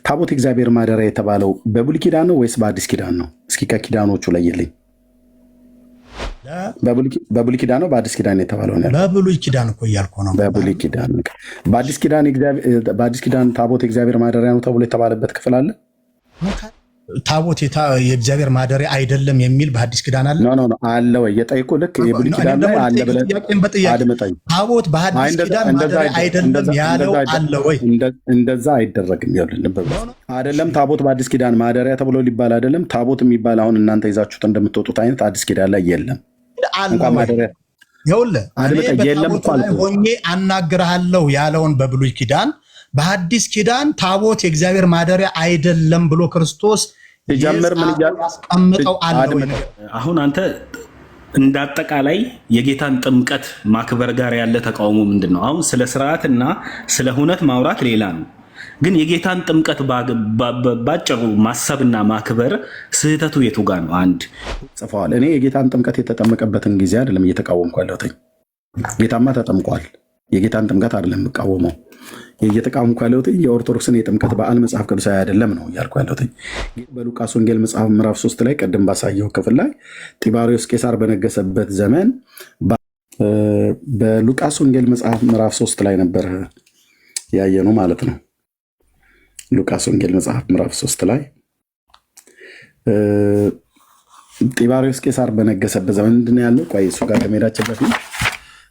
ታቦት እግዚአብሔር ማደሪያ የተባለው በብሉይ ኪዳን ነው ወይስ በአዲስ ኪዳን ነው? እስኪ ከኪዳኖቹ ለይልኝ። በብሉይ ኪዳን ነው በአዲስ ኪዳን የተባለው ነው? በብሉይ ኪዳን እኮ እያልኩ ነው። በብሉይ ኪዳን። በአዲስ ኪዳን ታቦት እግዚአብሔር ማደሪያ ነው ተብሎ የተባለበት ክፍል አለ? ታቦት የእግዚአብሔር ማደሪያ አይደለም የሚል በአዲስ ኪዳን አለ? ኖ አለ ወይ? የጠይቁ ልክ የብሉይ ኪዳን ነው አለ ብለህ አድምጠኝ። ታቦት በአዲስ ኪዳን ማደሪያ አይደለም ያለው አለ ወይ? እንደዛ አይደረግም። አይደለም ታቦት በአዲስ ኪዳን ማደሪያ ተብሎ ሊባል አይደለም። ታቦት የሚባል አሁን እናንተ ይዛችሁት እንደምትወጡት አይነት አዲስ ኪዳን ላይ የለም። ሆኜ አናግርሃለሁ ያለውን በብሉይ ኪዳን በአዲስ ኪዳን ታቦት የእግዚአብሔር ማደሪያ አይደለም ብሎ ክርስቶስ ያስቀምጠው አለ። አሁን አንተ እንዳጠቃላይ የጌታን ጥምቀት ማክበር ጋር ያለ ተቃውሞ ምንድን ነው? አሁን ስለ ስርዓትና ስለ ሁነት ማውራት ሌላ ነው። ግን የጌታን ጥምቀት ባጭሩ ማሰብና ማክበር ስህተቱ የቱ ጋር ነው? አንድ ጽፈዋል። እኔ የጌታን ጥምቀት የተጠመቀበትን ጊዜ አይደለም እየተቃወምኩ ያለሁት። ጌታማ ተጠምቋል። የጌታን ጥምቀት አይደለም የምቃወመው። እየተቃወምኩ ያለሁት የኦርቶዶክስን የጥምቀት በዓል መጽሐፍ ቅዱሳዊ አይደለም ነው እያልኩ ያለሁት። በሉቃስ ወንጌል መጽሐፍ ምዕራፍ 3 ላይ ቅድም ባሳየው ክፍል ላይ ጢባሪዮስ ቄሳር በነገሰበት ዘመን በሉቃስ ወንጌል መጽሐፍ ምዕራፍ 3 ላይ ነበር ያየኑ ማለት ነው። ሉቃስ ወንጌል መጽሐፍ ምዕራፍ 3 ላይ ጢባሪዮስ ቄሳር በነገሰበት ዘመን ምንድን ነው ያለው? ቆይ እሱ ጋር ከመሄዳችን በፊት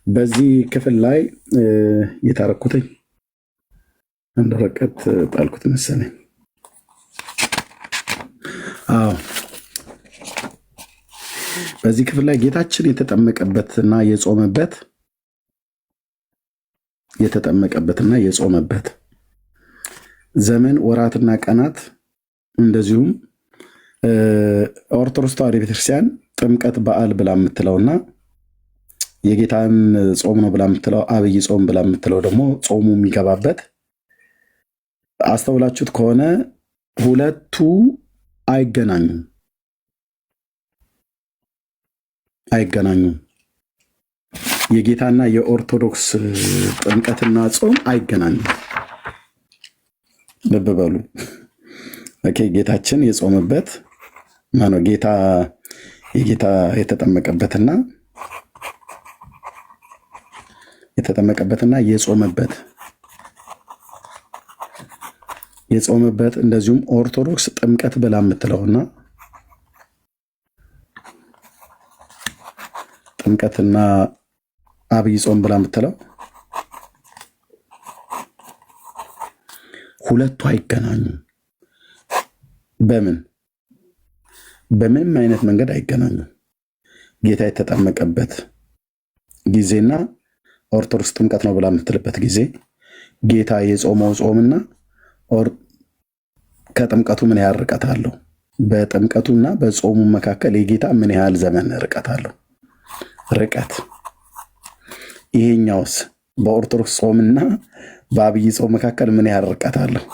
በዚህ ክፍል ላይ የታረኩትኝ አንድ ወረቀት ጣልኩት መሰለኝ። አዎ በዚህ ክፍል ላይ ጌታችን የተጠመቀበትና የጾመበት ዘመን ወራትና ቀናት እንደዚሁም ኦርቶዶክስ ተዋሕዶ ቤተክርስቲያን ጥምቀት በዓል ብላ የምትለውና የጌታን ጾም ነው ብላ የምትለው አብይ ጾም ብላ የምትለው ደግሞ ጾሙ የሚገባበት አስተውላችሁት ከሆነ ሁለቱ አይገናኙም። የጌታና የኦርቶዶክስ ጥምቀትና ጾም አይገናኙም። ልብ በሉ። ጌታችን የጾመበት ማነው? የጌታ የተጠመቀበትና የጾመበት እንደዚሁም ኦርቶዶክስ ጥምቀት ብላ የምትለውና ጥምቀትና አብይ ጾም ብላ የምትለው ሁለቱ አይገናኙም። በምንም አይነት መንገድ አይገናኙም። ጌታ የተጠመቀበት ጊዜና ኦርቶዶክስ ጥምቀት ነው ብላ የምትልበት ጊዜ ጌታ የጾመው ጾምና ከጥምቀቱ ምን ያህል ርቀት አለው? በጥምቀቱና በጾሙ መካከል የጌታ ምን ያህል ዘመን ርቀት አለው? ይሄኛውስ በኦርቶዶክስ ጾምና በአብይ ጾም መካከል ምን ያህል ርቀት አለው?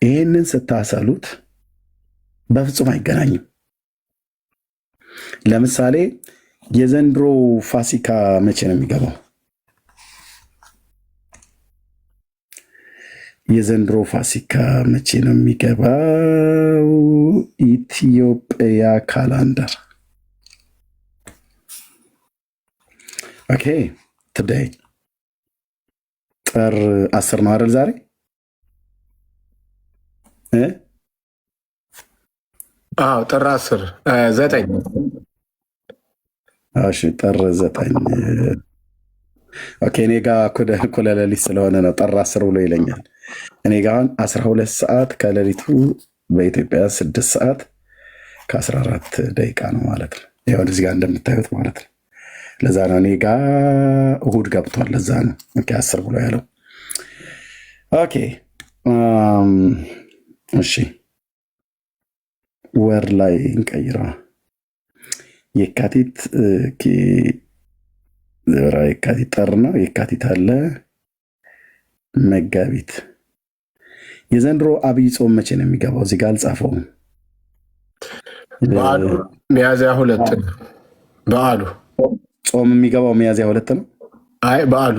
ይሄንን ስታሰሉት በፍጹም አይገናኝም። ለምሳሌ የዘንድሮ ፋሲካ መቼ ነው የሚገባው? የዘንድሮ ፋሲካ መቼ ነው የሚገባው? ኢትዮጵያ ካላንደር ቱዴይ ጥር 10 ነው አይደል? ዛሬ ጥር 10 9 ጥር 9 እኔ ጋ እኩለ ሌሊት ስለሆነ ነው ጥር 10 ብሎ ይለኛል። እኔ ጋ አሁን 12 ሰዓት ከሌሊቱ በኢትዮጵያ 6 ሰዓት ከ14 ደቂቃ ነው ማለት ነው። ይሁን እዚህ ጋር እንደምታዩት ማለት ነው። ለዛ ነው እኔ ጋ እሁድ ገብቷል። ለዛ ነው 10 ብሎ ያለው። እሺ ወር ላይ እንቀይራ። የካቲት ጥር ነው። የካቲት አለ፣ መጋቢት። የዘንድሮ አብይ ጾም መቼ ነው የሚገባው? እዚህ ጋር አልጻፈውም። በዓሉ ሚያዝያ 2 ነው። በዓሉ ጾም የሚገባው ሚያዝያ 2 ነው። በዓሉ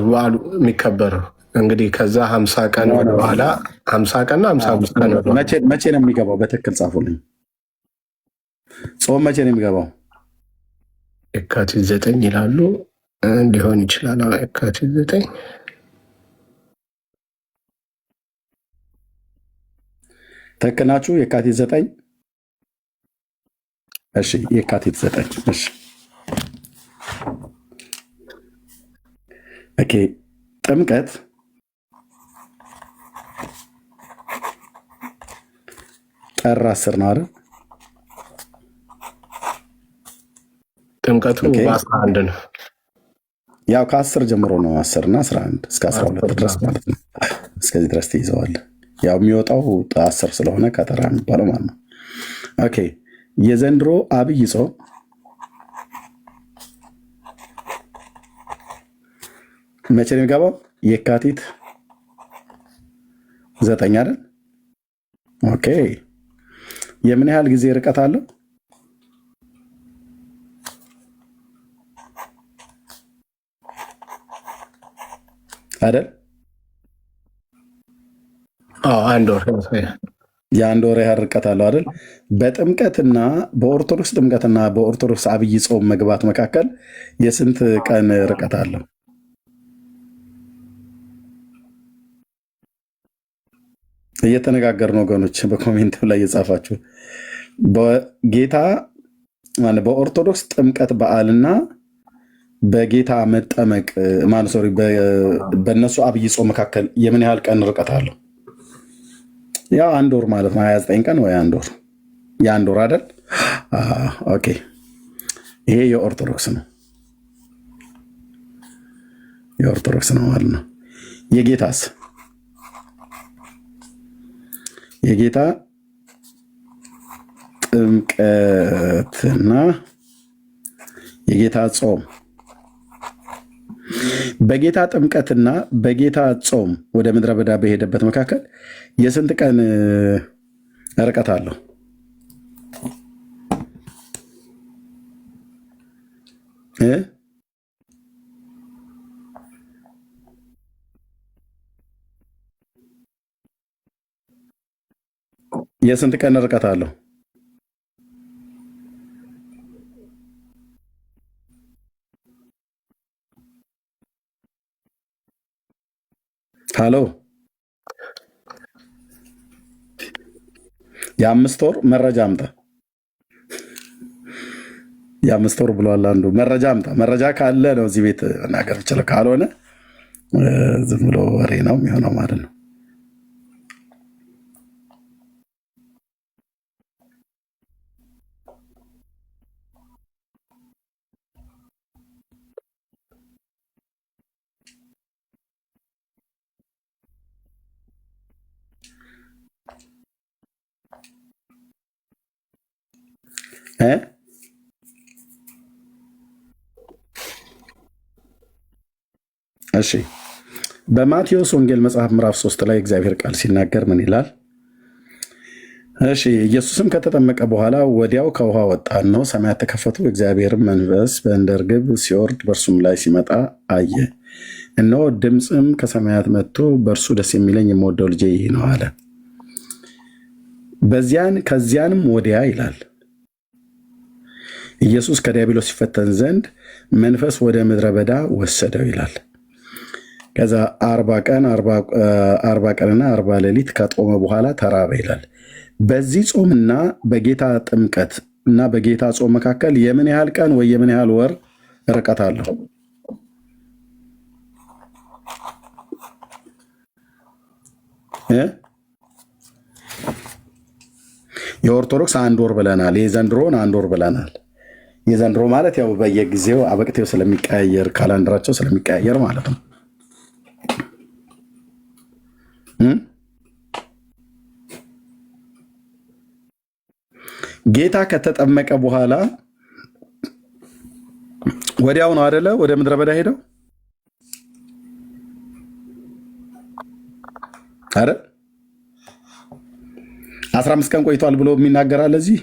የሚከበረው እንግዲህ ከዛ 50 ቀን በኋላ 50 ቀንና 55 ቀን ነው። መቼ ነው የሚገባው? በትክክል ጻፉልኝ። ጾም መቼ ነው የሚገባው? የካቲት 9 ይላሉ። ሊሆን ይችላል። የካቲት 9 ትክክል ናችሁ? የካቲት 9 እሺ፣ የካቲት 9 እሺ። ኦኬ፣ ጥምቀት ጥር 10 ነው አይደል? ጥምቀቱ በ11 ነው። ያው ከ10 ጀምሮ ነው 10 እና 11 እስከ 12 ድረስ ማለት ነው። እስከዚህ ድረስ ትይዘዋለህ። ያው የሚወጣው 10 ስለሆነ ከተራ የሚባለው ማለት ነው። ኦኬ፣ የዘንድሮ አብይ ጾም መቼ ነው የሚገባው? የካቲት 9 አይደል? ኦኬ፣ የምን ያህል ጊዜ ርቀት አለው? አይደል? አንድ ወር የአንድ ወር ያህል ርቀት አለው አይደል? በጥምቀትና በኦርቶዶክስ ጥምቀትና በኦርቶዶክስ አብይ ጾም መግባት መካከል የስንት ቀን ርቀት አለው? እየተነጋገርን ወገኖች በኮሜንት ላይ የጻፋችሁ በጌታ በኦርቶዶክስ ጥምቀት በዓልና በጌታ መጠመቅ በእነሱ አብይ ጾም መካከል የምን ያህል ቀን ርቀት አለው? ያው አንድ ወር ማለት ነው። 29 ቀን ወይ አንድ ወር። የአንድ ወር አይደል? ኦኬ፣ ይሄ የኦርቶዶክስ ነው። የኦርቶዶክስ ነው ማለት ነው። የጌታስ? የጌታ ጥምቀትና የጌታ ጾም በጌታ ጥምቀትና በጌታ ጾም ወደ ምድረ በዳ በሄደበት መካከል የስንት ቀን ርቀት አለው? የስንት ቀን ርቀት አለው? ሃሎ፣ የ5 ወር መረጃ አምጣ። የ5 ወር ብሏል አንዱ። መረጃ አምጣ። መረጃ ካለ ነው እዚህ ቤት መናገር ይችላል። ካልሆነ ዝም ብሎ ወሬ ነው የሚሆነው ማለት ነው። እሺ፣ በማቴዎስ ወንጌል መጽሐፍ ምዕራፍ 3 ላይ እግዚአብሔር ቃል ሲናገር ምን ይላል? እሺ፣ ኢየሱስም ከተጠመቀ በኋላ ወዲያው ከውሃ ወጣ፣ እነሆ ሰማያት ተከፈቱ፣ እግዚአብሔርም መንፈስ እንደ ርግብ ሲወርድ በእርሱም ላይ ሲመጣ አየ። እነሆ ድምፅም ከሰማያት መጥቶ በእርሱ ደስ የሚለኝ የምወደው ልጄ ይህ ነው አለ። ከዚያንም ወዲያ ይላል ኢየሱስ ከዲያብሎስ ሲፈተን ዘንድ መንፈስ ወደ ምድረ በዳ ወሰደው ይላል። ከዛ 40 ቀንና 40 ሌሊት ከጦመ በኋላ ተራበ ይላል። በዚህ ጾምና በጌታ ጥምቀት እና በጌታ ጾም መካከል የምን ያህል ቀን ወይ የምን ያህል ወር ርቀት አለው? የኦርቶዶክስ አንድ ወር ብለናል። የዘንድሮን አንድ ወር ብለናል። የዘንድሮ ማለት ያው በየጊዜው አበቅቴው ስለሚቀያየር ካላንደራቸው ስለሚቀያየር ማለት ነው። ጌታ ከተጠመቀ በኋላ ወዲያው ነው አደለ ወደ ምድረ በዳ ሄደው አረ 15 ቀን ቆይቷል ብሎ የሚናገራል። እዚህ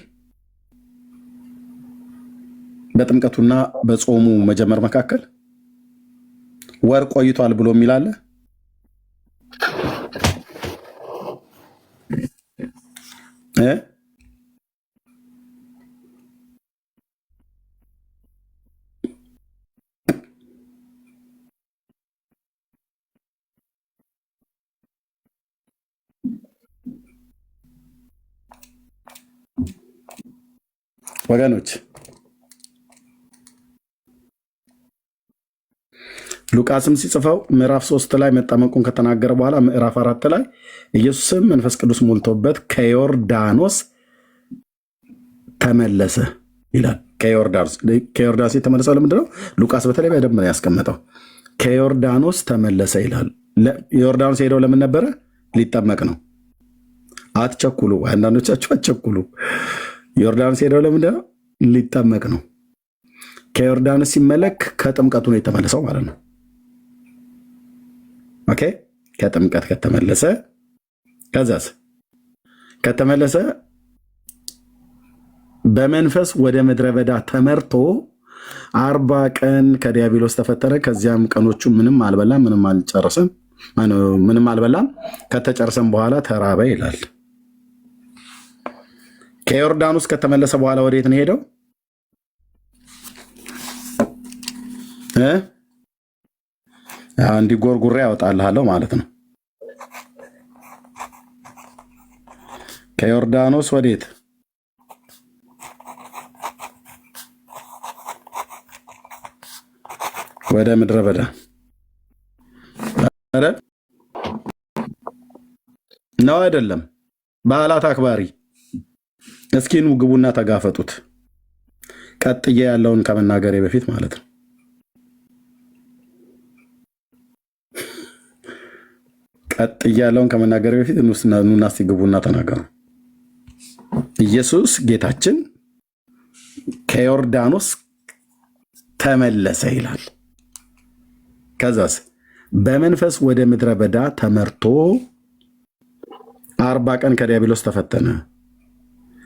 በጥምቀቱና በጾሙ መጀመር መካከል ወር ቆይቷል ብሎ የሚላለ እ? ወገኖች ሉቃስም ሲጽፈው ምዕራፍ 3 ላይ መጠመቁን ከተናገረ በኋላ ምዕራፍ 4 ላይ ኢየሱስም መንፈስ ቅዱስ ሞልቶበት ከዮርዳኖስ ተመለሰ ይላል። ከዮርዳኖስ የተመለሰው ለምንድን ነው? ሉቃስ በተለይ በደንብ ነው ያስቀመጠው። ከዮርዳኖስ ተመለሰ ይላል። ዮርዳኖስ ሄደው ለምን ነበረ? ሊጠመቅ ነው። አትቸኩሉ፣ አንዳንዶቻችሁ አትቸኩሉ። ዮርዳኖስ ሄደው ለምንድን ነው? ሊጠመቅ ነው። ከዮርዳኖስ ሲመለክ ከጥምቀቱ ነው የተመለሰው ማለት ነው። ኦኬ፣ ከጥምቀት ከተመለሰ ከዛስ ከተመለሰ በመንፈስ ወደ ምድረ በዳ ተመርቶ 40 ቀን ከዲያብሎስ ተፈተነ። ከዚያም ቀኖቹ ምንም አልበላም፣ ምንም አልበላም። ከተጨረሰም በኋላ ተራበ ይላል። ከዮርዳኖስ ከተመለሰ በኋላ ወዴት ነው ሄደው? እንዲህ ጎርጉሬ ያወጣልሃለሁ ማለት ነው። ከዮርዳኖስ ወዴት? ወደ ምድረ በዳ ነው አይደለም? በዓላት አክባሪ እስኪኑ ግቡና ተጋፈጡት። ቀጥዬ ያለውን ከመናገሬ በፊት ማለት ነው። ቀጥዬ ያለውን ከመናገሬ በፊት ኑና እስኪ ግቡና ተናገሩ። ኢየሱስ ጌታችን ከዮርዳኖስ ተመለሰ ይላል። ከዛስ በመንፈስ ወደ ምድረ በዳ ተመርቶ 40 ቀን ከዲያብሎስ ተፈተነ።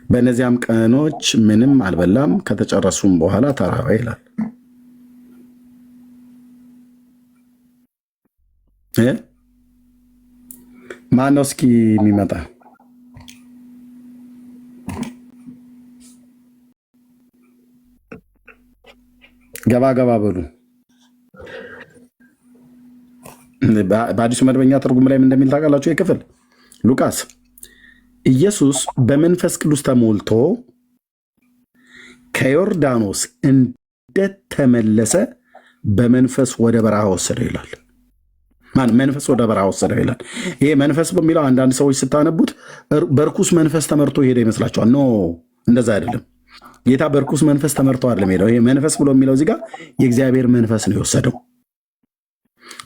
በእነዚያም ቀኖች ምንም አልበላም። ከተጨረሱም በኋላ ተራበ ይላል። ማን ነው እስኪ የሚመጣ? ገባ ገባ በሉ። በአዲሱ መደበኛ ትርጉም ላይ እንደሚል ታውቃላችሁ? የክፍል ሉቃስ ኢየሱስ በመንፈስ ቅዱስ ተሞልቶ ከዮርዳኖስ እንደተመለሰ በመንፈስ ወደ በረሃ ወሰደው ይላል። መንፈስ ወደ በረሃ ወሰደው ይላል። ይሄ መንፈስ በሚለው አንዳንድ ሰዎች ስታነቡት በርኩስ መንፈስ ተመርቶ ሄደ ይመስላችኋል። ኖ፣ እንደዛ አይደለም። ጌታ በርኩስ መንፈስ ተመርቶ አይደለም ሄደው። ይሄ መንፈስ ብሎ የሚለው እዚህ ጋር የእግዚአብሔር መንፈስ ነው የወሰደው።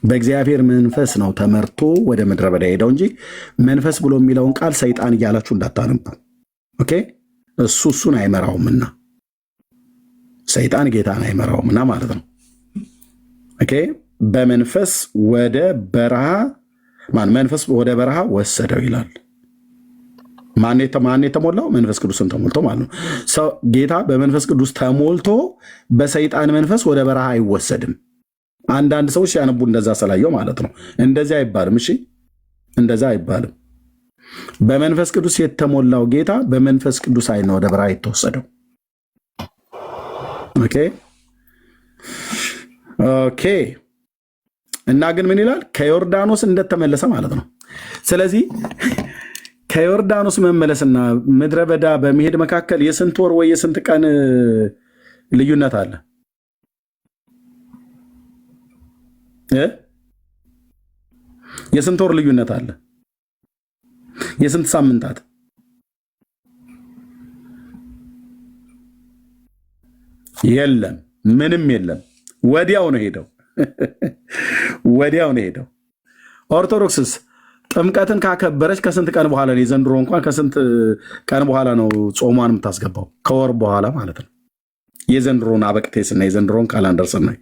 በእግዚአብሔር መንፈስ ነው ተመርቶ ወደ ምድረ በዳ ሄደው እንጂ መንፈስ ብሎ የሚለውን ቃል ሰይጣን እያላችሁ እንዳታነቡ። ኦኬ፣ እሱን አይመራውምና ሰይጣን ጌታን አይመራውምና ማለት ነው። ኦኬ፣ በመንፈስ ወደ በረሃ መንፈስ ወደ በረሃ ወሰደው ይላል። ማን የተሞላው? መንፈስ ቅዱስን ተሞልቶ ማለት ነው። ሰው ጌታ በመንፈስ ቅዱስ ተሞልቶ በሰይጣን መንፈስ ወደ በረሃ አይወሰድም። አንዳንድ ሰዎች ሲያነቡ እንደዛ ስላየው ማለት ነው። እንደዚህ አይባልም። እሺ፣ እንደዛ አይባልም። በመንፈስ ቅዱስ የተሞላው ጌታ በመንፈስ ቅዱስ ኃይል ነው ወደ በረሃ የተወሰደው። ኦኬ ኦኬ። እና ግን ምን ይላል? ከዮርዳኖስ እንደተመለሰ ማለት ነው። ስለዚህ ከዮርዳኖስ መመለስና ምድረ በዳ በመሄድ መካከል የስንት ወር ወይ የስንት ቀን ልዩነት አለ? የስንት ወር ልዩነት አለ? የስንት ሳምንታት? የለም፣ ምንም የለም። ወዲያው ነው ሄደው። ወዲያው ነው ሄደው። ኦርቶዶክስስ ጥምቀትን ካከበረች ከስንት ቀን በኋላ ነው? የዘንድሮ እንኳን ከስንት ቀን በኋላ ነው ጾሟን የምታስገባው? ከወር በኋላ ማለት ነው። የዘንድሮን አበቅቴስና የዘንድሮን ካላንደር ስናይ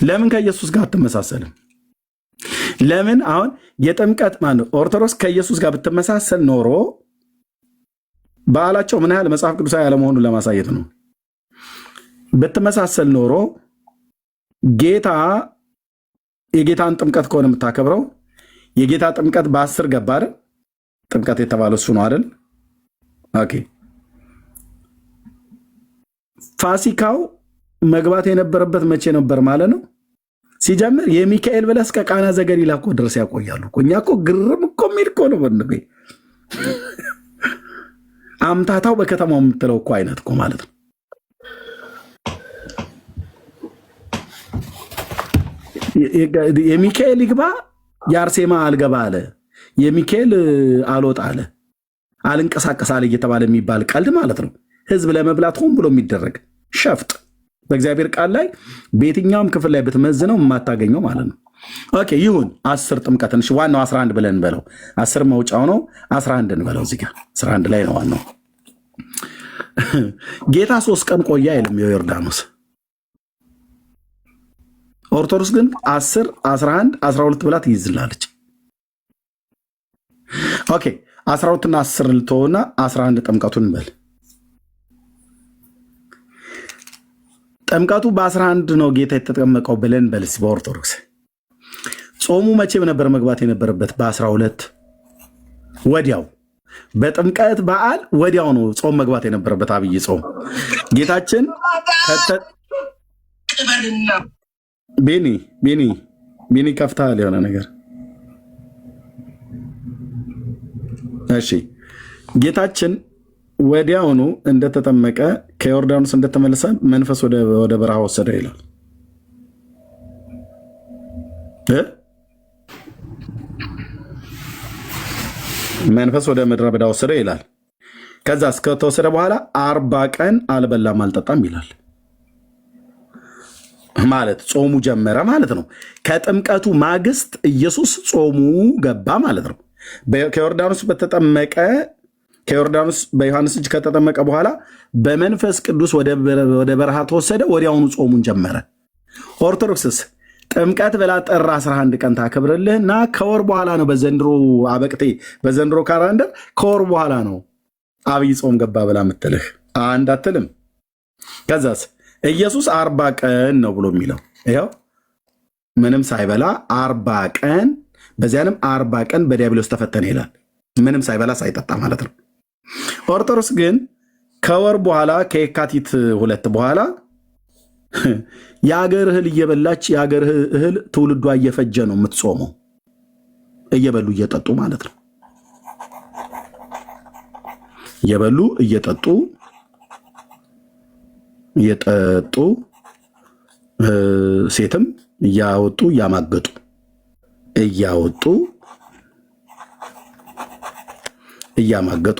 ለምን ከኢየሱስ ጋር አትመሳሰልም? ለምን አሁን የጥምቀት ማለት ኦርቶዶክስ ከኢየሱስ ጋር ብትመሳሰል ኖሮ በዓላቸው ምን ያህል መጽሐፍ ቅዱሳዊ ያለመሆኑን ለማሳየት ነው። ብትመሳሰል ኖሮ ጌታ የጌታን ጥምቀት ከሆነ የምታከብረው የጌታ ጥምቀት በ10 ገባ አይደል? ጥምቀት የተባለው እሱ ነው አይደል? ኦኬ ፋሲካው መግባት የነበረበት መቼ ነበር ማለት ነው? ሲጀምር የሚካኤል ብለህ እስከ ቃና ዘገሊላ እኮ ድረስ ያቆያሉ እኮ። እኛ እኮ ግርም እኮ የሚል እኮ ነው ወንድሜ። አምታታው በከተማው የምትለው እኮ አይነት እኮ ማለት ነው። የሚካኤል ይግባ የአርሴማ አልገባ አለ፣ የሚካኤል አልወጣ አለ፣ አልንቀሳቀስ አለ እየተባለ የሚባል ቀልድ ማለት ነው። ህዝብ ለመብላት ሆን ብሎ የሚደረግ ሸፍጥ በእግዚአብሔር ቃል ላይ በየትኛውም ክፍል ላይ ብትመዝነው የማታገኘው ማለት ነው። ኦኬ ይሁን 10 ጥምቀትን ዋናው 11 ብለን በለው። 10 መውጫው ነው 11 እንበለው። እዚህ ጋር 11 ላይ ነው ዋናው። ጌታ 3 ቀን ቆየ አይልም የዮርዳኖስ። ኦርቶዶክስ ግን 10 11 12 ብላ ትይዝላለች። ኦኬ 12 እና 10 ልትሆና 11 ጥምቀቱን እንበል። ጥምቀቱ በ11 ነው ጌታ የተጠመቀው ብለን በልስ። በኦርቶዶክስ ጾሙ መቼ ነበር መግባት የነበረበት? በ12 ወዲያው በጥምቀት በዓል ወዲያው ነው ጾም መግባት የነበረበት። አብይ ጾም ጌታችን ቤኒ ከፍተሃል የሆነ ነገር። እሺ ጌታችን ወዲያውኑ እንደተጠመቀ ከዮርዳኖስ እንደተመለሰ መንፈስ ወደ በረሃ ወሰደ ይላል። መንፈስ ወደ ምድረ በዳ ወሰደ ይላል። ከዛ እስከተወሰደ በኋላ 40 ቀን አልበላም አልጠጣም ይላል። ማለት ጾሙ ጀመረ ማለት ነው። ከጥምቀቱ ማግስት ኢየሱስ ጾሙ ገባ ማለት ነው። ከዮርዳኖስ በዮሐንስ እጅ ከተጠመቀ በኋላ በመንፈስ ቅዱስ ወደ በረሃ ተወሰደ። ወዲያውኑ ጾሙን ጀመረ። ኦርቶዶክስስ ጥምቀት ብላ ጥር 11 ቀን ታከብርልህ እና ከወር በኋላ ነው በዘንድሮ አበቅቴ በዘንድሮ ካላንደር ከወር በኋላ ነው አብይ ጾም ገባ ብላ ምትልህ አንድ አትልም። ከዛስ ኢየሱስ 40 ቀን ነው ብሎ የሚለው ይኸው ምንም ሳይበላ 40 ቀን በዚያንም 40 ቀን በዲያብሎስ ተፈተነ ይላል። ምንም ሳይበላ ሳይጠጣ ማለት ነው። ኦርቶዶክስ ግን ከወር በኋላ ከየካቲት 2 በኋላ የአገር እህል እየበላች የአገር እህል ትውልዷ እየፈጀ ነው የምትጾመው። እየበሉ እየጠጡ ማለት ነው። እየበሉ እየጠጡ ሴትም እያወጡ እያማገጡ እያማገጡ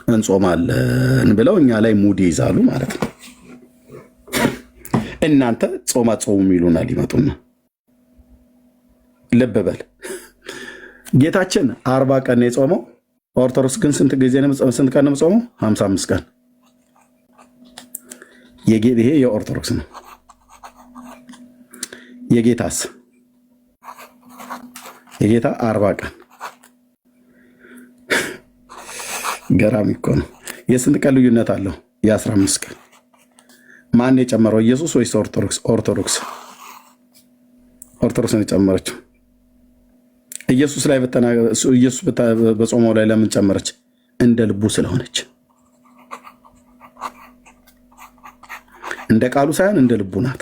እንጾማለን ብለው እኛ ላይ ሙድ ይይዛሉ ማለት ነው። እናንተ ጾማ ጾሙ ይሉናል ይመጡና። ልብ በል ጌታችን 40 ቀን የጾመው። ኦርቶዶክስ ግን ስንት ቀን ነው የጾመው? 55 ቀን። ይሄ የኦርቶዶክስ ነው። የጌታስ የጌታ 40 ቀን ገራሚ እኮ ነው። የስንት ቀን ልዩነት አለው? የ15 ቀን። ማን የጨመረው? ኢየሱስ ወይስ ኦርቶዶክስ? ኦርቶዶክስ ነው የጨመረችው። ኢየሱስ በጾመው ላይ ለምን ጨመረች? እንደ ልቡ ስለሆነች። እንደ ቃሉ ሳይሆን እንደ ልቡ ናት።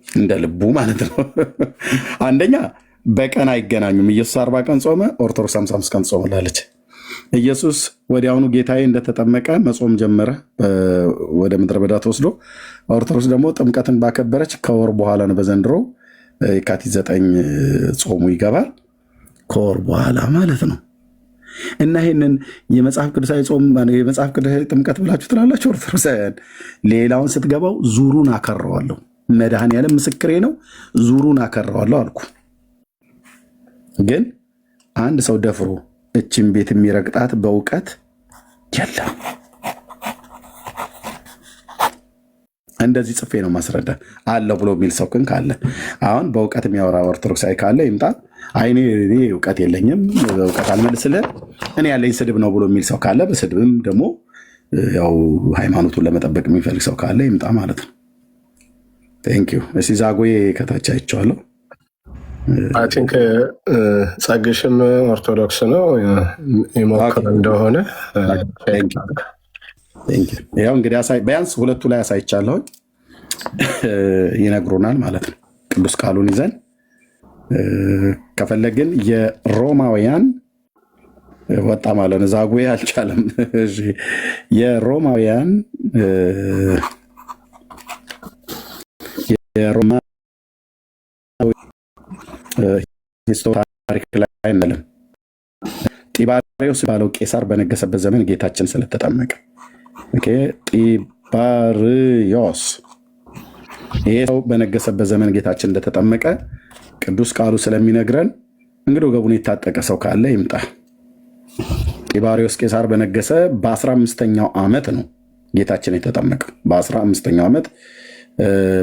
እንደ ልቡ ማለት ነው። አንደኛ በቀን አይገናኙም። ኢየሱስ 40 ቀን ጾመ፣ ኦርቶዶክስ 55 ቀን ጾመላለች። ኢየሱስ ወዲያውኑ ጌታዬ እንደተጠመቀ መጾም ጀመረ፣ ወደ ምድረ በዳ ተወስዶ። ኦርቶዶክስ ደግሞ ጥምቀትን ባከበረች ከወር በኋላ ነው። በዘንድሮ የካቲት 9 ጾሙ ይገባል፣ ከወር በኋላ ማለት ነው። እና ይህንን የመጽሐፍ ቅዱሳዊ ጾም የመጽሐፍ ቅዱሳዊ ጥምቀት ብላችሁ ትላላችሁ ኦርቶዶክሳውያን። ሌላውን ስትገባው ዙሩን አከረዋለሁ። መድኃኔዓለም ምስክሬ ነው። ዙሩን አከረዋለሁ አልኩ። ግን አንድ ሰው ደፍሮ እችን ቤት የሚረግጣት በእውቀት የለም። እንደዚህ ጽፌ ነው ማስረዳ አለው ብሎ የሚል ሰው ግን ካለ አሁን በእውቀት የሚያወራ ኦርቶዶክሳዊ ካለ ይምጣ። እኔ እውቀት የለኝም በእውቀት አልመልስልህ እኔ ያለኝ ስድብ ነው ብሎ የሚል ሰው ካለ በስድብም ደግሞ ያው ሃይማኖቱን ለመጠበቅ የሚፈልግ ሰው ካለ ይምጣ ማለት ነው። ቴንክ ዩ። እስኪ ዛጎዬ ከታች አይቼዋለሁ። አይ ቲንክ ጸግሽም ኦርቶዶክስ ነው ይሞክር እንደሆነ ያው እንግዲህ ቢያንስ ሁለቱ ላይ አሳይቻለሁ ይነግሩናል ማለት ነው። ቅዱስ ቃሉን ይዘን ከፈለግን የሮማውያን ወጣ ማለት ነው። ዛጉዌ አልቻለም። የሮማውያን የሮማ ታሪክ ላይ አይደለም። ጢባሪዎስ ባለው ቄሳር በነገሰበት ዘመን ጌታችን ስለተጠመቀ ጢባሪዮስ ይሄ ሰው በነገሰበት ዘመን ጌታችን እንደተጠመቀ ቅዱስ ቃሉ ስለሚነግረን እንግዲህ ወገቡን የታጠቀ ሰው ካለ ይምጣ። ጢባሪዮስ ቄሳር በነገሰ በ15ኛው ዓመት ነው ጌታችን የተጠመቀው። በ15ኛው ዓመት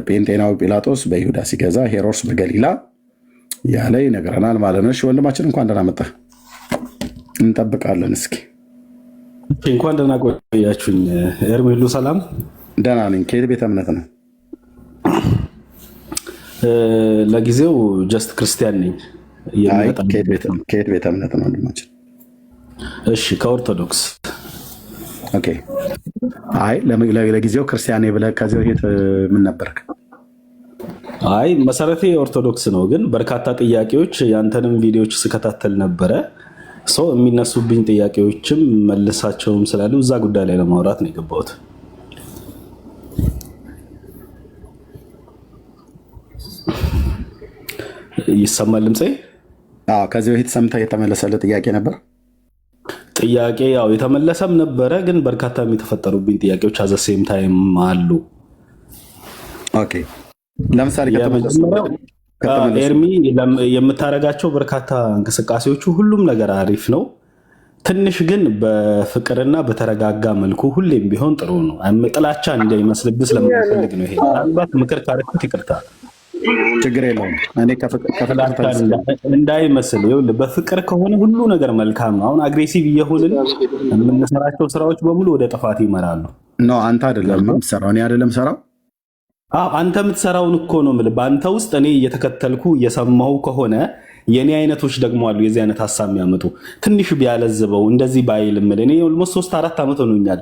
ጴንጤናዊ ጲላጦስ በይሁዳ ሲገዛ ሄሮድስ በገሊላ ያለ ይነግረናል ማለት ነው። እሺ ወንድማችን እንኳን ደህና መጣ። እንጠብቃለን። እስኪ እንኳን ደህና ቆያችሁኝ። ኤርሜሉ ሰላም? ደህና ነኝ። ከየት ቤተ እምነት ነው? ለጊዜው ጀስት ክርስቲያን ነኝ። ከየት ቤተ እምነት ነው ወንድማችን? እሺ ከኦርቶዶክስ። ኦኬ። አይ ለጊዜው ክርስቲያን ብለህ ከዚህ በፊት ምን ነበርክ? አይ መሰረቴ ኦርቶዶክስ ነው፣ ግን በርካታ ጥያቄዎች ያንተንም ቪዲዮዎች ስከታተል ነበረ። ሰው የሚነሱብኝ ጥያቄዎችም መልሳቸውም ስላሉ እዛ ጉዳይ ላይ ለማውራት ነው የገባሁት። ይሰማል ድምጼ? ከዚህ በፊት ሰምተህ የተመለሰልህ ጥያቄ ነበር? ጥያቄ ያው የተመለሰም ነበረ፣ ግን በርካታ የተፈጠሩብኝ ጥያቄዎች አዘሴም ታይም አሉ። ኦኬ ለምሳሌ ኤርሚ የምታደርጋቸው በርካታ እንቅስቃሴዎቹ ሁሉም ነገር አሪፍ ነው። ትንሽ ግን በፍቅርና በተረጋጋ መልኩ ሁሌም ቢሆን ጥሩ ነው። ጥላቻ እንዳይመስልብህ ስለምፈልግ ነው። ይሄ ምናልባት ምክር ካረኩት ይቅርታ፣ ችግር የለውም። እኔ እንዳይመስል ይኸውልህ፣ በፍቅር ከሆነ ሁሉ ነገር መልካም ነው። አሁን አግሬሲቭ እየሆንን የምንሰራቸው ስራዎች በሙሉ ወደ ጥፋት ይመራሉ። አንተ አይደለም የምትሰራው፣ እኔ አይደለም ሰራው። አንተ የምትሰራውን እኮ ነው የምልህ። በአንተ ውስጥ እኔ እየተከተልኩ እየሰማሁ ከሆነ የኔ አይነቶች ደግሞ አሉ የዚህ አይነት ሀሳብ የሚያመጡ። ትንሽ ቢያለዝበው እንደዚህ ባይል እምልህ። እኔ ኦልሞስት 3-4 ዓመት ሆኖኛል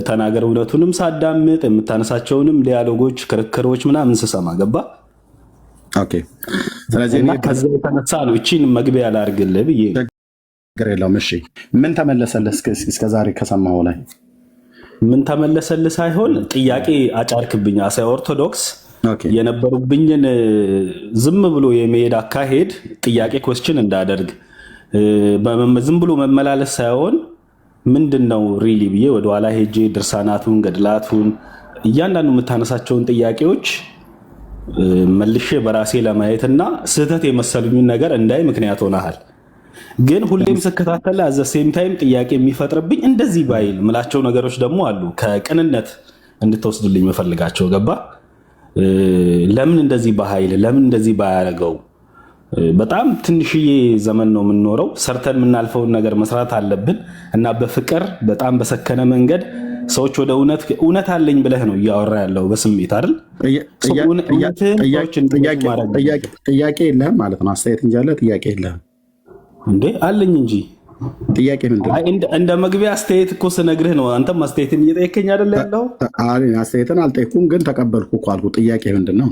ተናገር እውነቱንም ሳዳምጥ የምታነሳቸውንም ዲያሎጎች፣ ክርክሮች ምናምን ስሰማ ገባ። ኦኬ ስለዚህ ከዛ የተነሳ ነው እቺን መግቢያ ላድርግልህ ብዬ። ችግር የለውም። እሺ ምን ተመለሰልህ እስከዛሬ ከሰማኸው ላይ? ምን ተመለሰልህ ሳይሆን ጥያቄ አጫርክብኝ። አሳይ ኦርቶዶክስ የነበሩብኝን ዝም ብሎ የመሄድ አካሄድ ጥያቄ ኮስችን እንዳደርግ ዝም ብሎ መመላለስ ሳይሆን ምንድን ነው ሪሊ ብዬ ወደኋላ ሄጄ ድርሳናቱን፣ ገድላቱን እያንዳንዱ የምታነሳቸውን ጥያቄዎች መልሼ በራሴ ለማየትና ስህተት የመሰሉኝን ነገር እንዳይ ምክንያት ሆነሃል። ግን ሁሌም ስከታተል አዘ ሴም ታይም ጥያቄ የሚፈጥርብኝ እንደዚህ ባይል ምላቸው ነገሮች ደግሞ አሉ። ከቅንነት እንድትወስዱልኝ መፈልጋቸው ገባ። ለምን እንደዚህ በኃይል ለምን እንደዚህ ባያደርገው? በጣም ትንሽዬ ዘመን ነው የምንኖረው። ሰርተን የምናልፈውን ነገር መስራት አለብን እና በፍቅር በጣም በሰከነ መንገድ ሰዎች ወደ እውነት አለኝ ብለህ ነው እያወራ ያለው በስሜት አይደል? ጥያቄ የለህም ማለት ነው። አስተያየት እንጂ አለ ጥያቄ የለህም እንዴ? አለኝ እንጂ። ጥያቄ ምንድን ነው? እንደ መግቢያ አስተያየት እኮ ስነግርህ ነው። አንተም አስተያየትን እየጠየከኝ አይደለ ያለው? አስተያየትን አልጠየኩም፣ ግን ተቀበልኩ እኮ አልኩ። ጥያቄ ምንድን ነው?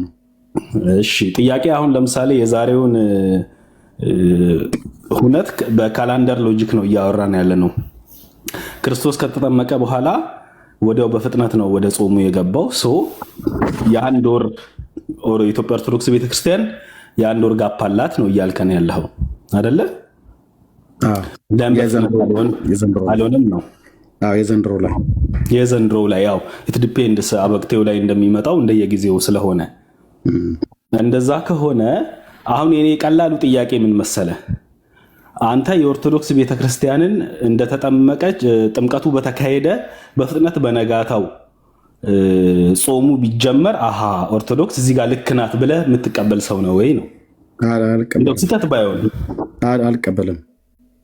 እሺ ጥያቄ አሁን ለምሳሌ የዛሬውን ሁነት በካላንደር ሎጂክ ነው እያወራን ያለ ነው። ክርስቶስ ከተጠመቀ በኋላ ወዲያው በፍጥነት ነው ወደ ጾሙ የገባው። የአንድ ወር ኢትዮጵያ ኦርቶዶክስ ቤተክርስቲያን የአንድ ወር ጋፕ አላት ነው እያልከን ያለው አይደለ? አልሆነም ነው የዘንድሮ ላይ ያው ኢት ዲፔንድስ አበቅቴው ላይ እንደሚመጣው እንደየጊዜው ስለሆነ እንደዛ ከሆነ አሁን የኔ ቀላሉ ጥያቄ ምን መሰለ? አንተ የኦርቶዶክስ ቤተክርስቲያንን እንደተጠመቀች ጥምቀቱ በተካሄደ በፍጥነት በነጋታው ጾሙ ቢጀመር ኦርቶዶክስ እዚህ ጋር ልክ ናት ብለህ የምትቀበል ሰው ነው ወይ ነው? ስህተት ባይሆን አልቀበልም።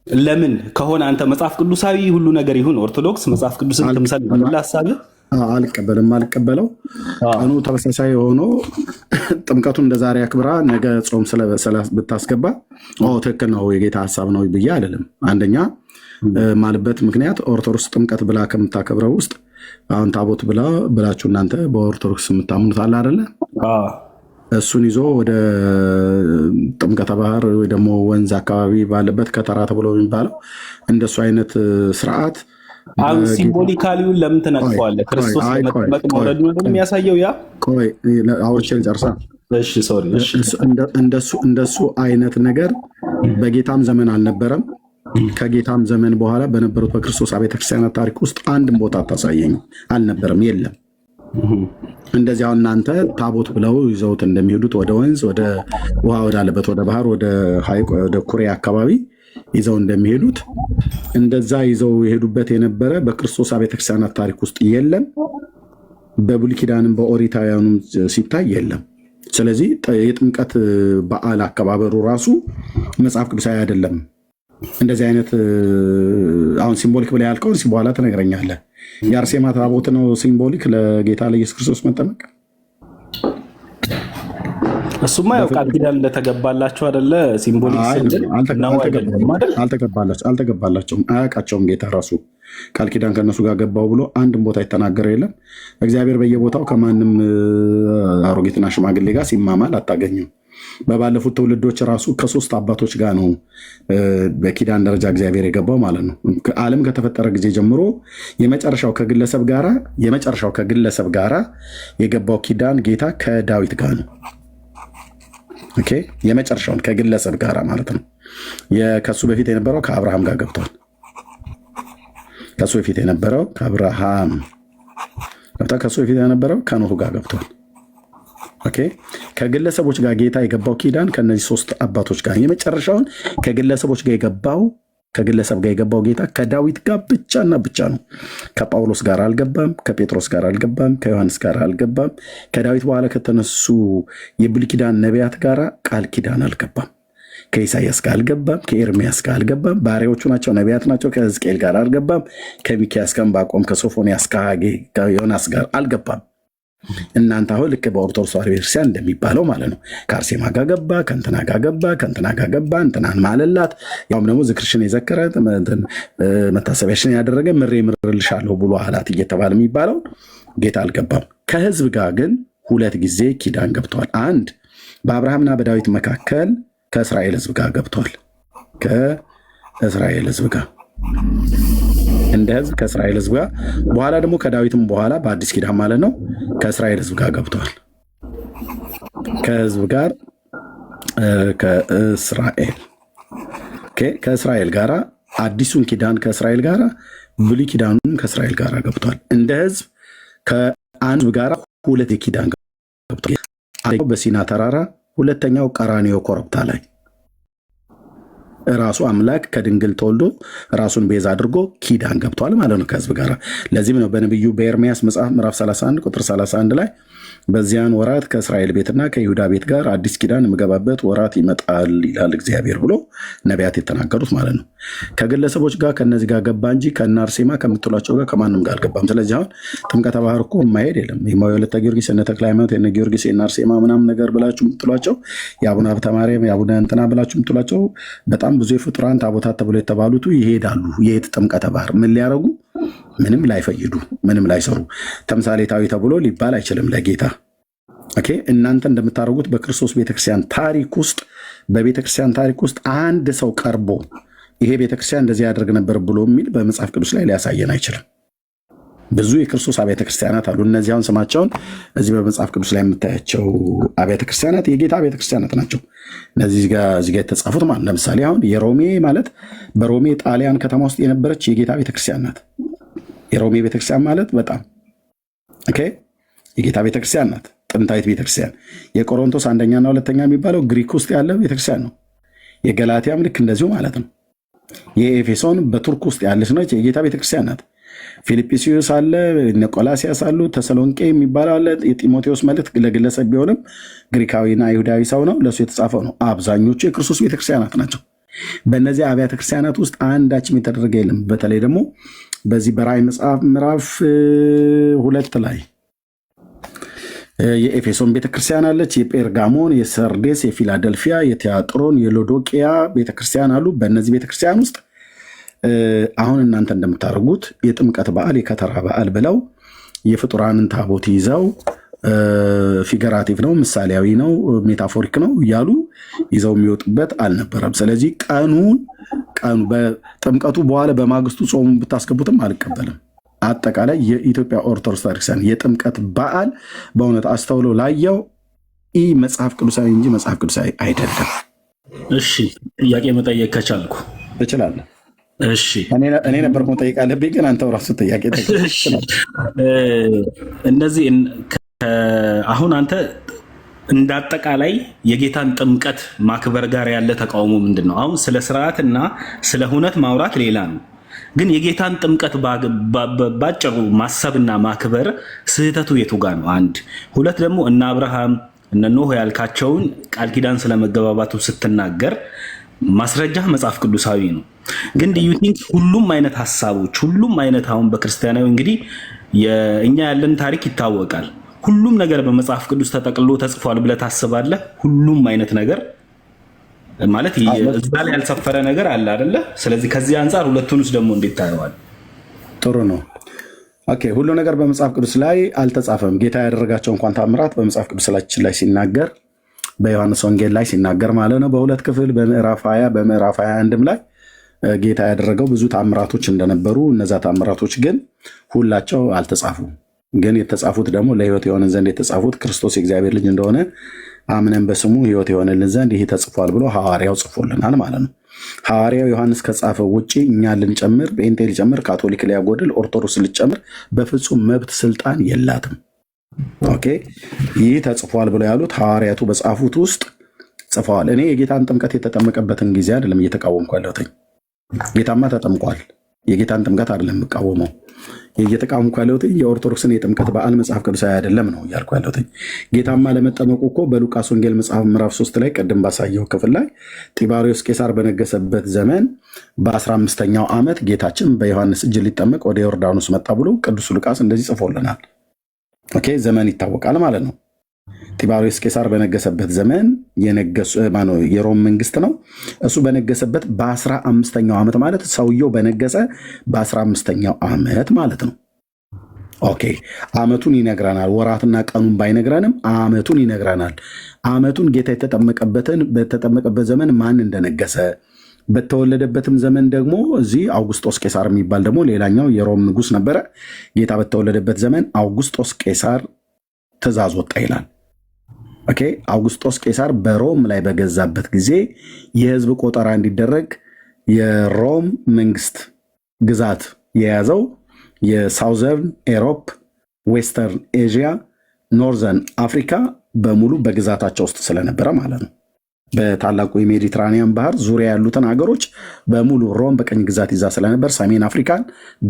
ለምን ከሆነ አንተ መጽሐፍ ቅዱሳዊ ሁሉ ነገር ይሁን ኦርቶዶክስ መጽሐፍ ቅዱስን ትምሰል ሀሳብህ አልቀበለው ቀኑ ተመሳሳይ ሆኖ ጥምቀቱ እንደ ዛሬ አክብራ ነገ ጾም ብታስገባ ትክክል ነው የጌታ ሀሳብ ነው ብዬ አይደለም። አንደኛ ማልበት ምክንያት ኦርቶዶክስ ጥምቀት ብላ ከምታከብረው ውስጥ አሁን ታቦት ብላችሁ እናንተ በኦርቶዶክስ የምታምኑት አለ አይደለ? እሱን ይዞ ወደ ጥምቀተ ባህር ወይ ደግሞ ወንዝ አካባቢ ባለበት ከተራ ተብሎ የሚባለው እንደሱ አይነት ስርዓት ሲምቦሊካሊውን ለምን ትነቅፈዋለህ? ክርስቶስ ለመጠመቅ መውረድ ነው የሚያሳየው። ያ ቆይ አውርቼን ጨርሳ። እንደሱ አይነት ነገር በጌታም ዘመን አልነበረም። ከጌታም ዘመን በኋላ በነበሩት በክርስቶስ አብያተ ክርስቲያናት ታሪክ ውስጥ አንድም ቦታ አታሳየኝ፣ አልነበረም፣ የለም። እንደዚያው እናንተ ታቦት ብለው ይዘውት እንደሚሄዱት ወደ ወንዝ፣ ወደ ውሃ ወዳለበት፣ ወደ ባህር፣ ወደ ሐይቅ፣ ወደ ኩሬ አካባቢ ይዘው እንደሚሄዱት እንደዛ ይዘው የሄዱበት የነበረ በክርስቶስ አብያተ ክርስቲያናት ታሪክ ውስጥ የለም። በብሉይ ኪዳንም በኦሪታውያኑም ሲታይ የለም። ስለዚህ የጥምቀት በዓል አከባበሩ ራሱ መጽሐፍ ቅዱሳዊ አይደለም። እንደዚህ አይነት አሁን ሲምቦሊክ ብላ ያልከውን በኋላ ትነግረኛለህ። የአርሴማ ታቦት ነው ሲምቦሊክ ለጌታ ለኢየሱስ ክርስቶስ መጠመቅ። እሱማ ያው ቃል ኪዳን እንደተገባላቸው አይደለ? ሲምቦሊክ አልተገባላቸውም፣ አያውቃቸውም። ጌታ ራሱ ቃል ኪዳን ከእነሱ ጋር ገባው ብሎ አንድም ቦታ የተናገረ የለም። እግዚአብሔር በየቦታው ከማንም አሮጌትና ሽማግሌ ጋር ሲማማል አታገኝም። በባለፉት ትውልዶች ራሱ ከሶስት አባቶች ጋር ነው በኪዳን ደረጃ እግዚአብሔር የገባው ማለት ነው። ዓለም ከተፈጠረ ጊዜ ጀምሮ የመጨረሻው ከግለሰብ ጋራ የገባው ኪዳን ጌታ ከዳዊት ጋር ነው። ኦኬ፣ የመጨረሻውን ከግለሰብ ጋራ ማለት ነው። ከሱ በፊት የነበረው ከአብርሃም ጋር ገብቷል። ከሱ በፊት የነበረው ከአብርሃም ገብቷል። ከሱ በፊት የነበረው ከኖህ ጋር ገብቷል። ኦኬ፣ ከግለሰቦች ጋር ጌታ የገባው ኪዳን ከነዚህ ሶስት አባቶች ጋር የመጨረሻውን ከግለሰብ ጋር የገባው ጌታ ከዳዊት ጋር ብቻና ብቻ ነው። ከጳውሎስ ጋር አልገባም፣ ከጴጥሮስ ጋር አልገባም፣ ከዮሐንስ ጋር አልገባም። ከዳዊት በኋላ ከተነሱ የብሉይ ኪዳን ነቢያት ጋር ቃል ኪዳን አልገባም። ከኢሳያስ ጋር አልገባም፣ ከኤርሚያስ ጋር አልገባም። ባሪያዎቹ ናቸው፣ ነቢያት ናቸው። ከሕዝቅኤል ጋር አልገባም። ከሚኪያስ፣ ከዕንባቆም፣ ከሶፎንያስ፣ ከሐጌ፣ ከዮናስ ጋር አልገባም። እናንተ አሁን ልክ በኦርቶዶክስ ተዋሕዶ ቤተክርስቲያን እንደሚባለው ማለት ነው ከአርሴማ ጋር ገባ፣ ከእንትና ጋር ገባ፣ ከእንትና ጋር ገባ፣ እንትናን ማለላት፣ ያውም ደግሞ ዝክርሽን የዘከረ መታሰቢያሽን ያደረገ ምሬ ምርልሻለሁ ብሎ አላት እየተባለ የሚባለው ጌታ አልገባም። ከህዝብ ጋር ግን ሁለት ጊዜ ኪዳን ገብተዋል። አንድ በአብርሃምና በዳዊት መካከል ከእስራኤል ህዝብ ጋር ገብተዋል። ከእስራኤል ህዝብ ጋር እንደ ህዝብ ከእስራኤል ህዝብ ጋር በኋላ ደግሞ ከዳዊትም በኋላ በአዲስ ኪዳን ማለት ነው ከእስራኤል ህዝብ ጋር ገብተዋል። ከህዝብ ጋር ከእስራኤል ጋር አዲሱን ኪዳን ከእስራኤል ጋር ብሉይ ኪዳኑን ከእስራኤል ጋር ገብተዋል። እንደ ህዝብ ከአንድ ጋር ሁለት የኪዳን ገብተዋል። አንደኛው በሲና ተራራ፣ ሁለተኛው ቀራንዮ ኮረብታ ላይ ራሱ አምላክ ከድንግል ተወልዶ ራሱን ቤዛ አድርጎ ኪዳን ገብቷል ማለት ነው ከህዝብ ጋር። ለዚህም ነው በነቢዩ በኤርሚያስ መጽሐፍ ምዕራፍ 31 ቁጥር 31 ላይ በዚያን ወራት ከእስራኤል ቤትና ከይሁዳ ቤት ጋር አዲስ ኪዳን የምገባበት ወራት ይመጣል ይላል እግዚአብሔር ብሎ ነቢያት የተናገሩት ማለት ነው። ከግለሰቦች ጋር ከነዚህ ጋር ገባ እንጂ ከእነ አርሴማ ከምትሏቸው ጋር ከማንም ጋር አልገባም። ስለዚህ አሁን ጥምቀተ ባህር እኮ የማይሄድ የለም። የወለተ ጊዮርጊስ፣ የነ ተክለ ሃይማኖት፣ የነ ጊዮርጊስ፣ የነ አርሴማ ምናምን ነገር ብላችሁ የምትሏቸው የአቡነ ሀብተ ማርያም የአቡነ እንትና ብላችሁ የምትሏቸው በጣም ብዙ የፍጡራን ታቦታት ተብሎ የተባሉት ይሄዳሉ። የት ጥምቀተ ባህር ምን ሊያደርጉ? ምንም ላይፈይዱ፣ ምንም ላይሰሩ። ተምሳሌታዊ ተብሎ ሊባል አይችልም ለጌታ። ኦኬ፣ እናንተ እንደምታደርጉት በክርስቶስ ቤተክርስቲያን ታሪክ ውስጥ በቤተክርስቲያን ታሪክ ውስጥ አንድ ሰው ቀርቦ ይሄ ቤተክርስቲያን እንደዚህ ያደርግ ነበር ብሎ የሚል በመጽሐፍ ቅዱስ ላይ ሊያሳየን አይችልም። ብዙ የክርስቶስ አብያተ ክርስቲያናት አሉ። እነዚህ አሁን ስማቸውን እዚህ በመጽሐፍ ቅዱስ ላይ የምታያቸው አብያተ ክርስቲያናት የጌታ አብያተ ክርስቲያናት ናቸው። እነዚህ ጋር የተጻፉት ማለት ለምሳሌ አሁን የሮሜ ማለት በሮሜ ጣሊያን ከተማ ውስጥ የነበረች የጌታ ቤተክርስቲያን ናት። የሮሜ ቤተክርስቲያን ማለት በጣም ኦኬ የጌታ ቤተክርስቲያን ናት፣ ጥንታዊት ቤተክርስቲያን። የቆሮንቶስ አንደኛና ሁለተኛ የሚባለው ግሪክ ውስጥ ያለ ቤተክርስቲያን ነው። የገላትያም ልክ እንደዚሁ ማለት ነው። የኤፌሶን በቱርክ ውስጥ ያለች ነች፣ የጌታ ቤተክርስቲያን ናት። ፊልጵስዩስ አለ፣ ቆላሲያስ አሉ፣ ተሰሎንቄ የሚባለው አለ። የጢሞቴዎስ መልእክት ለግለሰብ ቢሆንም ግሪካዊና አይሁዳዊ ሰው ነው፣ ለእሱ የተጻፈው ነው። አብዛኞቹ የክርስቶስ ቤተክርስቲያናት ናቸው። በእነዚህ አብያተ ክርስቲያናት ውስጥ አንዳችም የተደረገ የለም። በተለይ ደግሞ በዚህ በራእይ መጽሐፍ ምዕራፍ 2 ላይ የኤፌሶን ቤተክርስቲያን አለች፣ የጴርጋሞን፣ የሰርዴስ፣ የፊላደልፊያ፣ የቲያጥሮን፣ የሎዶቅያ ቤተክርስቲያን አሉ። በእነዚህ ቤተክርስቲያን ውስጥ አሁን እናንተ እንደምታደርጉት የጥምቀት በዓል የከተራ በዓል ብለው የፍጡራንን ታቦት ይዘው ፊገራቲቭ ነው፣ ምሳሌያዊ ነው፣ ሜታፎሪክ ነው እያሉ ይዘው የሚወጡበት አልነበረም። ስለዚህ ቀኑ በጥምቀቱ በኋላ በማግስቱ ጾሙን ብታስገቡትም አልቀበልም። አጠቃላይ የኢትዮጵያ ኦርቶዶክስ ቤተክርስቲያን የጥምቀት በዓል በእውነት አስተውሎ ላየው ኢ መጽሐፍ ቅዱሳዊ እንጂ መጽሐፍ ቅዱሳዊ አይደለም። እሺ ጥያቄ መጠየቅ ከቻልኩ እችላለሁ። እሺ እኔ ነበር መጠየቅ አለብኝ፣ ግን አንተው ራሱ ጥያቄ እነዚህ አሁን አንተ እንዳጠቃላይ የጌታን ጥምቀት ማክበር ጋር ያለ ተቃውሞ ምንድን ነው? አሁን ስለ ስርዓትና ስለ ሁነት ማውራት ሌላ ነው። ግን የጌታን ጥምቀት ባጭሩ ማሰብና ማክበር ስህተቱ የቱ ጋር ነው? አንድ ሁለት ደግሞ እነ አብርሃም እነ ኖህ ያልካቸውን ቃል ኪዳን ስለመገባባቱ ስትናገር ማስረጃ መጽሐፍ ቅዱሳዊ ነው። ግን ዩ ቲንክ ሁሉም አይነት ሀሳቦች ሁሉም አይነት አሁን በክርስቲያናዊ እንግዲህ እኛ ያለን ታሪክ ይታወቃል። ሁሉም ነገር በመጽሐፍ ቅዱስ ተጠቅሎ ተጽፏል ብለህ ታስባለህ? ሁሉም አይነት ነገር ማለት እዛ ላይ ያልሰፈረ ነገር አለ አይደለ? ስለዚህ ከዚህ አንጻር ሁለቱን ውስጥ ደግሞ እንዴት ታየዋል? ጥሩ ነው። ኦኬ፣ ሁሉ ነገር በመጽሐፍ ቅዱስ ላይ አልተጻፈም። ጌታ ያደረጋቸው እንኳን ታምራት በመጽሐፍ ቅዱሳችን ላይ ሲናገር በዮሐንስ ወንጌል ላይ ሲናገር ማለት ነው በሁለት ክፍል በምዕራፍ 20 በምዕራፍ 21 ላይ ጌታ ያደረገው ብዙ ታምራቶች እንደነበሩ እነዛ ታምራቶች ግን ሁላቸው አልተጻፉም። ግን የተጻፉት ደግሞ ለሕይወት የሆነን ዘንድ የተጻፉት ክርስቶስ የእግዚአብሔር ልጅ እንደሆነ አምነን በስሙ ሕይወት የሆነልን ዘንድ ይህ ተጽፏል ብሎ ሐዋርያው ጽፎልናል ማለት ነው። ሐዋርያው ዮሐንስ ከጻፈው ውጭ እኛ ልንጨምር፣ ጴንጤ ሊጨምር፣ ካቶሊክ ሊያጎድል፣ ኦርቶዶክስ ልጨምር በፍጹም መብት ስልጣን የላትም። ኦኬ፣ ይህ ተጽፏል ብሎ ያሉት ሐዋርያቱ በጻፉት ውስጥ ጽፈዋል። እኔ የጌታን ጥምቀት የተጠመቀበትን ጊዜ አይደለም እየተቃወምኩ ያለሁት። ጌታማ ተጠምቋል። የጌታን ጥምቀት አይደለም የምቃወመው። እየተቃወምኩ ያለሁት የኦርቶዶክስን የጥምቀት በዓል መጽሐፍ ቅዱሳዊ አይደለም ነው እያልኩ ያለሁት። ጌታማ ለመጠመቁ እኮ በሉቃስ ወንጌል መጽሐፍ ምዕራፍ 3 ላይ ቅድም ባሳየው ክፍል ላይ ጢባሪዎስ ቄሳር በነገሰበት ዘመን በ15ኛው ዓመት ጌታችን በዮሐንስ እጅ ሊጠመቅ ወደ ዮርዳኖስ መጣ ብሎ ቅዱስ ሉቃስ እንደዚህ ጽፎልናል። ኦኬ፣ ዘመን ይታወቃል ማለት ነው። ጢባሪዎስ ቄሳር በነገሰበት ዘመን የሮም መንግስት ነው። እሱ በነገሰበት በ15ኛው ዓመት ማለት ሰውየው በነገሰ በ15ኛው ዓመት ማለት ነው። ኦኬ፣ ዓመቱን ይነግረናል። ወራትና ቀኑን ባይነግረንም ዓመቱን ይነግረናል። ዓመቱን ጌታ በተጠመቀበት ዘመን ማን እንደነገሰ፣ በተወለደበትም ዘመን ደግሞ እዚህ አውጉስጦስ ቄሳር የሚባል ደግሞ ሌላኛው የሮም ንጉስ ነበረ። ጌታ በተወለደበት ዘመን አውጉስጦስ ቄሳር ትእዛዝ ወጣ ይላል። ኦኬ፣ አውጉስጦስ ቄሳር በሮም ላይ በገዛበት ጊዜ የህዝብ ቆጠራ እንዲደረግ የሮም መንግስት ግዛት የያዘው የሳውዘርን ኤሮፕ፣ ዌስተርን ኤዥያ፣ ኖርዘርን አፍሪካ በሙሉ በግዛታቸው ውስጥ ስለነበረ ማለት ነው። በታላቁ የሜዲትራኒያን ባህር ዙሪያ ያሉትን ሀገሮች በሙሉ ሮም በቀኝ ግዛት ይዛ ስለነበር ሰሜን አፍሪካን፣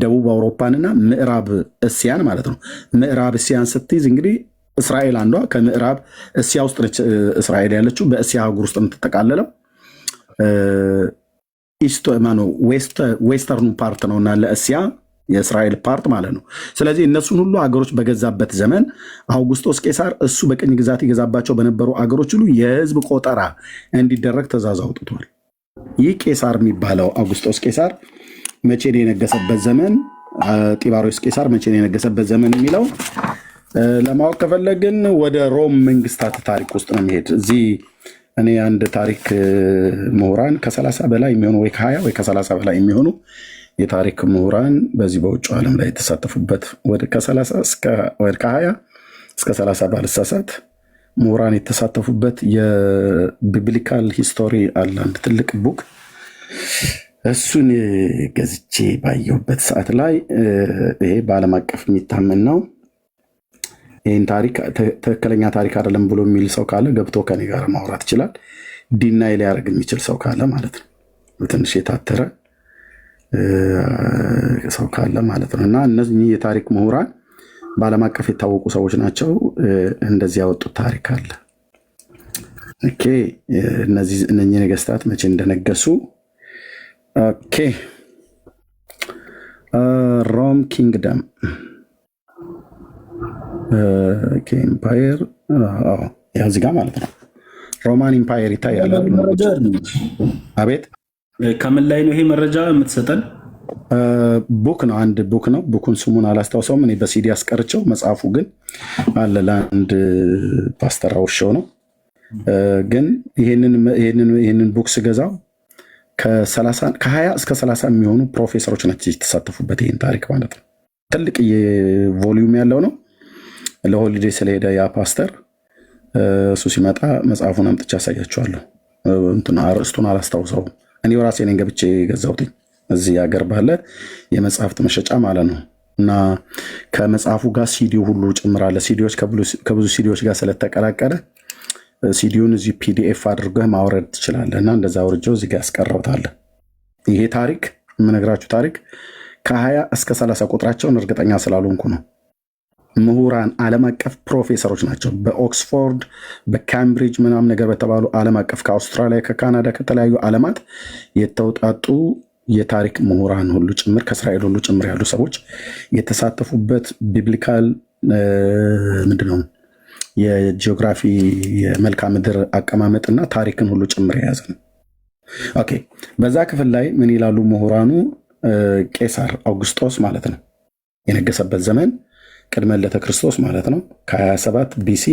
ደቡብ አውሮፓንና ምዕራብ እስያን ማለት ነው። ምዕራብ እስያን ስትይዝ እንግዲህ እስራኤል አንዷ ከምዕራብ እስያ ውስጥ ነች። እስራኤል ያለችው በእስያ አህጉር ውስጥ የምትጠቃለለው ዌስተርኑ ፓርት ነው እና ለእስያ የእስራኤል ፓርት ማለት ነው። ስለዚህ እነሱን ሁሉ አገሮች በገዛበት ዘመን አውጉስጦስ ቄሳር እሱ በቅኝ ግዛት ይገዛባቸው በነበሩ አገሮች ሁሉ የህዝብ ቆጠራ እንዲደረግ ትእዛዝ አውጥቷል። ይህ ቄሳር የሚባለው አውጉስጦስ ቄሳር መቼ ነው የነገሰበት ዘመን፣ ጢባሪዎስ ቄሳር መቼ ነው የነገሰበት ዘመን የሚለው ለማወቅ ከፈለግን ወደ ሮም መንግስታት ታሪክ ውስጥ ነው የሚሄድ። እዚህ እኔ አንድ ታሪክ ምሁራን ከ30 በላይ የሚሆኑ ወይ ከ20 ወይ ከ30 በላይ የሚሆኑ የታሪክ ምሁራን በዚህ በውጭ ዓለም ላይ የተሳተፉበት ወደ ከ20 እስከ 30 ባልሳሳት ምሁራን የተሳተፉበት የቢብሊካል ሂስቶሪ አለ አንድ ትልቅ ቡክ። እሱን ገዝቼ ባየሁበት ሰዓት ላይ ይሄ በዓለም አቀፍ የሚታመን ነው። ይህን ታሪክ ትክክለኛ ታሪክ አይደለም ብሎ የሚል ሰው ካለ ገብቶ ከኔ ጋር ማውራት ይችላል። ዲናይ ሊያደርግ የሚችል ሰው ካለ ማለት ነው። ትንሽ የታተረ ሰው ካለ ማለት ነው። እና እነዚህ የታሪክ ምሁራን በዓለም አቀፍ የታወቁ ሰዎች ናቸው። እንደዚህ ያወጡት ታሪክ አለ። ኦኬ፣ እነኚህ ነገስታት መቼ እንደነገሱ ኦኬ ሮም ኪንግደም ኢምፓየር ያው እዚህ ጋር ማለት ነው። ሮማን ኢምፓየር ይታያል። አቤት ከምን ላይ ነው ይሄ መረጃ የምትሰጠን? ቡክ ነው፣ አንድ ቡክ ነው። ቡኩን ስሙን አላስታውሰውም እኔ በሲዲ አስቀርቸው። መጽሐፉ ግን አለ ለአንድ ፓስተር አውርሸው ነው። ግን ይህንን ቡክ ስገዛው ከ20 እስከ 30 የሚሆኑ ፕሮፌሰሮች ናቸው የተሳተፉበት ይህን ታሪክ ማለት ነው። ትልቅ ቮሊዩም ያለው ነው። ለሆሊዴ ስለሄደ ያ ፓስተር እሱ ሲመጣ መጽሐፉን አምጥቼ ያሳያቸዋለሁ። አርእስቱን አላስታውሰውም እኔ ራሴ ነኝ ገብቼ የገዛሁትኝ እዚህ ሀገር ባለ የመጽሐፍት መሸጫ ማለት ነው። እና ከመጽሐፉ ጋር ሲዲው ሁሉ ጭምራለ። ሲዲዎች ከብዙ ሲዲዎች ጋር ስለተቀላቀለ ሲዲውን እዚህ ፒዲኤፍ አድርገህ ማውረድ ትችላለህ። እና እንደዛ አውርጄው እዚህ ጋር ያስቀረውታለህ። ይሄ ታሪክ የምነግራችሁ ታሪክ ከ20 እስከ 30 ቁጥራቸውን እርግጠኛ ስላልሆንኩ ነው። ምሁራን ዓለም አቀፍ ፕሮፌሰሮች ናቸው። በኦክስፎርድ በካምብሪጅ ምናምን ነገር በተባሉ ዓለም አቀፍ ከአውስትራሊያ፣ ከካናዳ፣ ከተለያዩ ዓለማት የተውጣጡ የታሪክ ምሁራን ሁሉ ጭምር ከእስራኤል ሁሉ ጭምር ያሉ ሰዎች የተሳተፉበት ቢብሊካል ምንድነው የጂኦግራፊ የመልክዓ ምድር አቀማመጥና ታሪክን ሁሉ ጭምር የያዘ ነው። ኦኬ በዛ ክፍል ላይ ምን ይላሉ ምሁራኑ? ቄሳር አውግስጦስ ማለት ነው የነገሰበት ዘመን ቅድመ ልደተ ክርስቶስ ማለት ነው ከ27 ቢሲ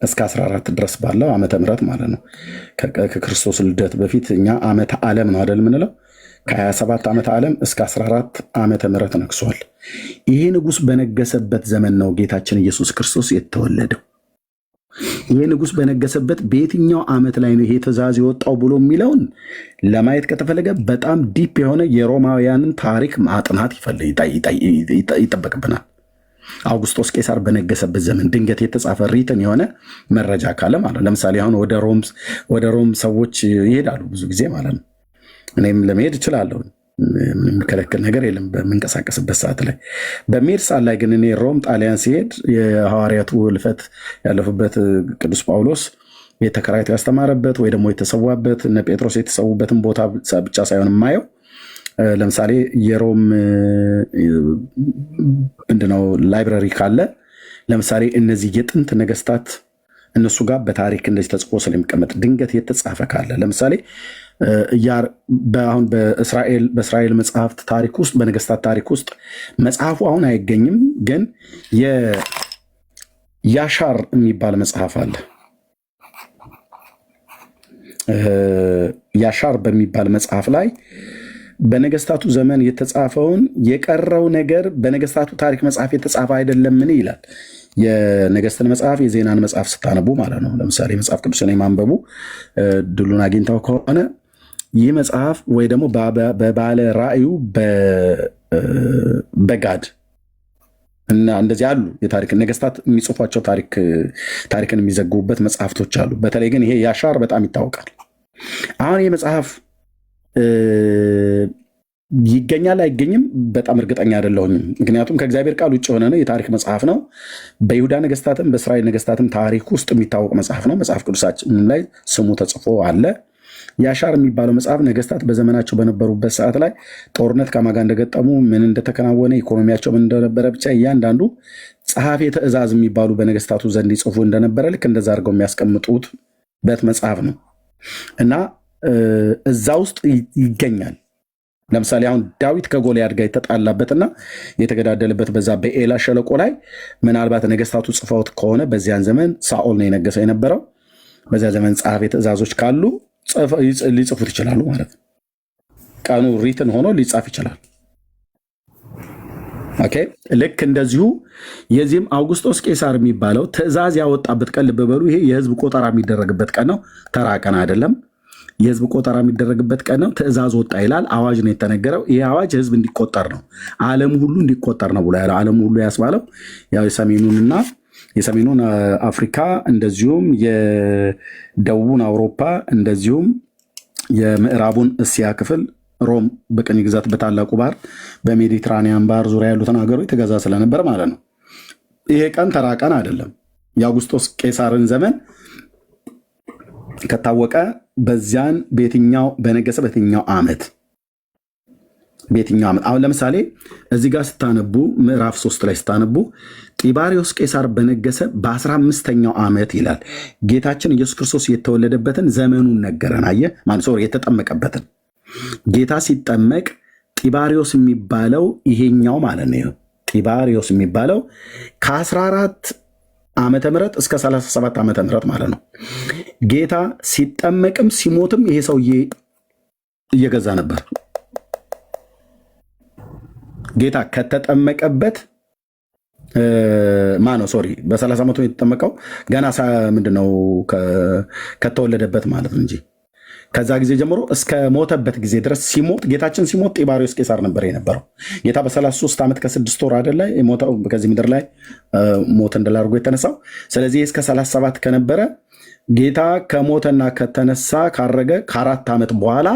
እስከ 14 ድረስ ባለው ዓመተ ምህረት ማለት ነው። ከክርስቶስ ልደት በፊት እኛ ዓመተ ዓለም ነው አይደል የምንለው። ከ27 ዓመተ ዓለም እስከ 14 ዓመተ ምህረት ነግሷል። ይሄ ንጉሥ በነገሰበት ዘመን ነው ጌታችን ኢየሱስ ክርስቶስ የተወለደው። ይሄ ንጉሥ በነገሰበት በየትኛው ዓመት ላይ ነው ይሄ ትእዛዝ የወጣው ብሎ የሚለውን ለማየት ከተፈለገ በጣም ዲፕ የሆነ የሮማውያንን ታሪክ ማጥናት ይጠበቅብናል። አውግስጦስ ቄሳር በነገሰበት ዘመን ድንገት የተጻፈ ሪትን የሆነ መረጃ ካለ ማለት ለምሳሌ አሁን ወደ ሮም ሰዎች ይሄዳሉ ብዙ ጊዜ ማለት ነው። እኔም ለመሄድ እችላለሁ፣ የሚከለክል ነገር የለም በምንቀሳቀስበት ሰዓት ላይ። በሚሄድ ሰዓት ላይ ግን እኔ ሮም ጣሊያን ሲሄድ የሐዋርያቱ ህልፈት ያለፉበት ቅዱስ ጳውሎስ የተከራይቶ ያስተማረበት ወይ ደግሞ የተሰዋበት እነ ጴጥሮስ የተሰዉበትን ቦታ ብቻ ሳይሆን የማየው ለምሳሌ የሮም ምንድነው ላይብራሪ ካለ ለምሳሌ እነዚህ የጥንት ነገስታት እነሱ ጋር በታሪክ እንደዚህ ተጽፎ ስለሚቀመጥ ድንገት የተጻፈ ካለ ለምሳሌ አሁን በእስራኤል መጽሐፍት ታሪክ ውስጥ በነገስታት ታሪክ ውስጥ መጽሐፉ አሁን አይገኝም፣ ግን ያሻር የሚባል መጽሐፍ አለ። ያሻር በሚባል መጽሐፍ ላይ በነገስታቱ ዘመን የተጻፈውን የቀረው ነገር በነገስታቱ ታሪክ መጽሐፍ የተጻፈ አይደለምን ይላል። የነገስትን መጽሐፍ የዜናን መጽሐፍ ስታነቡ ማለት ነው። ለምሳሌ መጽሐፍ ቅዱስን የማንበቡ ድሉን አግኝተው ከሆነ ይህ መጽሐፍ ወይ ደግሞ በባለ ራእዩ በጋድ እና እንደዚህ አሉ የታሪክ ነገስታት የሚጽፏቸው ታሪክን የሚዘግቡበት መጽሐፍቶች አሉ። በተለይ ግን ይሄ ያሻር በጣም ይታወቃል። አሁን ይህ መጽሐፍ ይገኛል አይገኝም በጣም እርግጠኛ አይደለሁኝም። ምክንያቱም ከእግዚአብሔር ቃል ውጭ የሆነ ነው፣ የታሪክ መጽሐፍ ነው። በይሁዳ ነገስታትም በእስራኤል ነገስታትም ታሪክ ውስጥ የሚታወቅ መጽሐፍ ነው። መጽሐፍ ቅዱሳችን ላይ ስሙ ተጽፎ አለ። ያሻር የሚባለው መጽሐፍ ነገስታት በዘመናቸው በነበሩበት ሰዓት ላይ ጦርነት ከማጋ እንደገጠሙ ምን እንደተከናወነ ኢኮኖሚያቸው ምን እንደነበረ ብቻ እያንዳንዱ ጸሐፌ ትእዛዝ የሚባሉ በነገስታቱ ዘንድ ይጽፉ እንደነበረ ልክ እንደዛ አድርገው የሚያስቀምጡበት መጽሐፍ ነው እና እዛ ውስጥ ይገኛል። ለምሳሌ አሁን ዳዊት ከጎልያድ ጋር የተጣላበትና የተገዳደለበት በዛ በኤላ ሸለቆ ላይ ምናልባት ነገስታቱ ጽፈውት ከሆነ በዚያን ዘመን ሳኦል ነው የነገሰው የነበረው። በዚያ ዘመን ጸሐፌ ትእዛዞች ካሉ ሊጽፉት ይችላሉ ማለት ነው። ቀኑ ሪትን ሆኖ ሊጻፍ ይችላል። ኦኬ ልክ እንደዚሁ የዚህም አውግስጦስ ቄሳር የሚባለው ትእዛዝ ያወጣበት ቀን ልብ በሉ። ይሄ የህዝብ ቆጠራ የሚደረግበት ቀን ነው፣ ተራ ቀን አይደለም። የህዝብ ቆጠራ የሚደረግበት ቀን ነው። ትእዛዝ ወጣ ይላል። አዋጅ ነው የተነገረው። ይህ አዋጅ ህዝብ እንዲቆጠር ነው፣ ዓለም ሁሉ እንዲቆጠር ነው ብሎ ያለው። ዓለም ሁሉ ያስባለው ያው የሰሜኑን አፍሪካ እንደዚሁም የደቡቡን አውሮፓ እንደዚሁም የምዕራቡን እስያ ክፍል ሮም በቅኝ ግዛት በታላቁ ባህር በሜዲትራኒያን ባህር ዙሪያ ያሉትን ሀገሮች ተገዛ ስለነበር ማለት ነው። ይሄ ቀን ተራ ቀን አይደለም። የአውግስጦስ ቄሳርን ዘመን ከታወቀ በዚያን በነገሰ በየትኛው ዓመት በየትኛው ዓመት? አሁን ለምሳሌ እዚህ ጋር ስታነቡ ምዕራፍ 3 ላይ ስታነቡ ጢባሪዮስ ቄሳር በነገሰ በ15ኛው ዓመት ይላል። ጌታችን ኢየሱስ ክርስቶስ የተወለደበትን ዘመኑን ነገረን። አየህ ማለት ሶሪ የተጠመቀበትን ጌታ ሲጠመቅ ጢባሪዮስ የሚባለው ይሄኛው ማለት ነው። ጢባሪዮስ የሚባለው ከ14 ዓመተ ምህረት እስከ 37 ዓመተ ምህረት ማለት ነው። ጌታ ሲጠመቅም ሲሞትም ይሄ ሰውዬ እየገዛ ነበር። ጌታ ከተጠመቀበት ማነው ሶሪ በ30 ዓመቱ የተጠመቀው ገና ምንድነው ከተወለደበት ማለት ነው እንጂ ከዛ ጊዜ ጀምሮ እስከ ሞተበት ጊዜ ድረስ ሲሞት ጌታችን ሲሞት ጢባሪዮስ ቄሳር ነበር የነበረው። ጌታ በ33 ዓመት ከ6 ወር አይደለ የሞተው ከዚህ ምድር ላይ ሞት እንደላርጎ የተነሳው። ስለዚህ እስከ 37 ከነበረ ጌታ ከሞተና ከተነሳ ካረገ ከ4 ዓመት በኋላ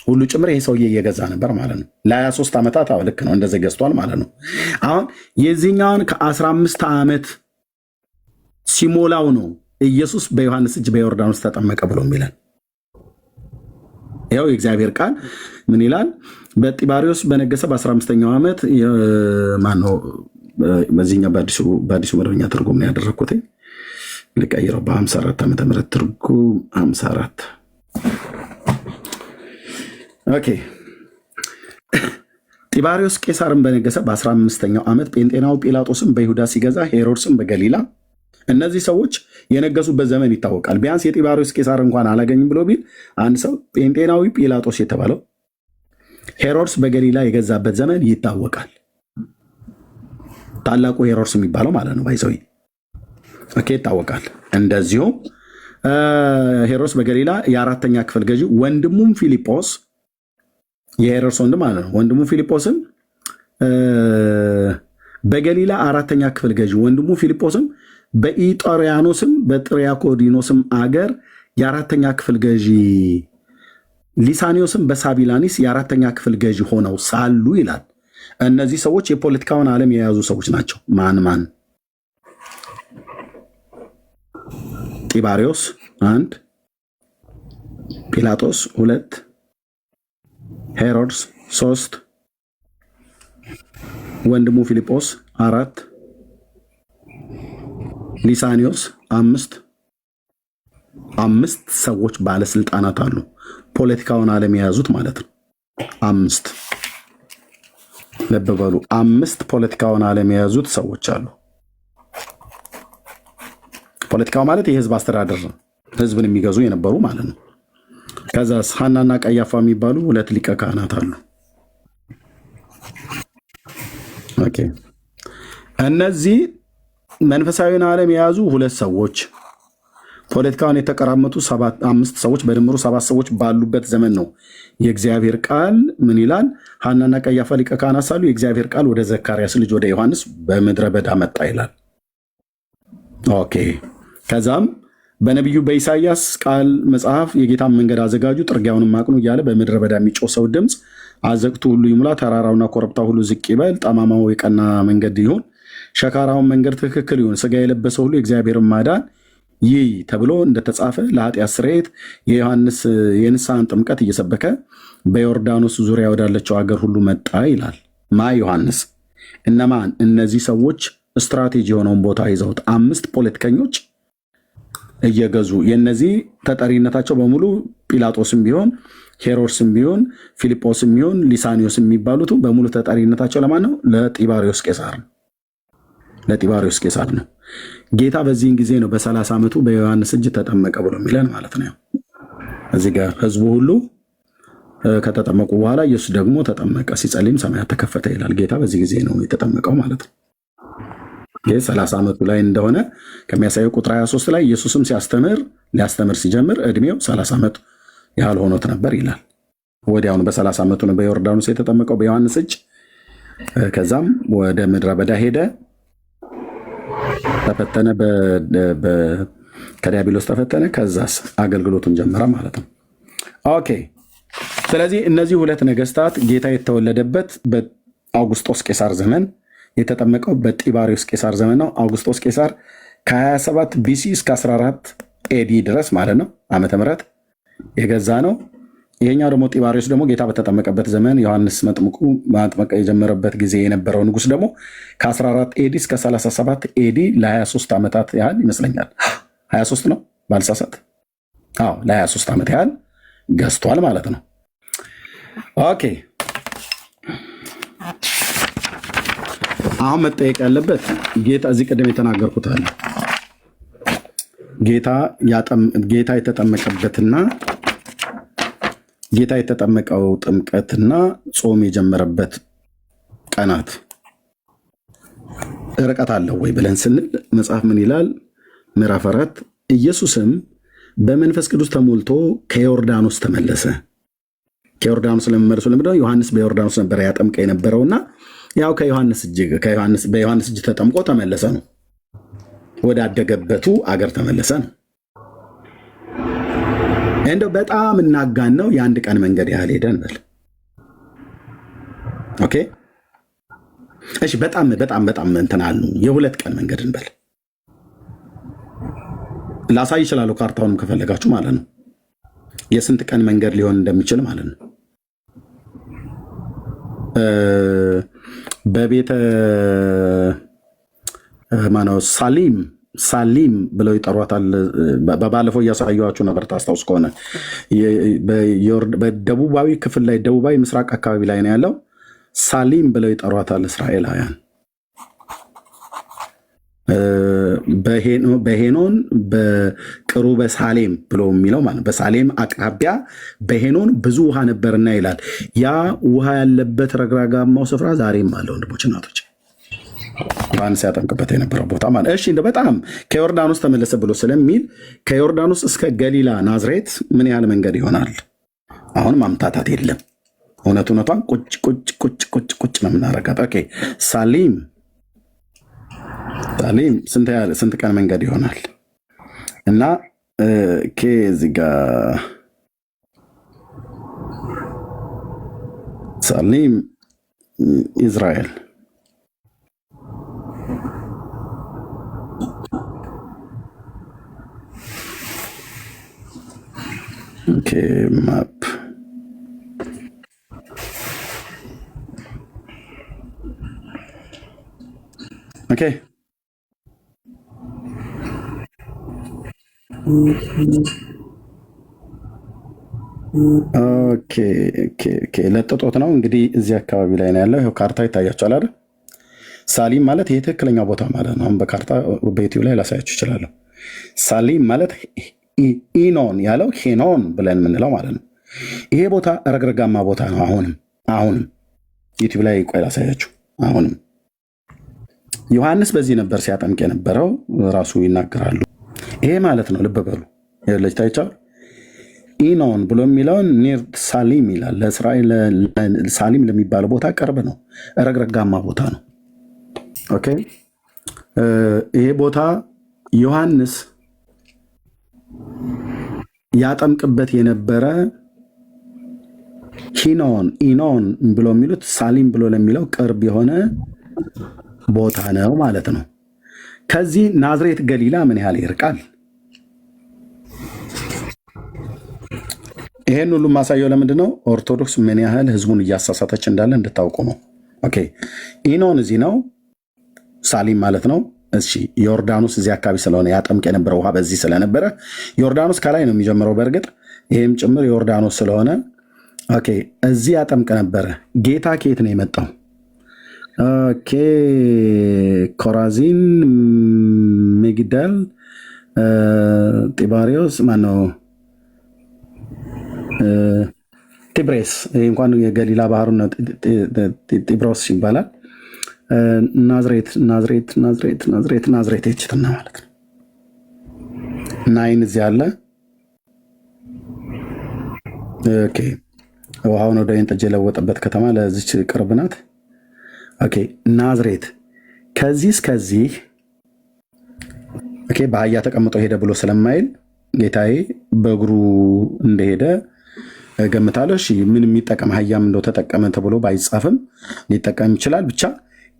ሁሉ ጭምር ይሄ ሰውዬ እየገዛ ነበር ማለት ነው። ለ23 ዓመታት ልክ ነው እንደዚህ ገዝቷል ማለት ነው። አሁን የዚህኛውን ከ15 ዓመት ሲሞላው ነው ኢየሱስ በዮሐንስ እጅ በዮርዳኖስ ተጠመቀ ብሎ የሚለን። ያው የእግዚአብሔር ቃል ምን ይላል? በጢባሪዮስ በነገሰ በ15ኛው ዓመት ማነው በዚህኛው በአዲሱ መደበኛ ትርጉም ነው ያደረኩት። ልቀይረው በ54 ዓመተ ምህረት ትርጉም 54 ኦኬ። ጢባሪዮስ ቄሳርን በነገሰ በ15ኛው ዓመት ጴንጤናው ጲላጦስም በይሁዳ ሲገዛ ሄሮድስም በገሊላ እነዚህ ሰዎች የነገሱበት ዘመን ይታወቃል። ቢያንስ የጢባሪዮስ ቄሳር እንኳን አላገኝም ብሎ ቢል አንድ ሰው ጴንጤናዊ ጲላጦስ የተባለው ሄሮድስ በገሊላ የገዛበት ዘመን ይታወቃል። ታላቁ ሄሮድስ የሚባለው ማለት ነው ባይዘው ይታወቃል። እንደዚሁም ሄሮድስ በገሊላ የአራተኛ ክፍል ገዢ ወንድሙም ፊልጶስ የሄሮድስ ወንድም ማለት ነው። ወንድሙ ፊልጶስም በገሊላ አራተኛ ክፍል ገዢ ወንድሙ ፊልጶስም በኢጦሪያኖስም በጥሪያኮዲኖስም አገር የአራተኛ ክፍል ገዢ ሊሳኒዮስም በሳቢላኒስ የአራተኛ ክፍል ገዢ ሆነው ሳሉ ይላል። እነዚህ ሰዎች የፖለቲካውን ዓለም የያዙ ሰዎች ናቸው። ማን? ጢባሪዮስ 1፣ ጲላጦስ 2፣ ሄሮድስ 3፣ ወንድሙ ፊልጶስ 4፣ ሊሳኒዮስ 5 ሰዎች ባለስልጣናት አሉ። ፖለቲካውን ዓለም የያዙት ማለት ነው። 5 ልብ በሉ፣ 5 ፖለቲካውን ዓለም የያዙት ሰዎች አሉ። ፖለቲካው ማለት የህዝብ አስተዳደር ነው። ህዝብን የሚገዙ የነበሩ ማለት ነው። ከዛ ሐናና ቀያፋ የሚባሉ 2 ሊቀ ካህናት አሉ። ኦኬ እነዚህ መንፈሳዊውን ዓለም የያዙ 2 ሰዎች ፖለቲካውን የተቀራመቱ 5 ሰዎች በድምሩ 7 ሰዎች ባሉበት ዘመን ነው የእግዚአብሔር ቃል ምን ይላል? ሐናና ቀያፋ ሊቀ ካህናት ሳሉ የእግዚአብሔር ቃል ወደ ዘካርያስ ልጅ ወደ ዮሐንስ በምድረ በዳ መጣ ይላል። ኦኬ ከዛም በነቢዩ በኢሳይያስ ቃል መጽሐፍ የጌታን መንገድ አዘጋጁ ጥርጊያውንም አቅኑ እያለ በምድረ በዳ የሚጮህ ሰው ድምፅ አዘቅቱ ሁሉ ይሙላ፣ ተራራውና ኮረብታው ሁሉ ዝቅ ይበል፣ ጠማማው የቀና መንገድ ይሁን፣ ሸካራውን መንገድ ትክክል ይሁን፣ ስጋ የለበሰ ሁሉ የእግዚአብሔርን ማዳን ይህ ተብሎ እንደተጻፈ ለኃጢአት ስርየት የዮሐንስ የንስሐን ጥምቀት እየሰበከ በዮርዳኖስ ዙሪያ ወዳለችው ሀገር ሁሉ መጣ ይላል። ዮሐንስ እነማን? እነዚህ ሰዎች ስትራቴጂ የሆነውን ቦታ ይዘውት 5 ፖለቲከኞች እየገዙ የነዚህ ተጠሪነታቸው በሙሉ ጲላጦስም ቢሆን ሄሮድስም ቢሆን ፊልጶስም ቢሆን ሊሳኒዮስ የሚባሉት በሙሉ ተጠሪነታቸው ለማን ነው? ለጢባሪዮስ ቄሳር ነው። ለጢባሪዮስ ቄሳር ነው። ጌታ በዚህን ጊዜ ነው በ30 ዓመቱ በዮሐንስ እጅ ተጠመቀ ብሎ የሚለን ማለት ነው። እዚህ ጋር ህዝቡ ሁሉ ከተጠመቁ በኋላ ኢየሱስ ደግሞ ተጠመቀ፣ ሲጸልይም ሰማያት ተከፈተ ይላል። ጌታ በዚህ ጊዜ ነው የተጠመቀው ማለት ነው። ይህ 30 ዓመቱ ላይ እንደሆነ ከሚያሳየው ቁጥር 23 ላይ ኢየሱስም ሊያስተምር ሲጀምር እድሜው 30 ዓመት ያህል ሆኖት ነበር ይላል። ወዲያውኑ በ30 ዓመቱ ነው በዮርዳኖስ የተጠመቀው በዮሐንስ እጅ። ከዛም ወደ ምድረ በዳ ሄደ፣ ተፈተነ፣ ከዲያብሎስ ተፈተነ። ከዛስ አገልግሎቱን ጀመረ ማለት ነው። ኦኬ ስለዚህ እነዚህ 2 ነገስታት ጌታ የተወለደበት በአውጉስጦስ ቄሳር ዘመን የተጠመቀው በጢባሪዮስ ቄሳር ዘመን ነው። አውጉስጦስ ቄሳር ከ27 ቢሲ እስከ 14 ኤዲ ድረስ ማለት ነው ዓመተ ምህረት የገዛ ነው። ይሄኛው ደግሞ ጢባሪዎስ ደግሞ ጌታ በተጠመቀበት ዘመን ዮሐንስ መጥምቁ ማጥመቅ የጀመረበት ጊዜ የነበረው ንጉስ ደግሞ ከ14 ኤዲ እስከ 37 ኤዲ ለ23 ዓመታት ያህል ይመስለኛል 23 ነው ባልሳሳት። አዎ ለ23 ዓመት ያህል ገዝቷል ማለት ነው። ኦኬ አሁን መጠየቅ ያለበት ጌታ እዚህ ቅድም የተናገርኩት አለ ጌታ የተጠመቀበትና ጌታ የተጠመቀው ጥምቀትና ጾም የጀመረበት ቀናት ርቀት አለው ወይ ብለን ስንል መጽሐፍ ምን ይላል? ምዕራፍ 4 ኢየሱስም በመንፈስ ቅዱስ ተሞልቶ ከዮርዳኖስ ተመለሰ። ከዮርዳኖስ ለመመለሱ ለምንድነው? ዮሐንስ በዮርዳኖስ ነበር ያጠምቀ የነበረውና ያው በዮሐንስ እጅ ተጠምቆ ተመለሰ ነው። ወደ አደገበቱ አገር ተመለሰ ነው። እንደው በጣም እናጋን ነው የአንድ ቀን መንገድ ያህል ሄደን በል። ኦኬ እሺ፣ በጣም እንትን አሉ የሁለት ቀን መንገድ እንበል። ላሳይ ይችላሉ ካርታውንም ከፈለጋችሁ ማለት ነው። የስንት ቀን መንገድ ሊሆን እንደሚችል ማለት ነው። በቤተ ማነው ሳሊም ብለው ይጠሯታል። ባለፈው እያሳየኋችሁ ነበር ታስታውስ ከሆነ በደቡባዊ ክፍል ላይ ደቡባዊ ምስራቅ አካባቢ ላይ ነው ያለው። ሳሊም ብለው ይጠሯታል እስራኤላውያን። በሄኖን በቅሩበ ሳሌም ብሎ የሚለው ማለት በሳሌም አቅራቢያ በሄኖን ብዙ ውሃ ነበርና ይላል። ያ ውሃ ያለበት ረግራጋማው ስፍራ ዛሬም አለ ወንድሞች እናቶች፣ ዮሐንስ ያጠምቅበት የነበረው ቦታ ማለት። እሺ እንደ በጣም ከዮርዳኖስ ተመለሰ ብሎ ስለሚል ከዮርዳኖስ እስከ ገሊላ ናዝሬት ምን ያህል መንገድ ይሆናል? አሁን ማምታታት የለም። እውነቷን ቁጭ ነው የምናረጋት። ኦኬ ሳሊም ስንት ቀን መንገድ ይሆናል? እና እዚህ ጋር ሳሊም ኢዝራኤል ማፕ ኦኬ ለጥጦት ነው እንግዲህ እዚህ አካባቢ ላይ ነው ያለው። ይኸው ካርታ ይታያቸዋል አይደል? ሳሊም ማለት ይሄ ትክክለኛ ቦታ ማለት ነው። አሁን በካርታ በዩቲዩብ ላይ ላሳያችሁ እችላለሁ። ሳሊም ማለት ኢኖን ያለው ሄኖን ብለን የምንለው ማለት ነው። ይሄ ቦታ ረግረጋማ ቦታ ነው። አሁንም ዩቲዩብ ላይ ቆይ ላሳያችሁ። አሁንም ዮሐንስ በዚህ ነበር ሲያጠምቅ የነበረው ራሱ ይናገራሉ። ይሄ ማለት ነው። ልብ በሉ ልጅ ታይቻል። ኢኖን ብሎ የሚለውን ኒር ሳሊም ይላል። ለእስራኤል ሳሊም ለሚባለው ቦታ ቅርብ ነው። ረግረጋማ ቦታ ነው። ኦኬ ይሄ ቦታ ዮሐንስ ያጠምቅበት የነበረ ኢኖን ብሎ የሚሉት ሳሊም ብሎ ለሚለው ቅርብ የሆነ ቦታ ነው ማለት ነው። ከዚህ ናዝሬት ገሊላ ምን ያህል ይርቃል? ይሄን ሁሉ ማሳየው ለምንድን ነው? ኦርቶዶክስ ምን ያህል ህዝቡን እያሳሳተች እንዳለ እንድታውቁ ነው። ኦኬ ኢኖን እዚህ ነው፣ ሳሊም ማለት ነው። እሺ ዮርዳኖስ እዚህ አካባቢ ስለሆነ ያጠምቅ የነበረው ውሃ በዚህ ስለነበረ ዮርዳኖስ ከላይ ነው የሚጀምረው። በእርግጥ ይሄም ጭምር ዮርዳኖስ ስለሆነ ኦኬ እዚህ ያጠምቅ ነበረ። ጌታ ከየት ነው የመጣው? ኦኬ ኮራዚን፣ ሚግዳል፣ ጢባሪዮስ ማነው ጢብሬስ እንኳን የገሊላ ባህሩ ነው። ጢብሮስ ይባላል። ናዝሬት የችትና ማለት ነው። ናይን እዚህ አለ። ኦኬ ውሃውን ወደ ወይን ጠጅ የለወጠበት ከተማ ለዚች ቅርብ ናት። ኦኬ ናዝሬት ከዚህ እስከዚህ ኦኬ በአህያ ተቀምጦ ሄደ ብሎ ስለማይል ጌታዬ በእግሩ እንደሄደ ገምታለሁ። እሺ ምን የሚጠቀም አህያም እንደው ተጠቀመ ተብሎ ባይጻፍም ሊጠቀም ይችላል። ብቻ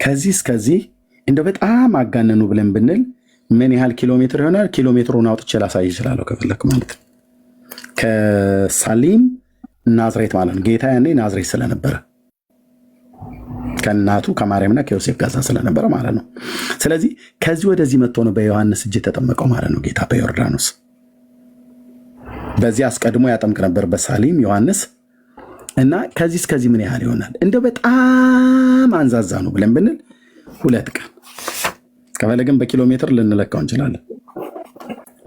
ከዚህ እስከዚህ እንደው በጣም አጋነኑ ብለን ብንል ምን ያህል ኪሎ ሜትር ይሆናል? ኪሎ ሜትሩን አውጥቼ ላሳይ ይችላለሁ ከፈለክ ማለት ነው። ከሳሊም ናዝሬት ማለት ነው። ጌታ ያኔ ናዝሬት ስለነበረ ከእናቱ ከማርያምና ከዮሴፍ ጋር ስለነበረ ማለት ነው። ስለዚህ ከዚህ ወደዚህ መጥቶ ነው በዮሐንስ እጅ የተጠመቀው ማለት ነው ጌታ በዮርዳኖስ። በዚህ አስቀድሞ ያጠምቅ ነበር በሳሊም ዮሐንስ እና ከዚህ እስከዚህ ምን ያህል ይሆናል? እንደ በጣም አንዛዛ ነው ብለን ብንል 2 ቀን ከፈለግን በኪሎ ሜትር ልንለካው እንችላለን።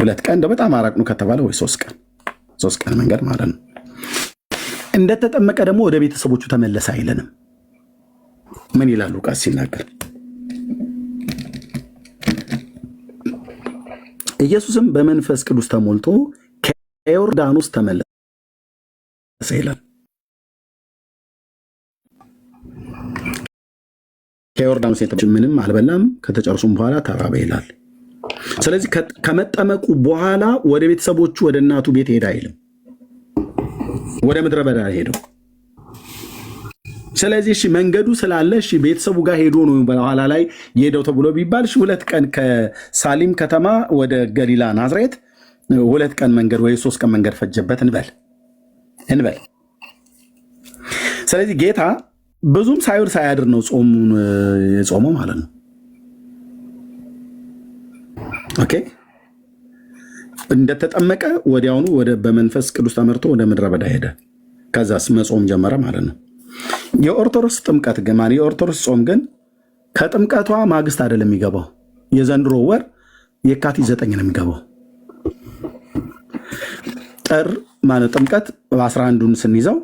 2 ቀን እንደ በጣም አራቅኑ ከተባለ ወይ 3 ቀን መንገድ ማለት ነው። እንደተጠመቀ ደግሞ ወደ ቤተሰቦቹ ተመለሰ አይለንም። ምን ይላል ሉቃስ ሲናገር? ኢየሱስም በመንፈስ ቅዱስ ተሞልቶ ከዮርዳኖስ ተመለሰ ይላል። ከዮርዳኖስ ምንም አልበላም፣ ከተጨርሱም በኋላ ተራበ ይላል። ስለዚህ ከመጠመቁ በኋላ ወደ ቤተሰቦቹ ወደ እናቱ ቤት ሄዳ አይልም፣ ወደ ምድረ በዳ ሄደው። ስለዚህ እሺ መንገዱ ስላለ እሺ ቤተሰቡ ጋር ሄዶ ነው በኋላ ላይ ሄደው ተብሎ ቢባል 2 ቀን ከሳሊም ከተማ ወደ ገሊላ ናዝሬት 2 ቀን መንገድ ወይ 3 ቀን መንገድ ፈጀበት እንበል። ስለዚህ ጌታ ብዙም ሳይውል ሳያድር ነው ጾሙን የጾመው ማለት ነው። ኦኬ እንደተጠመቀ ወዲያውኑ በመንፈስ ቅዱስ ተመርቶ ወደ ምድረ በዳ ሄደ። ከዛስ መጾም ጀመረ ማለት ነው። የኦርቶዶክስ ጥምቀት ግን የኦርቶዶክስ ጾም ግን ከጥምቀቷ ማግስት አይደለም የሚገባው። የዘንድሮ ወር የካቲት 9 ነው የሚገባው። ጥር ማለት ጥምቀት በ11ዱን ስንይዘው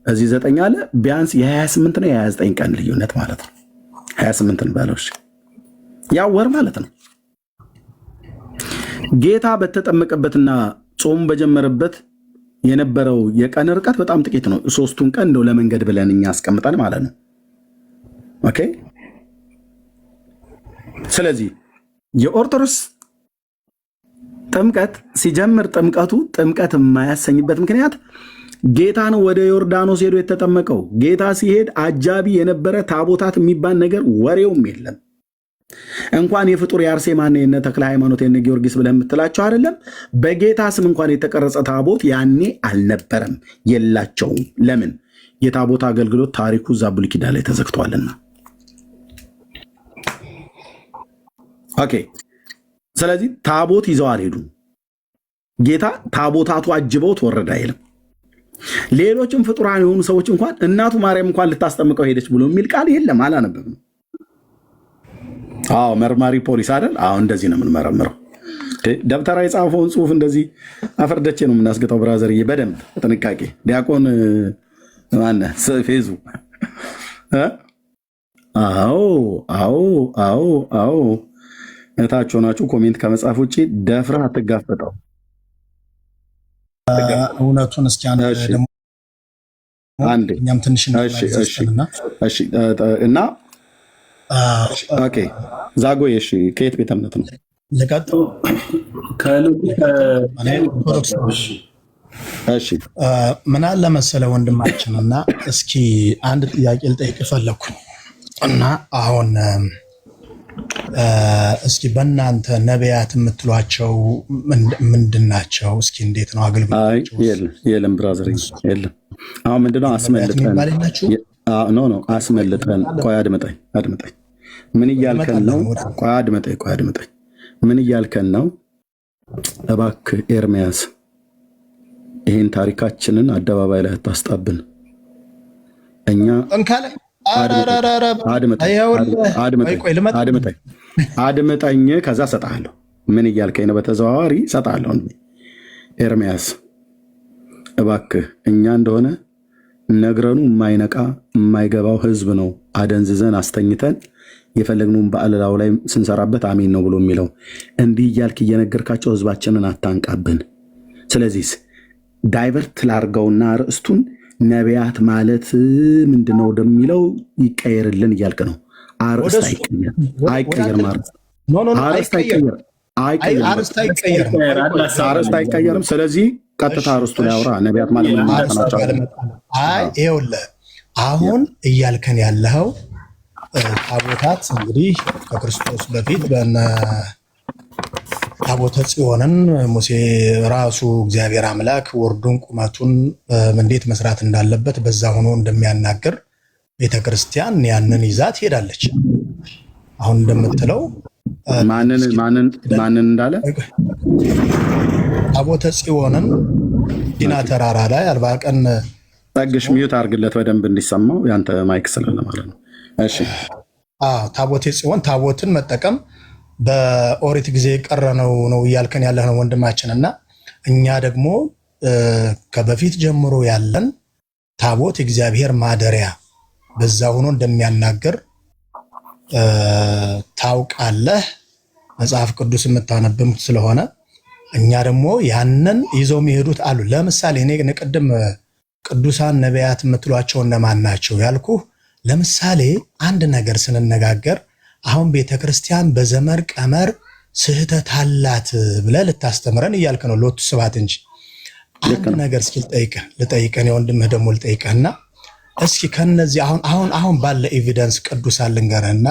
እዚህ 9 አለ። ቢያንስ የ28 ነው የ29 ቀን ልዩነት ማለት ነው። 28ን ባለውሽ ያ ወር ማለት ነው። ጌታ በተጠመቀበትና ጾም በጀመረበት የነበረው የቀን ርቀት በጣም ጥቂት ነው። 3ቱን ቀን እንደው ለመንገድ ብለን እኛ አስቀምጠን ማለት ነው። ኦኬ። ስለዚህ የኦርቶዶክስ ጥምቀት ሲጀምር ጥምቀቱ ጥምቀት የማያሰኝበት ምክንያት ጌታ ነው ወደ ዮርዳኖስ ሄዶ የተጠመቀው። ጌታ ሲሄድ አጃቢ የነበረ ታቦታት የሚባል ነገር ወሬውም የለም። እንኳን የፍጡር የአርሴማና የነ ተክለ ሃይማኖት የነ ጊዮርጊስ ብለን የምትላቸው አይደለም። በጌታ ስም እንኳን የተቀረጸ ታቦት ያኔ አልነበረም፣ የላቸውም። ለምን? የታቦት አገልግሎት ታሪኩ እዛ ብሉይ ኪዳን ላይ ተዘግቷልና። ኦኬ። ስለዚህ ታቦት ይዘው አልሄዱም። ጌታ ታቦታቱ አጅበውት ወረደ አይልም። ሌሎችም ፍጡራን የሆኑ ሰዎች እንኳን እናቱ ማርያም እንኳን ልታስጠምቀው ሄደች ብሎ የሚል ቃል የለም፣ አላነበብም። አዎ መርማሪ ፖሊስ አይደል? አዎ እንደዚህ ነው የምንመረምረው። ደብተራ የጻፈውን ጽሁፍ እንደዚህ አፈርደቼ ነው የምናስገጣው። ብራዘርዬ በደንብ ጥንቃቄ። ዲያቆን ማነህ ፌዙ? አዎ እታች ሆናችሁ ኮሜንት ከመጻፍ ውጭ ደፍረህ አትጋፈጠው። እውነቱን እስኪ አንድ እኛም ትንሽ እና ኦኬ ዛጎዬ፣ እሺ ከየት ቤተ እምነት ነው? ምን አለ መሰለ ወንድማችን፣ እና እስኪ አንድ ጥያቄ ልጠይቅ ፈለኩ እና አሁን እስኪ በእናንተ ነቢያት የምትሏቸው ምንድን ናቸው? እስኪ እንዴት ነው አገልግሎታቸው? የለም ብራዘር የለም። አሁን ምንድነው አስመልጠን አስመልጠን። ቆይ አድምጠኝ። ምን እያልከን ነው? ቆይ አድምጠኝ። ምን እያልከን ነው? እባክህ ኤርሚያስ ይህን ታሪካችንን አደባባይ ላይ አታስጣብን። እኛ አድምጠኝ፣ ከዛ ሰጣለሁ። ምን እያልከኝ ነው? በተዘዋዋሪ ሰጣለሁ። ኤርሚያስ እባክህ እኛ እንደሆነ ነግረኑ የማይነቃ የማይገባው ህዝብ ነው አደንዝዘን አስተኝተን የፈለግነውን በአለላው ላይ ስንሰራበት አሜን ነው ብሎ የሚለው። እንዲህ እያልክ እየነገርካቸው ህዝባችንን አታንቃብን። ስለዚህ ዳይቨርት ላርገውና ርዕስቱን ነቢያት ማለት ምንድነው ወደሚለው ይቀየርልን እያልክ ነው። አርዕስት አይቀየርም። አርዕስት አይቀየርም። ስለዚህ ቀጥታ አርዕስቱ ላይ አውራ። ነቢያት ማለት ምን ማለት ናቸው? ይኸውልህ አሁን እያልከን ያለኸው ታቦታት እንግዲህ ከክርስቶስ በፊት ታቦተ ጽዮንን ሙሴ ራሱ እግዚአብሔር አምላክ ወርዱን ቁመቱን እንዴት መስራት እንዳለበት በዛ ሆኖ እንደሚያናገር ቤተክርስቲያን ያንን ይዛ ትሄዳለች። አሁን እንደምትለው ማንን እንዳለ ታቦተ ጽዮንን ሲና ተራራ ላይ 40 ቀን ጠግሽ ሚዩት አድርግለት በደንብ እንዲሰማው ያንተ ማይክ ስለለ ማለት ነው። እሺ ታቦተ ጽዮን ታቦትን መጠቀም በኦሪት ጊዜ የቀረ ነው እያልከን ያለህ ነው ወንድማችን። እና እኛ ደግሞ ከበፊት ጀምሮ ያለን ታቦት እግዚአብሔር ማደሪያ በዛ ሆኖ እንደሚያናገር ታውቃለህ። መጽሐፍ ቅዱስ የምታነብም ስለሆነ እኛ ደግሞ ያንን ይዘው የሚሄዱት አሉ። ለምሳሌ እኔ ቅድም ቅዱሳን ነቢያት የምትሏቸው እነማን ናቸው ያልኩ። ለምሳሌ አንድ ነገር ስንነጋገር አሁን ቤተክርስቲያን በዘመን ቀመር ስህተት አላት ብለህ ልታስተምረን እያልክ ነው። ሎቱ ስብሐት እንጂ አንድ ነገር እስኪ ልጠይቅህ የወንድምህ ደግሞ ልጠይቅህና እስኪ ከነዚህ አሁን ባለ ኤቪደንስ ቅዱሳን ልንገርህና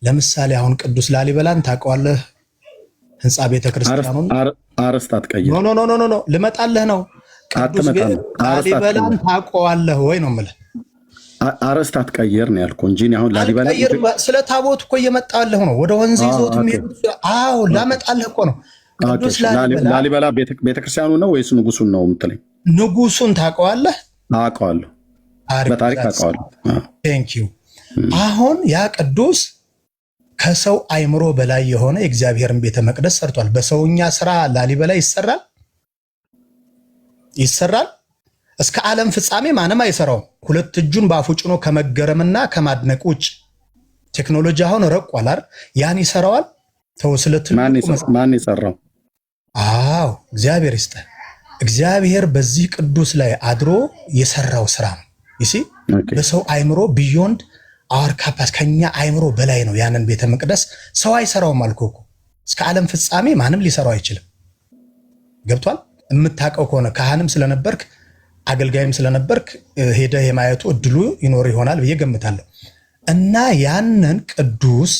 ለምሳሌ አሁን ቅዱስ ላሊበላን ታውቀዋለህ? ህንፃ ቤተክርስቲያኑን አርስት አትቀይር። ኖ ልመጣልህ ነው። ቅዱስ ላሊበላን ታውቀዋለህ ወይ ነው የምልህ። አርስት አትቀይር ነው ያልኩህ እንጂ አሁን ላሊበላ ስለ ታቦት እኮ እየመጣልህ ነው። ወደ ወንዝ ይዞት የሚሄዱት ላመጣልህ እኮ ነው። ቅዱስ ላሊበላ ቤተክርስቲያኑ ነው ወይስ ንጉሱን ነው የምትለኝ? ንጉሱን ታውቀዋለህ? አውቀዋለሁ፣ በታሪክ አውቀዋለሁ። ቴንክ ዩ። አሁን ያ ቅዱስ ከሰው አይምሮ በላይ የሆነ የእግዚአብሔርን ቤተ መቅደስ ሰርቷል። በሰውኛ ስራ ላሊበላ ይሰራል። እስከ ዓለም ፍጻሜ ማንም አይሰራውም። ሁለት እጁን በአፉ ጭኖ ከመገረምና ከማድነቅ ውጭ ቴክኖሎጂ አሁን ረቋል አይደል? ያን ይሰራዋል። ማን ይሰራው? አዎ እግዚአብሔር ይስጠህ። እግዚአብሔር በዚህ ቅዱስ ላይ አድሮ የሰራው ስራ ነው። ይሲ በሰው አይምሮ ቢዮንድ አወር ካፓስ ከኛ አይምሮ በላይ ነው። ያንን ቤተ መቅደስ ሰው አይሰራውም አልኩህ እኮ። እስከ ዓለም ፍጻሜ ማንም ሊሰራው አይችልም። ገብቷል? የምታውቀው ከሆነ ካህንም ስለነበርክ አገልጋይም ስለነበርክ ሄደህ የማየቱ እድሉ ይኖር ይሆናል ብዬ ገምታለሁ። እና ያንን ቅዱስ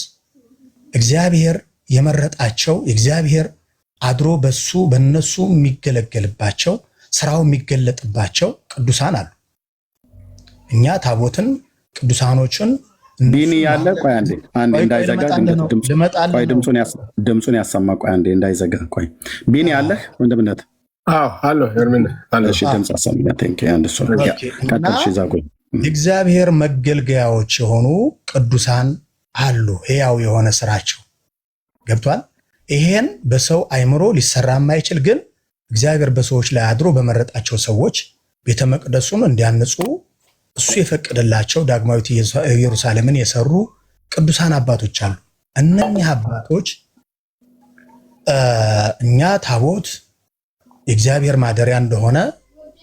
እግዚአብሔር የመረጣቸው እግዚአብሔር አድሮ በነሱ የሚገለገልባቸው ስራው የሚገለጥባቸው ቅዱሳን አሉ። እኛ ታቦትን ቅዱሳኖችን ቢኒ ያለ ቆይ አንዴ እንዳይዘጋ ድምፁን ያሰማ። ቆይ አንዴ እንዳይዘጋ። ቆይ ቢኒ ያለህ ወንድምነት? አሎ ሄርሚን አለ። እሺ ድምፅ አሰማ። ቴንክ ዩ አንድ ሶ ካታሽ ዛጎ እግዚአብሔር መገልገያዎች የሆኑ ቅዱሳን አሉ። ሕያው የሆነ ስራቸው ገብቷል። ይሄን በሰው አይምሮ ሊሰራ የማይችል ግን እግዚአብሔር በሰዎች ላይ አድሮ በመረጣቸው ሰዎች ቤተ መቅደሱን እንዲያንጹ እሱ የፈቀደላቸው ዳግማዊት ኢየሩሳሌምን የሰሩ ቅዱሳን አባቶች አሉ። እነኚህ አባቶች እኛ ታቦት የእግዚአብሔር ማደሪያ እንደሆነ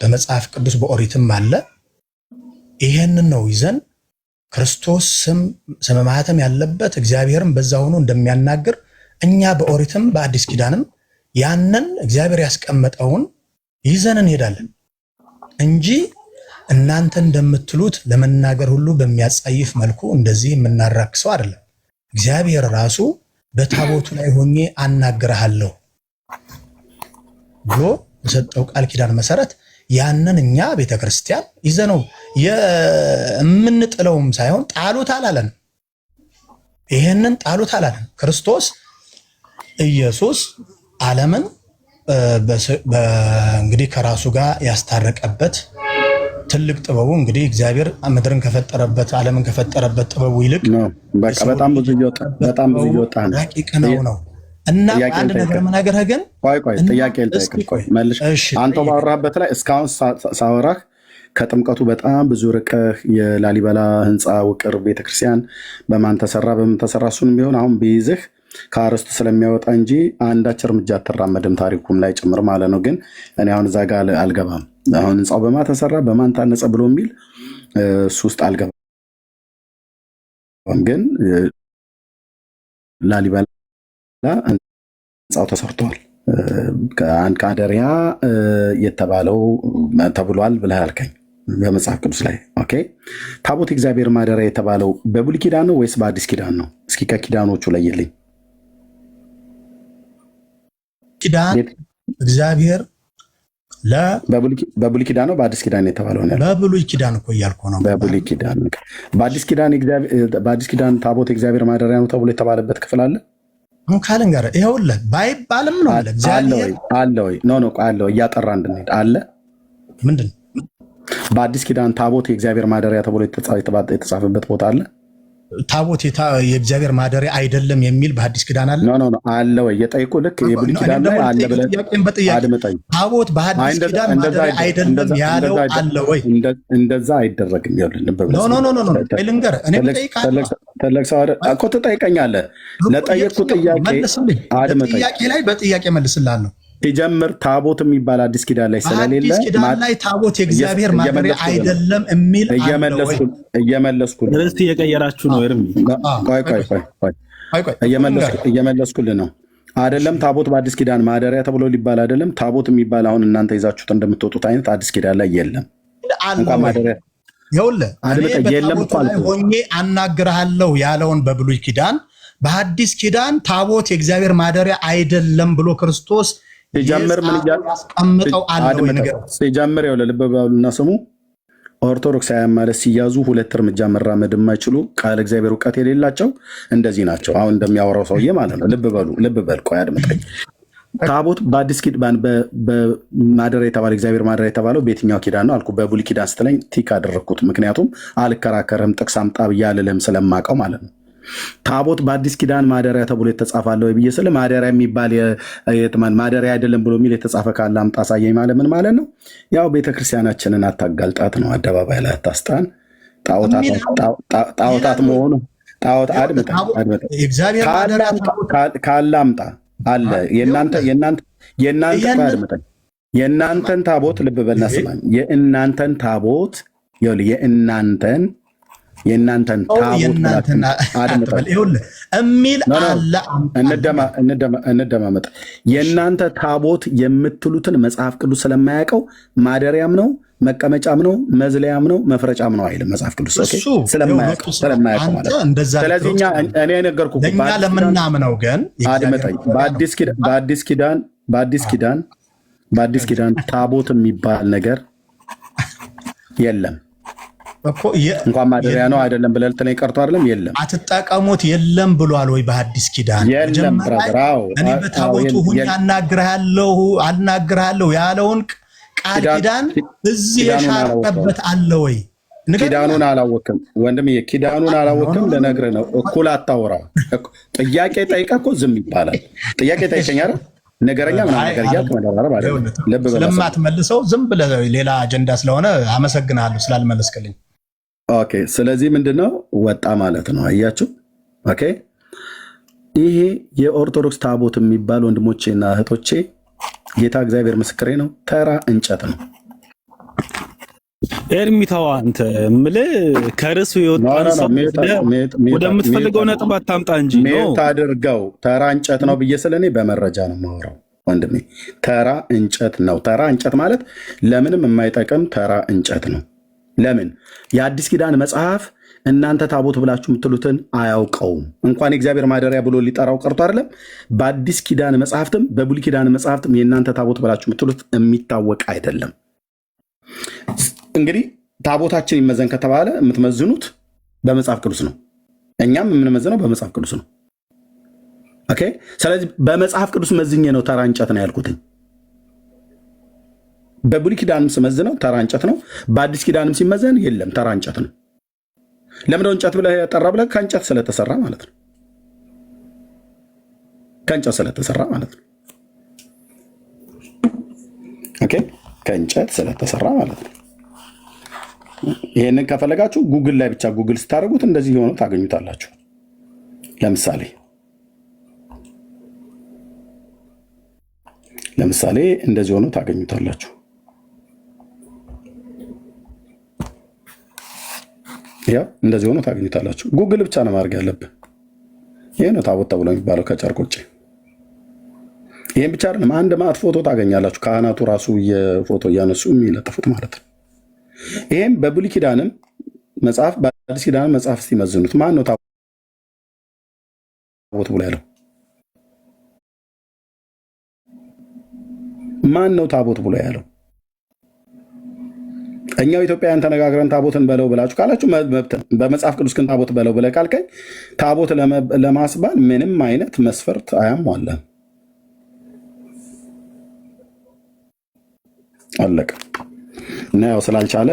በመጽሐፍ ቅዱስ በኦሪትም አለ። ይሄንን ነው ይዘን ክርስቶስ ስም ማህተም ያለበት እግዚአብሔርም በዛ ሆኖ እንደሚያናግር እኛ በኦሪትም በአዲስ ኪዳንም ያንን እግዚአብሔር ያስቀመጠውን ይዘን እንሄዳለን እንጂ እናንተ እንደምትሉት ለመናገር ሁሉ በሚያጻይፍ መልኩ እንደዚህ የምናራክሰው አይደለም። እግዚአብሔር ራሱ በታቦቱ ላይ ሆኜ አናግርሃለሁ ብሎ በሰጠው ቃል ኪዳን መሰረት ያንን እኛ ቤተክርስቲያን ይዘነው የምንጥለውም ሳይሆን ጣሉት አላለን። ይሄንን ጣሉት አላለን። ክርስቶስ ኢየሱስ ዓለምን እንግዲህ ከራሱ ጋር ያስታረቀበት ትልቅ ጥበቡ እንግዲህ እግዚአብሔር ምድርን ከፈጠረበት ዓለምን ከፈጠረበት ጥበቡ ይልቅ በጣም ብዙ እየወጣ ረቂቅ ነው። እና አንድ ነገር መናገርህ ግን ቆይ ጥያቄ ልጠይቅህ። መልሽ። አንተ ባወራህበት ላይ እስካሁን ሳወራህ ከጥምቀቱ በጣም ብዙ ርቀህ የላሊበላ ህንፃ ውቅር ቤተክርስቲያን በማን ተሰራ እሱንም ቢሆን አሁን ቢይዝህ ከአርስቱ ስለሚያወጣ እንጂ አንዳች እርምጃ አትራመድም፣ ታሪኩም ላይ ጭምር ማለት ነው። ግን እኔ አሁን እዛ ጋር አልገባም። አሁን ህንፃው በማን ተሰራ በማን ታነጸ ብሎ የሚል እሱ ውስጥ አልገባም። ግን ላሊበላ ህንፃው ተሰርቷል። ከአንድ ካደሪያ የተባለው ተብሏል ብለህ አልከኝ በመጽሐፍ ቅዱስ ላይ። ኦኬ ታቦት እግዚአብሔር ማደሪያ የተባለው በብሉይ ኪዳን ነው ወይስ በአዲስ ኪዳን ነው? እስኪ ከኪዳኖቹ ለይልኝ። ኪዳን እግዚአብሔር በብሉይ ኪዳን ነው በአዲስ ኪዳን የተባለው ነው? በብሉይ ኪዳን እኮ እያልኩ ነው። በብሉይ ኪዳን። በአዲስ ኪዳን ታቦት የእግዚአብሔር ማደሪያ ነው ተብሎ የተባለበት ክፍል አለ ካለን ጋር ይኸውልህ ባይባልም ነው አለ እግዚአብሔር አለ ወይ? ኖ አለ ወይ? እያጠራ እንድንሄድ አለ። ምንድን በአዲስ ኪዳን ታቦት የእግዚአብሔር ማደሪያ ተብሎ የተጻፈበት ቦታ አለ? ታቦት የእግዚአብሔር ማደሪያ አይደለም የሚል በአዲስ ኪዳን አለ? ኖ አለ ወይ? የጠይቁ ልክ የብሉይ ኪዳን ላይ አለ ብለህ አድምጠኝ። ታቦት በአዲስ ኪዳን ማደሪያ አይደለም ያለው አለ ወይ? እንደዛ አይደረግም። ልንገርህ፣ እኔ እኮ ትጠይቀኛለህ። ለጠየቅኩ ጥያቄ አድምጠኝ። ጥያቄ ላይ በጥያቄ መልስልሃለሁ። ሲጀምር ታቦት የሚባል አዲስ ኪዳን ላይ ስለሌለ አዲስ ኪዳን ላይ ታቦት የእግዚአብሔር ማደሪያ አይደለም የሚል እየመለስኩ ርስት እየቀየራችሁ ነው። እርም እየመለስኩልህ ነው። አይደለም ታቦት በአዲስ ኪዳን ማደሪያ ተብሎ ሊባል አይደለም። ታቦት የሚባል አሁን እናንተ ይዛችሁት እንደምትወጡት አይነት አዲስ ኪዳን ላይ የለም። እንኳን ማደሪያ ይኸውልህ ሆኜ አናግርሃለሁ ያለውን በብሉይ ኪዳን በአዲስ ኪዳን ታቦት የእግዚአብሔር ማደሪያ አይደለም ብሎ ክርስቶስ ሲጀምር ምን ያስቀምጠው አለ ወይ? ነገር ሲጀምር ይኸውልህ ልብ በሉና ስሙ። ኦርቶዶክሳውያን ማለት ሲያዙ ሁለት እርምጃ መራመድ የማይችሉ ቃል እግዚአብሔር እውቀት የሌላቸው እንደዚህ ናቸው። አሁን እንደሚያወራው ሰውዬ ማለት ነው። ልብ በል ቆይ አድምጠኝ። ታቦት በአዲስ ኪዳን በማደሪያ የተባለ እግዚአብሔር ማደሪያ የተባለው በየትኛው ኪዳን ነው አልኩ። በብሉይ ኪዳን ስትለኝ ቲክ አደረግኩት። ምክንያቱም አልከራከርም፣ ጥቅስ አምጣ ብዬ አልልም ስለማውቀው ማለት ነው። ታቦት በአዲስ ኪዳን ማደሪያ ተብሎ የተጻፋለ ብዬ ስለ ማደሪያ የሚባል ማደሪያ አይደለም ብሎ የሚል የተጻፈ ካለ አምጣ አሳየኝ ማለት ምን ማለት ነው? ያው ቤተክርስቲያናችንን አታጋልጣት ነው። አደባባይ ላይ አታስጣን። ጣዖታት መሆኑ ካለ አምጣ አለ። የእናንተን ታቦት ልብ በልና ስማኝ። የእናንተን ታቦት የእናንተን ታቦት እንደማመጥ የእናንተ ታቦት የምትሉትን መጽሐፍ ቅዱስ ስለማያውቀው ማደሪያም ነው መቀመጫም ነው መዝለያም ነው መፍረጫም ነው አይልም መጽሐፍ ቅዱስ። ስለማያውቀው ማለት ስለዚህ እኔ የነገርኩህ ለምናምነው ግን አድመጠኝ። በአዲስ ኪዳን ታቦት የሚባል ነገር የለም። እንኳን ማደሪያ ነው አይደለም ብለህ ልትለኝ ቀርቶ አይደለም የለም አትጠቀሙት የለም ብሏል ወይ በአዲስ ኪዳን? የለም ብራዘር። እኔ በታቦቱ ሁኜ አናግርሃለሁ ያለውን ቃል ኪዳን እዚህ የሻረበት አለ ወይ? ኪዳኑን አላወቅም ወንድምዬ፣ ኪዳኑን አላወቅም። ልነግርህ ነው። እኩል አታውራ። ጥያቄ ጠይቀህ እኮ ዝም ይባላል። ጥያቄ ጠይቀኝ አይደል ነገረኛ ምናምን ነገር እያልክ መደራረብ አይደለም። ስለማትመልሰው ዝም ብለህ ሌላ አጀንዳ ስለሆነ አመሰግናለሁ ስላልመለስክልኝ። ኦኬ፣ ስለዚህ ምንድነው ወጣ ማለት ነው። አያችሁ? ኦኬ፣ ይሄ የኦርቶዶክስ ታቦት የሚባል ወንድሞቼና እህቶቼ ጌታ እግዚአብሔር ምስክሬ ነው፣ ተራ እንጨት ነው። ኤርሚታው አንተ ምልህ ከርሱ የወጣን ሰው ወደምትፈልገው ነጥብ አታምጣ እንጂ ሜት አድርገው ተራ እንጨት ነው ብዬ ስለኔ በመረጃ ነው የማወራው ወንድሜ። ተራ እንጨት ነው። ተራ እንጨት ማለት ለምንም የማይጠቅም ተራ እንጨት ነው። ለምን የአዲስ ኪዳን መጽሐፍ እናንተ ታቦት ብላችሁ የምትሉትን አያውቀውም። እንኳን የእግዚአብሔር ማደሪያ ብሎ ሊጠራው ቀርቶ አይደለም። በአዲስ ኪዳን መጽሐፍትም በብሉይ ኪዳን መጽሐፍትም የእናንተ ታቦት ብላችሁ የምትሉት የሚታወቅ አይደለም። እንግዲህ ታቦታችን ይመዘን ከተባለ የምትመዝኑት በመጽሐፍ ቅዱስ ነው። እኛም የምንመዝነው በመጽሐፍ ቅዱስ ነው። ኦኬ። ስለዚህ በመጽሐፍ ቅዱስ መዝኜ ነው ተራ እንጨት ነው ያልኩትኝ። በብሉይ ኪዳንም ስመዝነው ተራ እንጨት ነው። በአዲስ ኪዳንም ሲመዘን የለም ተራ እንጨት ነው። ለምንድነው እንጨት ብለህ ጠራ ብለህ? ከእንጨት ስለተሰራ ማለት ነው። ከእንጨት ስለተሰራ ማለት ነው። ኦኬ፣ ከእንጨት ስለተሰራ ማለት ነው። ይሄንን ከፈለጋችሁ ጉግል ላይ ብቻ ጉግል ስታደርጉት እንደዚህ የሆነ ታገኙታላችሁ። ለምሳሌ እንደዚህ ሆኖ ታገኙታላችሁ። ያው እንደዚህ ሆኖ ታገኙታላችሁ። ጉግል ብቻ ነው ማድረግ ያለብህ። ይሄ ነው ታቦት ተብሎ የሚባለው ከጨርቅ ውጭ። ይሄን ብቻ አይደለም፣ አንድ ማዕት ፎቶ ታገኛላችሁ። ካህናቱ ራሱ የፎቶ እያነሱ የሚለጥፉት ማለት ነው። ይሄም በብሉይ ኪዳንም መጽሐፍ በአዲስ ኪዳንም መጽሐፍ ሲመዝኑት ማን ነው ታቦት ብሎ ያለው? ማን ነው ታቦት ብሎ ያለው? እኛው ኢትዮጵያውያን ተነጋግረን ታቦትን በለው ብላችሁ ካላችሁ መብት ነው። በመጽሐፍ ቅዱስ ግን ታቦት በለው ብለህ ካልከኝ ታቦት ለማስባል ምንም አይነት መስፈርት አያሟላም። አለቀ። እና ያው ስላልቻለ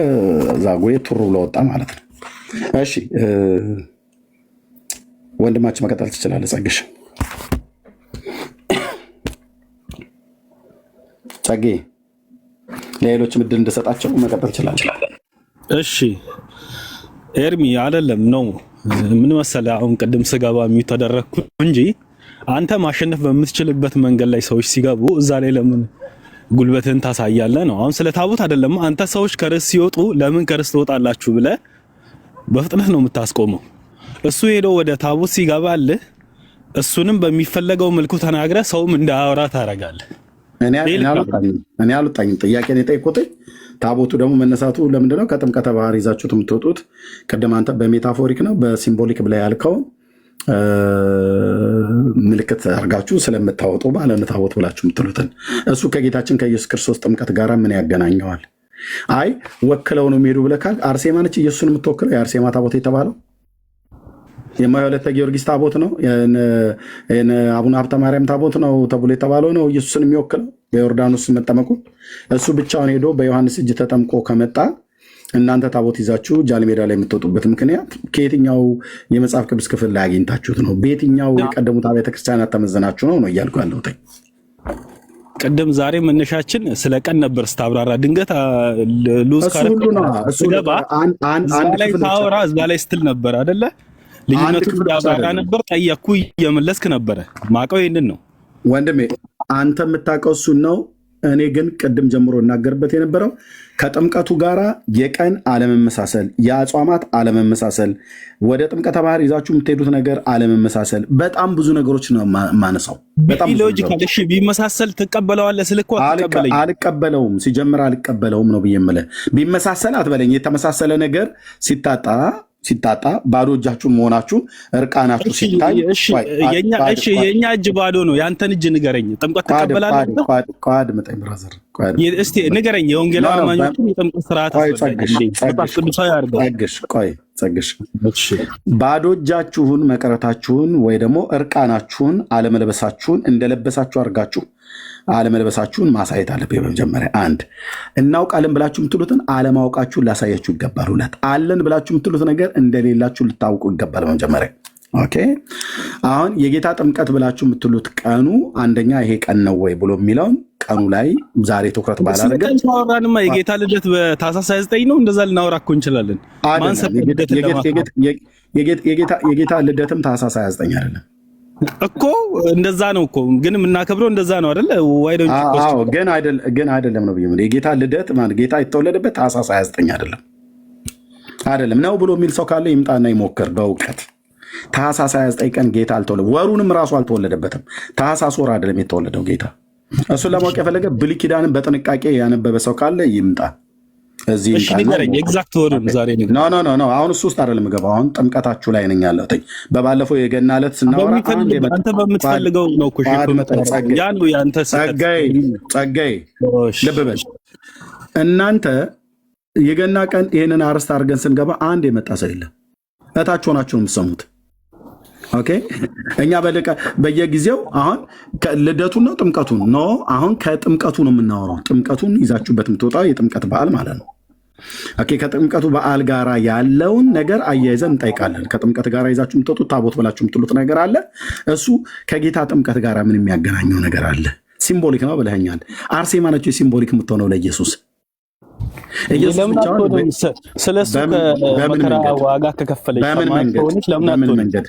ዛጉዌ ቱሩ ብሎ ወጣ ማለት ነው። እሺ ወንድማችን መቀጠል ትችላለህ። ጸግሽ ጸጌ ለሌሎች ምድል እንድሰጣቸው መቀጠል ትችላለህ። እሺ ኤርሚ አይደለም ነው ምን መሰለህ፣ አሁን ቅድም ስገባ የሚተደረግኩ እንጂ አንተ ማሸነፍ በምትችልበት መንገድ ላይ ሰዎች ሲገቡ እዛ ላይ ለምን ጉልበትን ታሳያለህ ነው። አሁን ስለ ታቦት አይደለም። አንተ ሰዎች ከርስ ሲወጡ ለምን ከርስ ትወጣላችሁ ብለህ በፍጥነት ነው የምታስቆመው። እሱ ሄዶ ወደ ታቦት ሲገባልህ እሱንም በሚፈለገው መልኩ ተናግረህ ሰውም እንዳያወራ ታደርጋለህ። እኔ አልወጣኝም። ጥያቄን የጠየቁት ታቦቱ ደግሞ መነሳቱ ለምንድን ነው? ከጥምቀተ ባህር ይዛችሁት የምትወጡት ቅድም አንተ በሜታፎሪክ ነው በሲምቦሊክ ብላ ያልከው ምልክት አድርጋችሁ ስለምታወጡ ማለት ነው ታቦት ብላችሁ የምትሉትን እሱ ከጌታችን ከኢየሱስ ክርስቶስ ጥምቀት ጋር ምን ያገናኘዋል? አይ ወክለው ነው የሚሄዱ ብለህ ካልክ አርሴማ ነች ኢየሱስን የምትወክለው። የአርሴማ ታቦት የተባለው የማይወለተ ጊዮርጊስ ታቦት ነው። አቡነ ሀብተ ማርያም ታቦት ነው ተብሎ የተባለው ነው ኢየሱስን የሚወክለው በዮርዳኖስ መጠመቁ። እሱ ብቻውን ሄዶ በዮሐንስ እጅ ተጠምቆ ከመጣ እናንተ ታቦት ይዛችሁ ጃንሜዳ ላይ የምትወጡበት ምክንያት ከየትኛው የመጽሐፍ ቅዱስ ክፍል ላይ አግኝታችሁት ነው? በየትኛው የቀደሙት አብያተ ክርስቲያናት ተመዘናችሁ ነው እያልኩ ያለሁት። ቅድም ዛሬ መነሻችን ስለ ቀን ነበር ስታብራራ ድንገት ሉዝ ካረገባ ላይ ታወራ እዛ ላይ ስትል ነበር አይደለ? ልዩነቱ ያባራ ነበር። ጠየቅኩ እየመለስክ ነበረ። ማቀው ይሄንን ነው ወንድሜ፣ አንተ የምታውቀው እሱን ነው። እኔ ግን ቅድም ጀምሮ እናገርበት የነበረው ከጥምቀቱ ጋራ የቀን አለመመሳሰል፣ የአጽዋማት አለመመሳሰል፣ ወደ ጥምቀተ ባህር ይዛችሁ የምትሄዱት ነገር አለመመሳሰል፣ በጣም ብዙ ነገሮች ነው የማነሳው። ሎጂካል እሺ፣ ቢመሳሰል ትቀበለዋለህ? ስልኮ አልቀበለውም። ሲጀምር አልቀበለውም ነው ብዬ የምልህ። ቢመሳሰል አትበለኝ። የተመሳሰለ ነገር ሲታጣ ባዶ እጃችሁን መሆናችሁን እርቃናችሁ ሲታይ የኛ እጅ ባዶ ነው። ያንተን እጅ ንገረኝ። ጥምቀት ትቀበላለህ? ቋድ መጣኝ ብራዘር፣ እስቲ ንገረኝ። የወንጌል አማኞችን የጥምቀት ስርዓት ጸግሽ ባዶ እጃችሁን መቅረታችሁን ወይ ደግሞ እርቃናችሁን አለመልበሳችሁን እንደለበሳችሁ አድርጋችሁ አለመልበሳችሁን ማሳየት አለብኝ። በመጀመሪያ አንድ እናውቃለን ብላችሁ የምትሉትን አለማወቃችሁን ላሳያችሁ ይገባል። ሁለት አለን ብላችሁ የምትሉት ነገር እንደሌላችሁ ልታውቁ ይገባል። በመጀመሪያ ኦኬ። አሁን የጌታ ጥምቀት ብላችሁ የምትሉት ቀኑ አንደኛ ይሄ ቀን ነው ወይ ብሎ የሚለውን ቀኑ ላይ ዛሬ ትኩረት ባላደረገ ታወራንማ የጌታ ልደት በታኅሳስ 29 ነው። እንደዛ ልናወራ እኮ እንችላለን። የጌታ ልደትም ታኅሳስ 29 አይደለም እኮ እንደዛ ነው እኮ ግን የምናከብረው እንደዛ ነው አይደለ? ግን አይደለም ነው ብዬ የጌታ ልደት ማለት ጌታ የተወለደበት ታኅሳስ 29 አይደለም ነው ብሎ የሚል ሰው ካለ ይምጣና ይሞክር በእውቀት። ታኅሳስ 29 ቀን ጌታ አልተወለደ፣ ወሩንም ራሱ አልተወለደበትም። ታኅሳስ ወር አይደለም የተወለደው ጌታ። እሱን ለማወቅ የፈለገ ብሉይ ኪዳንን በጥንቃቄ ያነበበ ሰው ካለ ይምጣ። እሺ ንገረኝ ኤግዛክት ወሩን ዛሬ ኖ አሁን እሱ ውስጥ አይደለም የምገባው። አሁን ጥምቀታችሁ ላይ ነኝ ያለሁት። በባለፈው የገና ዕለት ስናወራ አንተ በምትፈልገው ነው እኮ ያ ነው ያንተ ጸጋዬ ልብ በል። እናንተ የገና ቀን ይሄንን አርስት አድርገን ስንገባ አንድ የመጣ ሰው የለም። እታች ሆናችሁ ነው የምትሰሙት። ኦኬ እኛ በየጊዜው አሁን ልደቱን ነው ጥምቀቱን ነው አሁን ከጥምቀቱ ነው የምናወራው። ጥምቀቱን ይዛችሁበት የምትወጣው የጥምቀት በዓል ማለት ነው። ኦኬ ከጥምቀቱ በዓል ጋራ ያለውን ነገር አያይዘን እንጠይቃለን። ከጥምቀት ጋራ ይዛችሁ የምትወጡት ታቦት ብላችሁ የምትሉት ነገር አለ። እሱ ከጌታ ጥምቀት ጋራ ምን የሚያገናኘው ነገር አለ? ሲምቦሊክ ነው ብለኸኛል። አርሴማ ነች ሲምቦሊክ የምትሆነው ለኢየሱስ። ስለሱ ከመከራ ዋጋ ከከፈለች በምን መንገድ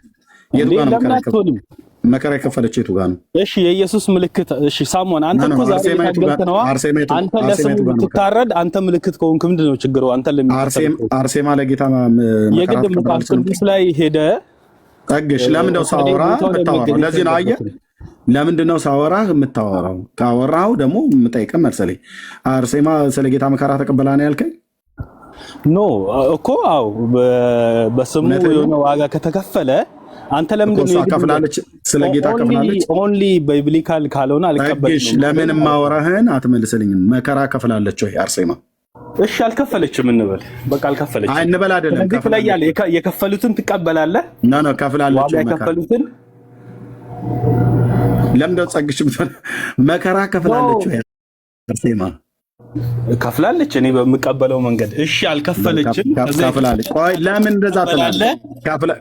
መከራ የከፈለች የቱ ጋር ነው? እሺ የኢየሱስ ምልክት። እሺ ሳሙኤል አንተ እኮ ዛሬ ታገልተነዋ አንተ ለስሙ ትታረድ አንተ ምልክት ከሆንክ ምንድን ነው ችግሩ? አንተ አርሴማ ለጌታ የግድ መጽሐፍ ቅዱስ ላይ ሄደ ጠግሽ። ለምንድነው ሳወራ የምታወራው? ለዚህ ነው አየህ፣ ለምንድነው ሳወራ የምታወራው? ካወራው ደግሞ የምጠይቅህ መሰለኝ። አርሴማ ስለ ጌታ መከራ ተቀበላ ነው ያልከኝ? ኖ እኮ አዎ፣ በስሙ የሆነ ዋጋ ከተከፈለ አንተ ለምንድን ነው ከፍላለች? ስለ ጌታ ከፍላለች። ኦንሊ ባይብሊካል ካልሆነ አልቀበልም። ለምን ማወራህን አትመልስልኝም? መከራ ከፍላለች ወይ አርሴማ? እሺ አልከፈለችም እንበል። በቃ አልከፈለችም። አይ እንበል አይደለም። የከፈሉትን ትቀበላለህ? ኖ ከፍላለች። የከፈሉትን ለምን ደው ጸግሽ መከራ ከፍላለች ወይ አርሴማ? ከፍላለች። እኔ በምቀበለው መንገድ እሺ አልከፈለችም። ከፍላለች። ቆይ ለምን እንደዛ ትላለህ?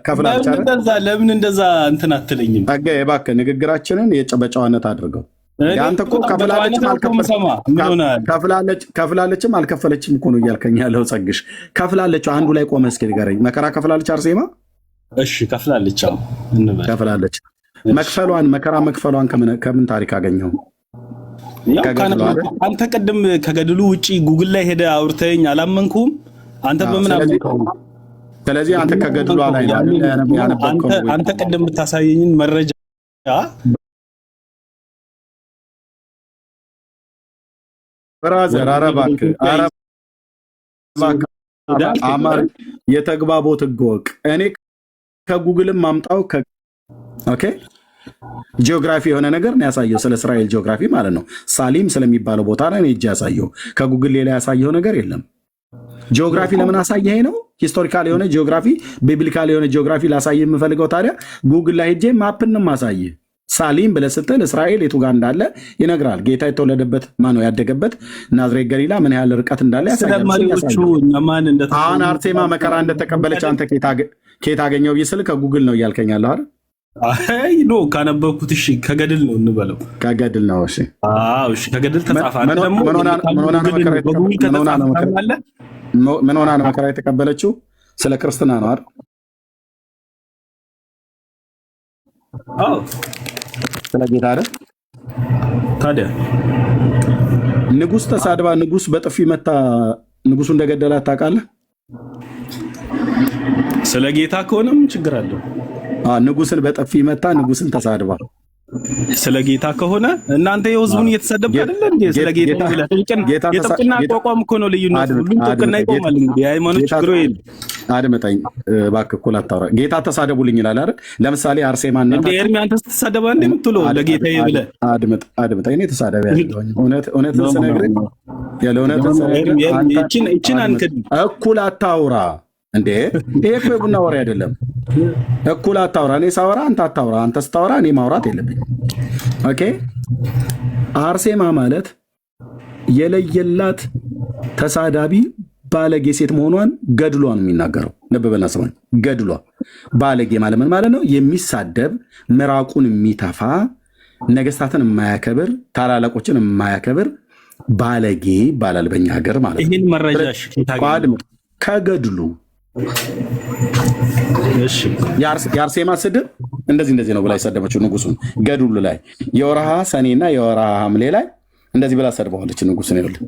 ከፍላለች አይደል? ለምን እንደዛ እንትን አትለኝም? ጸጋዬ እባክህ ንግግራችንን በጨዋነት አድርገው። ያንተ እኮ ከፍላለችም አልከፈለችም እኮ ነው እያልከኝ ያለው ጸግሽ። ከፍላለች አንዱ ላይ ቆመህ እስኪ ንገረኝ። መከራ ከፍላለች አርሴማ? እሺ ከፍላለች። አዎ እንበል ከፍላለች። መከራ መክፈሏን ከምን ታሪክ አገኘው? አንተ ቅድም ከገድሉ ውጪ ጉግል ላይ ሄደ አውርተኝ አላመንኩም። አንተ በምን አመንከው? ስለዚህ አንተ ከገድሉ ላይ አንተ ቅድም ብታሳየኝን መረጃ ብራዘር አረባክ አማር የተግባቦት ህገወቅ እኔ ከጉግልም ማምጣው ኦኬ ጂኦግራፊ የሆነ ነገር ነው ያሳየው፣ ስለ እስራኤል ጂኦግራፊ ማለት ነው። ሳሊም ስለሚባለው ቦታ ላይ ነው እጅ ያሳየው። ከጉግል ሌላ ያሳየው ነገር የለም። ጂኦግራፊ ለምን አሳየኸኝ ነው? ሂስቶሪካል የሆነ ጂኦግራፊ፣ ቢብሊካል የሆነ ጂኦግራፊ ላሳየ የምፈልገው ታዲያ ጉግል ላይ ሄጄ ማፕንም ማሳየ ሳሊም ብለህ ስትል እስራኤል የቱ ጋር እንዳለ ይነግራል። ጌታ የተወለደበት ማነው ያደገበት ናዝሬት ገሊላ ምን ያህል ርቀት እንዳለ ያሳያል። አሁን አርሴማ መከራ እንደተቀበለች አንተ ኬት አገኘው ብዬ ስልህ ከጉግል ነው እያልከኛለህ አይደል? አይ ኖ ካነበብኩት እሺ ከገድል ነው እንበለው። ከገድል ነው እሺ። አዎ እሺ ከገድል ተጻፈ። አንተ ደግሞ ምን ሆና ነው መከራ የተቀበለችው? ስለ ክርስትና ነው አይደል? አዎ ስለ ጌታ አይደል? ታዲያ ንጉስ ተሳድባ ንጉስ በጥፊ መታ ንጉሱ እንደገደላት ታውቃለህ? ስለ ጌታ ከሆነም ችግር አለው። ንጉስን በጥፊ መታ ንጉስን ተሳድባ ስለ ጌታ ከሆነ እናንተ የህዝቡን እየተሳደብክ አይደለ እንዴ? ስለ ጌታ ይላል። የጥብቅና አቋቋም እኮ ነው ልዩነት። ሁሉም ጥብቅና ይቆማል። እንግዲህ የሃይማኖት ችግር የለም። አድመጠኝ እባክህ እኮ ላታወራ። ጌታ ተሳደቡልኝ ይላል አይደል? ለምሳሌ አርሴማ እና እንዴ ኤርሚ አንተ ስትሳደባ እንዴ የምትለው ለጌታዬ ብለህ አድመጠኝ። እኔ ተሳደብ ያለሁኝ እውነት ስነግርህ ያለ እውነት ስነግርህ እቺን አንከድ እኩል አታውራ እንዴ! ይሄ እኮ የቡና ወሬ አይደለም። እኩል አታውራ። እኔ ሳወራ አንተ አታውራ፣ አንተ ስታወራ እኔ ማውራት የለብኝም። ኦኬ። አርሴማ ማለት የለየላት ተሳዳቢ ባለጌ ሴት መሆኗን ገድሏ ነው የሚናገረው። ልብ በልና ስማኝ። ገድሏ ባለጌ ማለት ምን ማለት ነው? የሚሳደብ ምራቁን የሚተፋ ነገስታትን የማያከብር ታላላቆችን የማያከብር ባለጌ ይባላል በእኛ ሀገር ማለት ነው። ይህን መረጃሽ ከገድሉ የአርሴማ ስድብ እንደዚህ ነው ብላ የሰደበችው ንጉሱን። ገድሉ ላይ የወርሃ ሰኔና የወርሃ ሐምሌ ላይ እንደዚህ ብላ ሰድበዋለች ንጉሱን። ይኸውልህ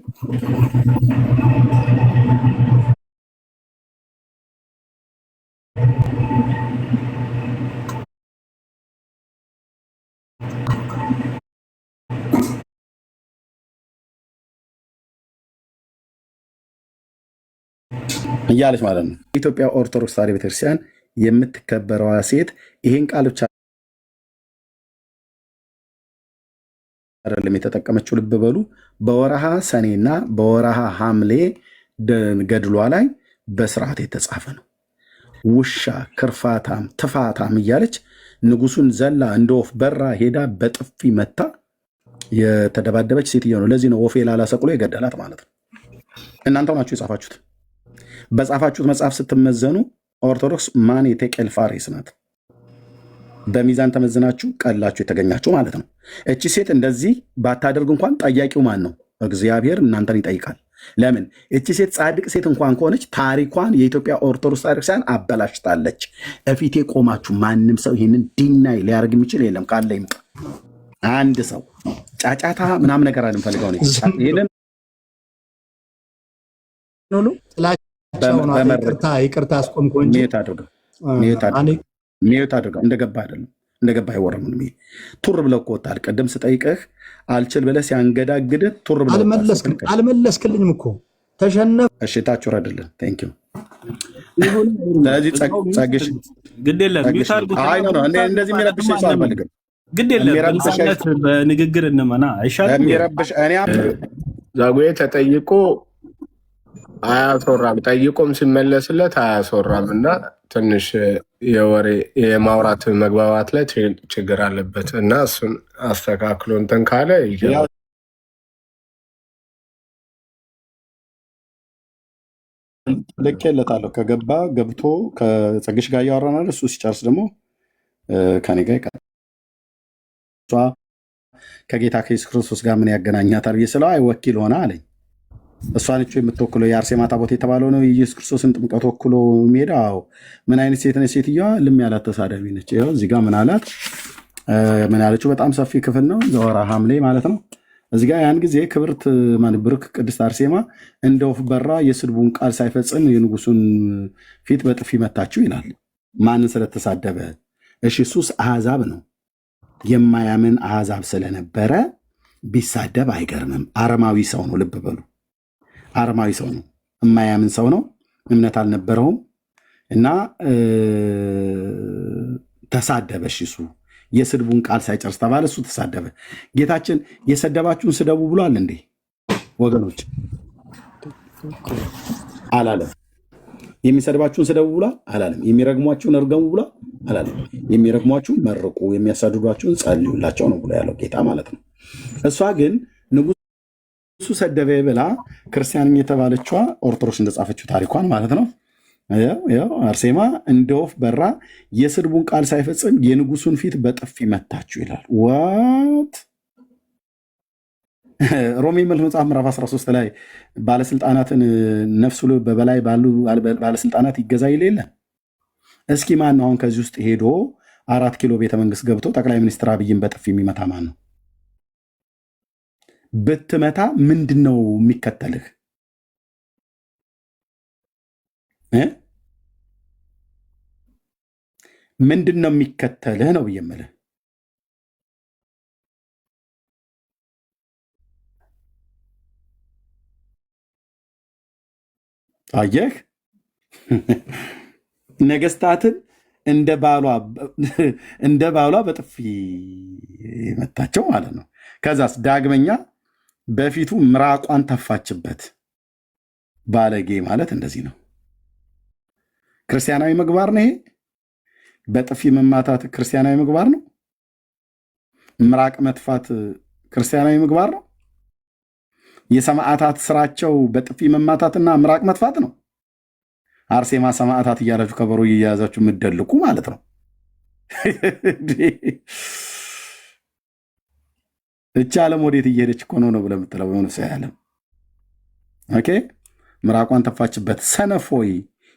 እያለች ማለት ነው። ኢትዮጵያ ኦርቶዶክስ ተዋሕዶ ቤተክርስቲያን የምትከበረዋ ሴት ይህን ቃል ብቻ አይደለም የተጠቀመችው። ልብ በሉ። በወረሃ ሰኔና በወረሃ ሐምሌ ገድሏ ላይ በስርዓት የተጻፈ ነው። ውሻ ክርፋታም ትፋታም እያለች ንጉሱን ዘላ እንደ ወፍ በራ ሄዳ በጥፊ መታ የተደባደበች ሴትዮ ነው። ለዚህ ነው ወፌ ላላ ሰቅሎ የገደላት ማለት ነው። እናንተው ናችሁ የጻፋችሁት። በጻፋችሁት መጽሐፍ ስትመዘኑ ኦርቶዶክስ ማን የቴቄል ፋሬስ ናት። በሚዛን ተመዝናችሁ ቀላችሁ የተገኛችሁ ማለት ነው። እቺ ሴት እንደዚህ ባታደርግ እንኳን ጠያቂው ማን ነው? እግዚአብሔር እናንተን ይጠይቃል። ለምን? እቺ ሴት ጻድቅ ሴት እንኳን ከሆነች ታሪኳን የኢትዮጵያ ኦርቶዶክስ ቤተክርስቲያን አበላሽታለች። እፊቴ ቆማችሁ ማንም ሰው ይህንን ዲናይ ሊያደርግ የሚችል የለም። ካለ ይምጣ። አንድ ሰው ጫጫታ ምናምን ነገር አልፈልገው ነው። ይሄንን ሁሉ ይቅርታ አስቆምኩ እንጂ ሚዩት አድርገው። እንደገባ አይደለም፣ እንደገባ አይወራም። ቱር ብለህ እኮ ወጣል። ቅድም ስጠይቅህ አልችል ብለህ ሲያንገዳግድህ ቱር ብለህ አልመለስክልኝም እኮ ተሸነፍ። እሺ ታች ወረድልን። ቴንክ ዩ ስለዚህ ጸግሽ ግድ የለም ሚውት አድርጉት። አይ ነው እንደዚህ የሚረብሽ ሰው አልፈልግም። ግድ የለም በነፃነት በንግግር እንመና አይሻልም? የሚረብሽ እኔ ዛጉዬ ተጠይቆ አያስወራም፣ ጠይቆም ሲመለስለት አያስወራም እና ትንሽ የወሬ የማውራት መግባባት ላይ ችግር አለበት እና እሱን አስተካክሎ እንትን ካለ ልኬለታለሁ። ከገባ ገብቶ ከጸግሽ ጋር እያወራናል። እሱ ሲጨርስ ደግሞ ከኔ ጋር ይቀጥላል። እሷ ከጌታ ከኢየሱስ ክርስቶስ ጋር ምን ያገናኛታል ብዬ ስለው አይ ወኪል ሆነ አለኝ። እሷ ነች የምትወክለው የአርሴማ ታቦት የተባለው ነው የኢየሱስ ክርስቶስን ጥምቀት ወክሎ ሜዳው። ምን አይነት ሴት ነች ሴትዮዋ? ልም ያላት ተሳዳቢ ነች። ይኸው እዚህ ጋር ምን አላት? ምን ያለችው? በጣም ሰፊ ክፍል ነው። ዘወራ ሐምሌ ማለት ነው። እዚህ ጋር ያን ጊዜ ክብርት ብርክ ቅድስት አርሴማ እንደ ወፍ በራ የስድቡን ቃል ሳይፈጽም የንጉሱን ፊት በጥፊ መታችው ይላል። ማንን ስለተሳደበ? እሺ እሱስ አሕዛብ ነው። የማያምን አሕዛብ ስለነበረ ቢሳደብ አይገርምም። አረማዊ ሰው ነው። ልብ በሉ፣ አረማዊ ሰው ነው። የማያምን ሰው ነው። እምነት አልነበረውም እና ተሳደበ። እሺ እሱ የስድቡን ቃል ሳይጨርስ ተባለ። እሱ ተሳደበ። ጌታችን የሰደባችሁን ስደቡ ብሏል እንዴ ወገኖች? አላለም። የሚሰድባችሁን ስደቡ ብሏል አላለም። የሚረግሟችሁን እርገሙ ብሏል አላለም። የሚረግሟችሁን መርቁ፣ የሚያሳድዷችሁን ጸልዩላቸው ነው ብሎ ያለው ጌታ ማለት ነው። እሷ ግን ንጉሱ ሰደበ ብላ ክርስቲያንም የተባለችዋ ኦርቶዶክስ እንደጻፈችው ታሪኳን ማለት ነው። ያው አርሴማ እንደ ወፍ በራ የስድቡን ቃል ሳይፈጽም የንጉሱን ፊት በጥፊ መታችሁ ይላል። ዋት ሮሜ መልክ መጽሐፍ ምዕራፍ 13 ላይ ባለስልጣናትን ነፍሱ በበላይ ባሉ ባለስልጣናት ይገዛ ይል የለ? እስኪ ማን ነው አሁን ከዚህ ውስጥ ሄዶ 4 ኪሎ ቤተመንግስት ገብቶ ጠቅላይ ሚኒስትር አብይን በጥፊ የሚመታ ማን ነው? ብትመታ ምንድን ነው የሚከተልህ? ምንድን ነው የሚከተልህ ነው ብዬ የምልህ። አየህ ነገስታትን እንደ ባሏ በጥፊ መታቸው ማለት ነው። ከዛስ ዳግመኛ በፊቱ ምራቋን ተፋችበት። ባለጌ ማለት እንደዚህ ነው። ክርስቲያናዊ ምግባር ነው ይሄ። በጥፊ መማታት ክርስቲያናዊ ምግባር ነው። ምራቅ መጥፋት ክርስቲያናዊ ምግባር ነው። የሰማዕታት ስራቸው በጥፊ መማታትና ምራቅ መጥፋት ነው። አርሴማ ሰማዕታት እያላችሁ ከበሮ እየያዛችሁ የምትደልቁ ማለት ነው። እቺ ዓለም ወዴት እየሄደች እኮ ነው ብለህ የምትለው የሆነ ሰው ያለም ኦኬ። ምራቋን ተፋችበት። ሰነፎይ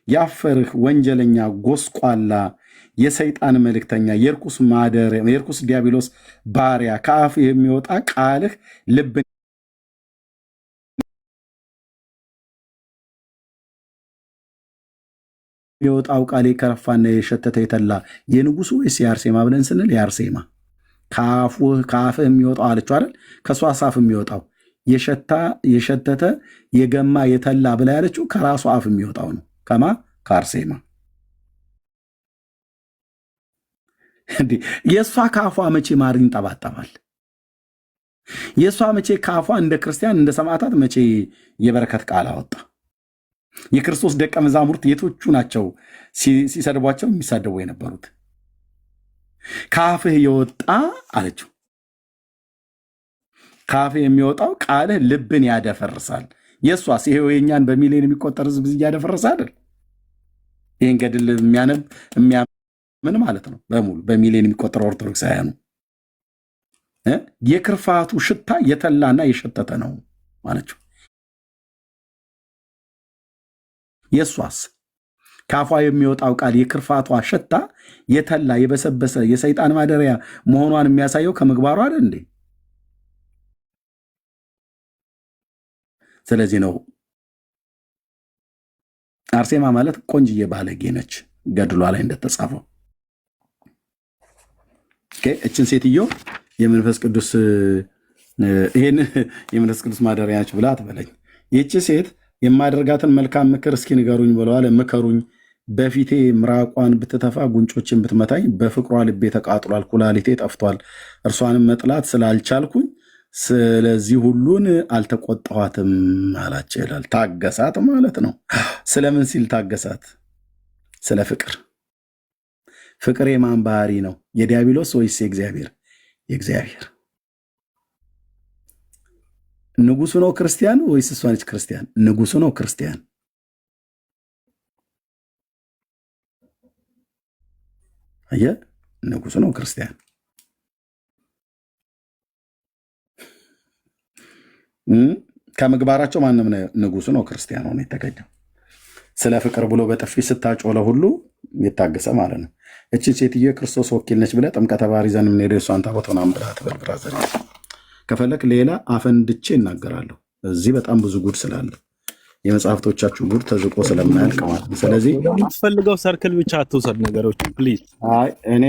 ያፈርህ ወንጀለኛ፣ ጎስቋላ፣ የሰይጣን መልእክተኛ፣ የርኩስ ዲያብሎስ ባሪያ፣ ከአፍ የሚወጣ ቃልህ ልብን የወጣው ቃል የከረፋና የሸተተ የተላ የንጉሱ ወይስ የአርሴማ ብለን ስንል የአርሴማ ከአፍህ የሚወጣው አለችው አይደል? ከእሷ አፍ የሚወጣው የሸተተ የገማ የተላ ብላ ያለችው ከራሱ አፍ የሚወጣው ነው። ከማ ከአርሴማ። የእሷ ከአፏ መቼ ማር ይንጠባጠባል? የእሷ መቼ ከአፏ እንደ ክርስቲያን እንደ ሰማዕታት መቼ የበረከት ቃል አወጣ? የክርስቶስ ደቀ መዛሙርት የቶቹ ናቸው ሲሰድቧቸው የሚሳደቡ የነበሩት? ከአፍህ የወጣ አለችው። ከአፍህ የሚወጣው ቃልህ ልብን ያደፈርሳል። የእሷስ ይሄ የኛን በሚሊዮን የሚቆጠር ህዝብ እያደፈረሰ አይደል? ይህን ገድል የሚያምን ማለት ነው በሙሉ በሚሊዮን የሚቆጠር ኦርቶዶክሳውያኑ የክርፋቱ ሽታ የተላና የሸተተ ነው ማለችው። የእሷስ ከአፏ የሚወጣው ቃል የክርፋቷ ሽታ የተላ የበሰበሰ የሰይጣን ማደሪያ መሆኗን የሚያሳየው ከምግባሩ አይደል እንዴ? ስለዚህ ነው አርሴማ ማለት ቆንጅዬ ባለጌ ነች፣ ገድሏ ላይ እንደተጻፈው። እችን ሴትዮ የመንፈስ ቅዱስ ይሄን የመንፈስ ቅዱስ ማደሪያ ነች ብላ አትበለኝ። ይህች ሴት የማደርጋትን መልካም ምክር እስኪ ንገሩኝ ብለዋል። ምከሩኝ። በፊቴ ምራቋን ብትተፋ ጉንጮችን ብትመታኝ፣ በፍቅሯ ልቤ ተቃጥሏል፣ ኩላሊቴ ጠፍቷል። እርሷንም መጥላት ስላልቻልኩኝ ስለዚህ ሁሉን አልተቆጣኋትም አላቸው ይላል። ታገሳት ማለት ነው። ስለምን ሲል ታገሳት? ስለ ፍቅር። ፍቅር የማን ባህሪ ነው? የዲያብሎስ ወይስ የእግዚአብሔር? የእግዚአብሔር። ንጉሱ ነው ክርስቲያን ወይስ እሷ ነች ክርስቲያን? ንጉሱ ነው ክርስቲያን። አየህ፣ ንጉሱ ነው ክርስቲያን። ከምግባራቸው ማንም ንጉሱ ነው ክርስቲያን ሆኖ የተገኘው። ስለ ፍቅር ብሎ በጥፊ ስታጮለ ሁሉ የታገሰ ማለት ነው። እቺ ሴትዮ የክርስቶስ ወኪል ነች ብለህ ጥምቀተ ባህር ይዘን የምንሄደው እሷን ታቦት ምናምን ብላ ትበል። ብራዘር ከፈለክ ሌላ አፈንድቼ እናገራለሁ። እዚህ በጣም ብዙ ጉድ ስላለ የመጽሐፍቶቻችሁ ጉድ ተዝቆ ስለማያልቅ ማለት ነው። ስለዚህ የምትፈልገው ሰርክል ብቻ አትውሰድ ነገሮች ፕሊዝ። እኔ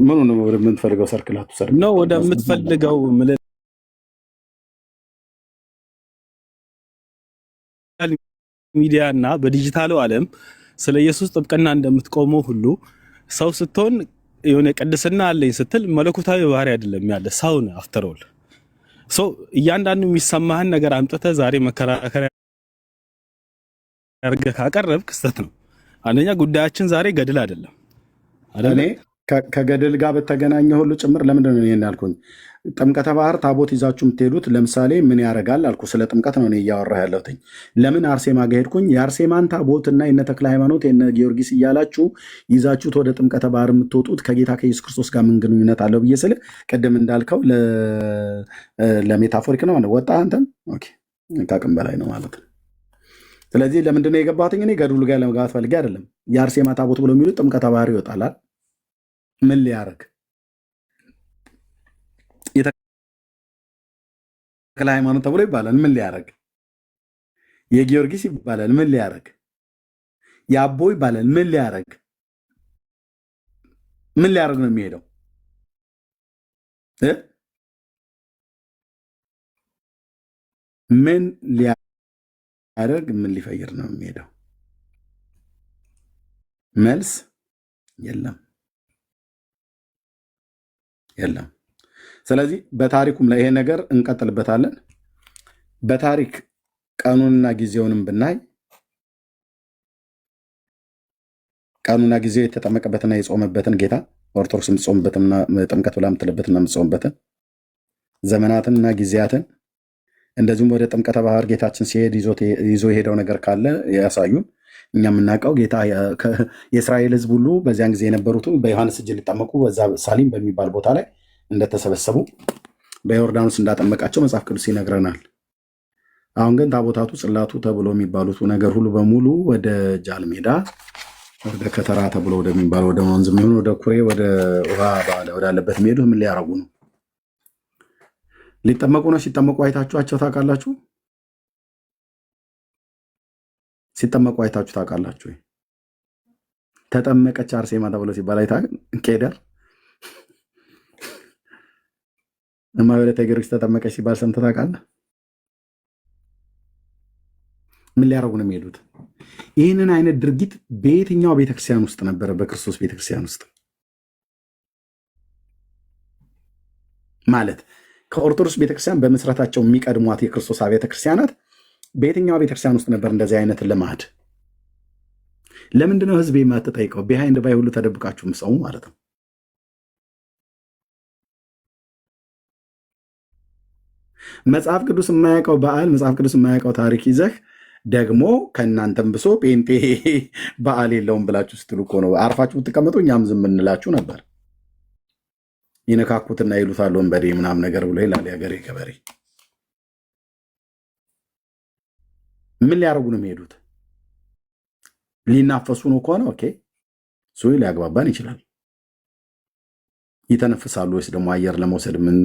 ምኑ ነው ወደምትፈልገው ሰርክል አትውሰድ ነው ወደምትፈልገው ሚዲያ እና በዲጂታሉ ዓለም ስለ ኢየሱስ ጥብቅና እንደምትቆመው ሁሉ ሰው ስትሆን የሆነ ቅድስና አለኝ ስትል መለኮታዊ ባህሪ አይደለም ያለ ሰው ነው። አፍተር ኦል እያንዳንዱ የሚሰማህን ነገር አምጥተህ ዛሬ መከራከሪያ አድርገህ ካቀረብክ ክስተት ነው። አንደኛ ጉዳያችን ዛሬ ገድል አይደለም። እኔ ከገድል ጋር በተገናኘ ሁሉ ጭምር ለምንድን ነው ይሄን ያልኩኝ? ጥምቀተ ባህር ታቦት ይዛችሁ የምትሄዱት ለምሳሌ ምን ያደርጋል አልኩ። ስለ ጥምቀት ነው እያወራህ ያለሁት። ለምን አርሴማ ጋር ሄድኩኝ? የአርሴማን ታቦትና የነ ተክለ ሃይማኖት የነ ጊዮርጊስ እያላችሁ ይዛችሁት ወደ ጥምቀተ ባህር የምትወጡት ከጌታ ከኢየሱስ ክርስቶስ ጋር ምን ግንኙነት አለው ብዬ ስል ቅድም እንዳልከው ለሜታፎሪክ ነው ወጣ። አንተም ከአቅም በላይ ነው ማለት ነው። ስለዚህ ለምንድን ነው የገባሁትኝ? እኔ ገድሉ ጋር ለመግባት ፈልጌ አይደለም። የአርሴማ ታቦት ብሎ የሚሉት ጥምቀተ ባህር ይወጣላል። ምን ሊያደርግ? የተክለ ሃይማኖት ተብሎ ይባላል። ምን ሊያደርግ? የጊዮርጊስ ይባላል። ምን ሊያደርግ? የአቦ ይባላል። ምን ሊያደርግ? ምን ሊያደርግ ነው የሚሄደው? ምን ሊያደርግ? ምን ሊፈይር ነው የሚሄደው? መልስ የለም የለም። ስለዚህ በታሪኩም ላይ ይሄ ነገር እንቀጥልበታለን። በታሪክ ቀኑንና ጊዜውንም ብናይ ቀኑና ጊዜው የተጠመቀበትና የጾመበትን ጌታ ኦርቶዶክስ የምትጾምበትና ጥምቀት ብላ የምትለበትና የምትጾምበትን ዘመናትንና ጊዜያትን እንደዚሁም ወደ ጥምቀተ ባህር ጌታችን ሲሄድ ይዞ የሄደው ነገር ካለ ያሳዩን። እኛ የምናውቀው ጌታ የእስራኤል ሕዝብ ሁሉ በዚያን ጊዜ የነበሩት በዮሐንስ እጅ ሊጠመቁ በዛ ሳሊም በሚባል ቦታ ላይ እንደተሰበሰቡ በዮርዳኖስ እንዳጠመቃቸው መጽሐፍ ቅዱስ ይነግረናል። አሁን ግን ታቦታቱ፣ ጽላቱ ተብሎ የሚባሉት ነገር ሁሉ በሙሉ ወደ ጃልሜዳ፣ ወደ ከተራ ተብሎ ወደሚባል ወደ ወንዝ የሚሆን ወደ ኩሬ፣ ወደ ውሃ ወዳለበት የሚሄዱት ምን ሊያረጉ ነው? ሊጠመቁ ነው። ሲጠመቁ አይታችኋቸው ታውቃላችሁ? ሲጠመቁ አይታችሁ ታውቃላችሁ? ተጠመቀች አርሴማ ተብሎ ሲባል አይታ ቄደር እማወለተ ጊዮርጊስ ተጠመቀች ሲባል ሰምተህ ታውቃለህ? ምን ሊያደርጉ ነው የሚሄዱት? ይህንን አይነት ድርጊት በየትኛው ቤተክርስቲያን ውስጥ ነበረ? በክርስቶስ ቤተክርስቲያን ውስጥ ማለት ከኦርቶዶክስ ቤተክርስቲያን በመስራታቸው የሚቀድሟት የክርስቶስ አብያተ ክርስቲያናት በየትኛው ቤተክርስቲያን ውስጥ ነበር እንደዚህ አይነት ልማድ? ለምንድነው ህዝብ የማትጠይቀው? ቢሃይንድ ባይ ሁሉ ተደብቃችሁ ምሰሙ ማለት ነው። መጽሐፍ ቅዱስ የማያውቀው በዓል፣ መጽሐፍ ቅዱስ የማያውቀው ታሪክ ይዘህ ደግሞ ከእናንተም ብሶ ጴንጤ በዓል የለውም ብላችሁ ስትሉ እኮ ነው። አርፋችሁ ብትቀመጡ እኛም ዝም እንላችሁ ነበር። ይነካኩትና ይሉታል ወንበዴ ምናምን ነገር ብሎ ይላል የሀገሬ ገበሬ። ምን ሊያደርጉ ነው የሚሄዱት? ሊናፈሱ ነው ከሆነ ኦኬ፣ እሱ ሊያግባባን ይችላል። ይተነፍሳሉ ወይስ ደግሞ አየር ለመውሰድ ምን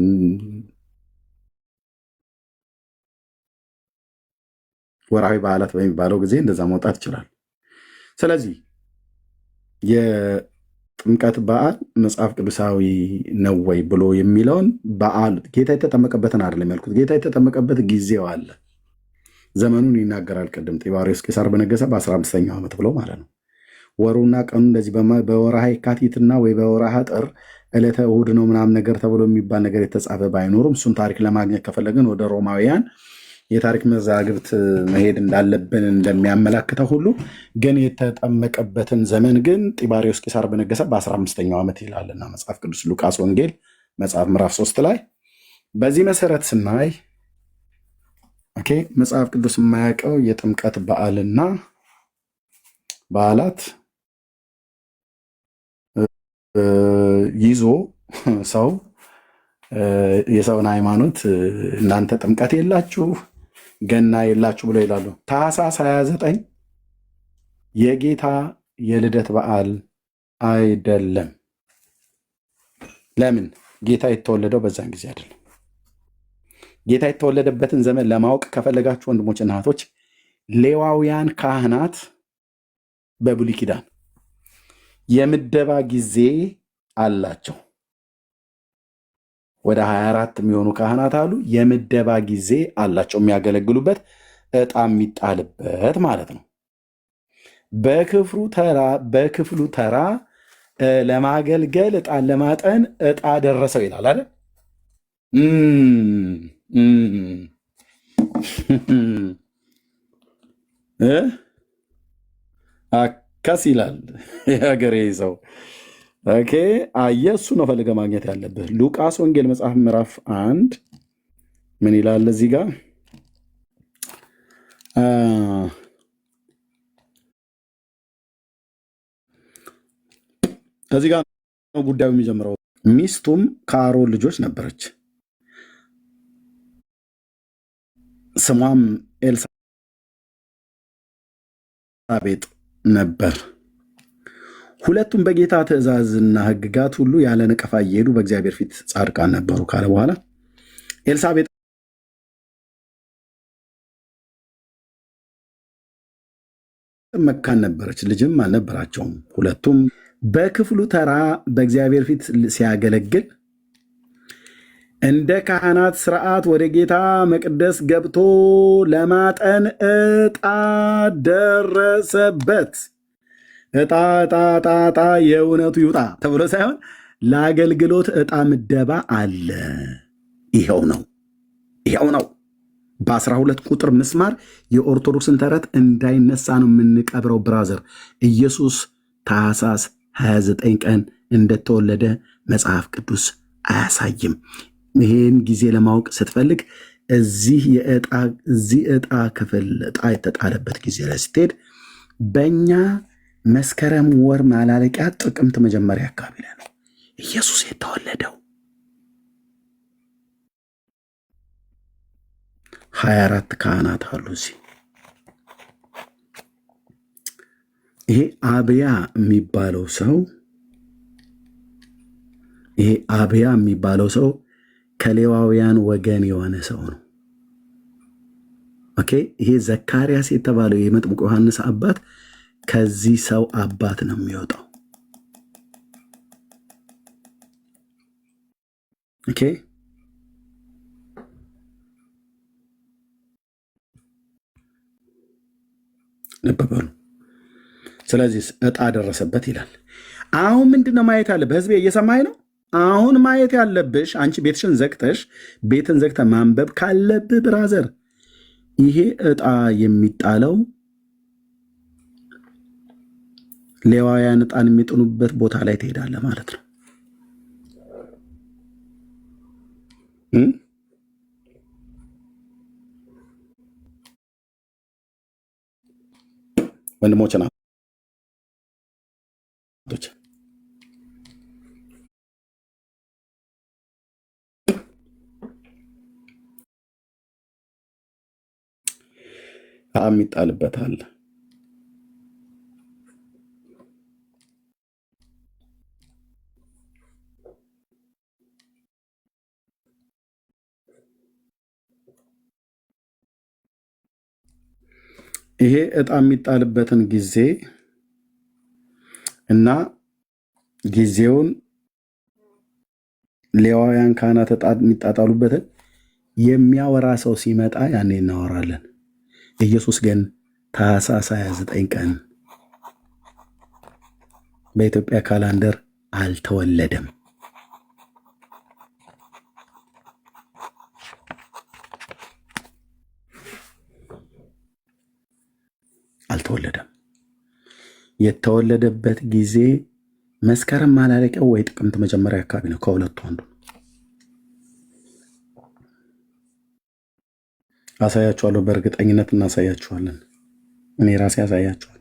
ወርሃዊ በዓላት በሚባለው ጊዜ እንደዛ መውጣት ይችላል። ስለዚህ የጥምቀት በዓል መጽሐፍ ቅዱሳዊ ነው ወይ ብሎ የሚለውን በዓል ጌታ የተጠመቀበትን አይደለም ያልኩት። ጌታ የተጠመቀበት ጊዜው አለ። ዘመኑን ይናገራል። ቅድም ጢባሪዎስ ቄሳር በነገሰ በ15ኛው ዓመት ብሎ ማለት ነው። ወሩና ቀኑ እንደዚህ በወርሃ የካቲትና ወይ በወርሃ ጥር ዕለተ እሑድ ነው ምናምን ነገር ተብሎ የሚባል ነገር የተጻፈ ባይኖርም እሱን ታሪክ ለማግኘት ከፈለግን ወደ ሮማውያን የታሪክ መዛግብት መሄድ እንዳለብን እንደሚያመላክተው ሁሉ ግን የተጠመቀበትን ዘመን ግን ጢባሪዎስ ቄሳር በነገሰ በ15ኛው ዓመት ይላልና መጽሐፍ ቅዱስ ሉቃስ ወንጌል መጽሐፍ ምዕራፍ 3 ላይ። በዚህ መሰረት ስናይ መጽሐፍ ቅዱስ የማያውቀው የጥምቀት በዓልና በዓላት ይዞ ሰው የሰውን ሃይማኖት እናንተ ጥምቀት የላችሁ ገና የላችሁ ብሎ ይላሉ። ታኅሳስ 29 የጌታ የልደት በዓል አይደለም። ለምን? ጌታ የተወለደው በዛን ጊዜ አይደለም። ጌታ የተወለደበትን ዘመን ለማወቅ ከፈለጋችሁ ወንድሞችና እህቶች ሌዋውያን ካህናት በብሉይ ኪዳን የምደባ ጊዜ አላቸው። ወደ 24 የሚሆኑ ካህናት አሉ። የምደባ ጊዜ አላቸው፣ የሚያገለግሉበት ዕጣ የሚጣልበት ማለት ነው። በክፍሉ ተራ ለማገልገል ዕጣን ለማጠን ዕጣ ደረሰው ይላል አይደል? አካስ ይላል የሀገሬ ሰው። እሱ ነው ፈልገ ማግኘት ያለብህ። ሉቃስ ወንጌል መጽሐፍ ምዕራፍ 1 ምን ይላል እዚህ ጋር? እዚህ ጋር ነው ጉዳዩ የሚጀምረው። ሚስቱም ከአሮን ልጆች ነበረች፣ ስሟም ኤልሳቤጥ ነበር። ሁለቱም በጌታ ትእዛዝና ሕግጋት ሁሉ ያለ ነቀፋ እየሄዱ በእግዚአብሔር ፊት ጻድቃን ነበሩ ካለ በኋላ ኤልሳቤጥ መካን ነበረች፣ ልጅም አልነበራቸውም። ሁለቱም በክፍሉ ተራ በእግዚአብሔር ፊት ሲያገለግል እንደ ካህናት ስርዓት ወደ ጌታ መቅደስ ገብቶ ለማጠን ዕጣ ደረሰበት። ዕጣ የእውነቱ ይውጣ ተብሎ ሳይሆን ለአገልግሎት ዕጣ ምደባ አለ። ይኸው ነው። በ12 ቁጥር ምስማር የኦርቶዶክስን ተረት እንዳይነሳ ነው የምንቀብረው። ብራዘር ኢየሱስ ታኅሳስ 29 ቀን እንደተወለደ መጽሐፍ ቅዱስ አያሳይም። ይህን ጊዜ ለማወቅ ስትፈልግ እዚህ ዕጣ ክፍል ዕጣ የተጣለበት ጊዜ ላይ ስትሄድ በእኛ መስከረም ወር ማላለቂያ ጥቅምት መጀመሪያ አካባቢ ላይ ነው ኢየሱስ የተወለደው። 24 ካህናት አሉ እዚህ። ይሄ አብያ የሚባለው ሰው ከሌዋውያን ወገን የሆነ ሰው ነው። ይሄ ዘካርያስ የተባለው የመጥምቁ ዮሐንስ አባት ከዚህ ሰው አባት ነው የሚወጣው። ልብ በሉ። ስለዚህ ዕጣ ደረሰበት ይላል። አሁን ምንድነው ማየት ያለብህ? ህዝቤ እየሰማኝ ነው? አሁን ማየት ያለብሽ አንቺ ቤትን ዘግተህ ማንበብ ካለብህ ብራዘር፣ ይሄ ዕጣ የሚጣለው ሌዋውያን ዕጣን የሚጥኑበት ቦታ ላይ ትሄዳለህ ማለት ነው። ወንድሞች ናቶች የሚጣልበታል። ይሄ ዕጣ የሚጣልበትን ጊዜ እና ጊዜውን ሌዋውያን ካህናት ዕጣ የሚጣጣሉበትን የሚያወራ ሰው ሲመጣ ያኔ እናወራለን። ኢየሱስ ግን ታኅሳስ 29 ቀን በኢትዮጵያ ካላንደር አልተወለደም። አልተወለደም። የተወለደበት ጊዜ መስከረም ማላለቂያው ወይ ጥቅምት መጀመሪያ አካባቢ ነው። ከሁለቱ አንዱ አሳያችኋለሁ። በእርግጠኝነት እናሳያችኋለን። እኔ ራሴ አሳያችኋለሁ።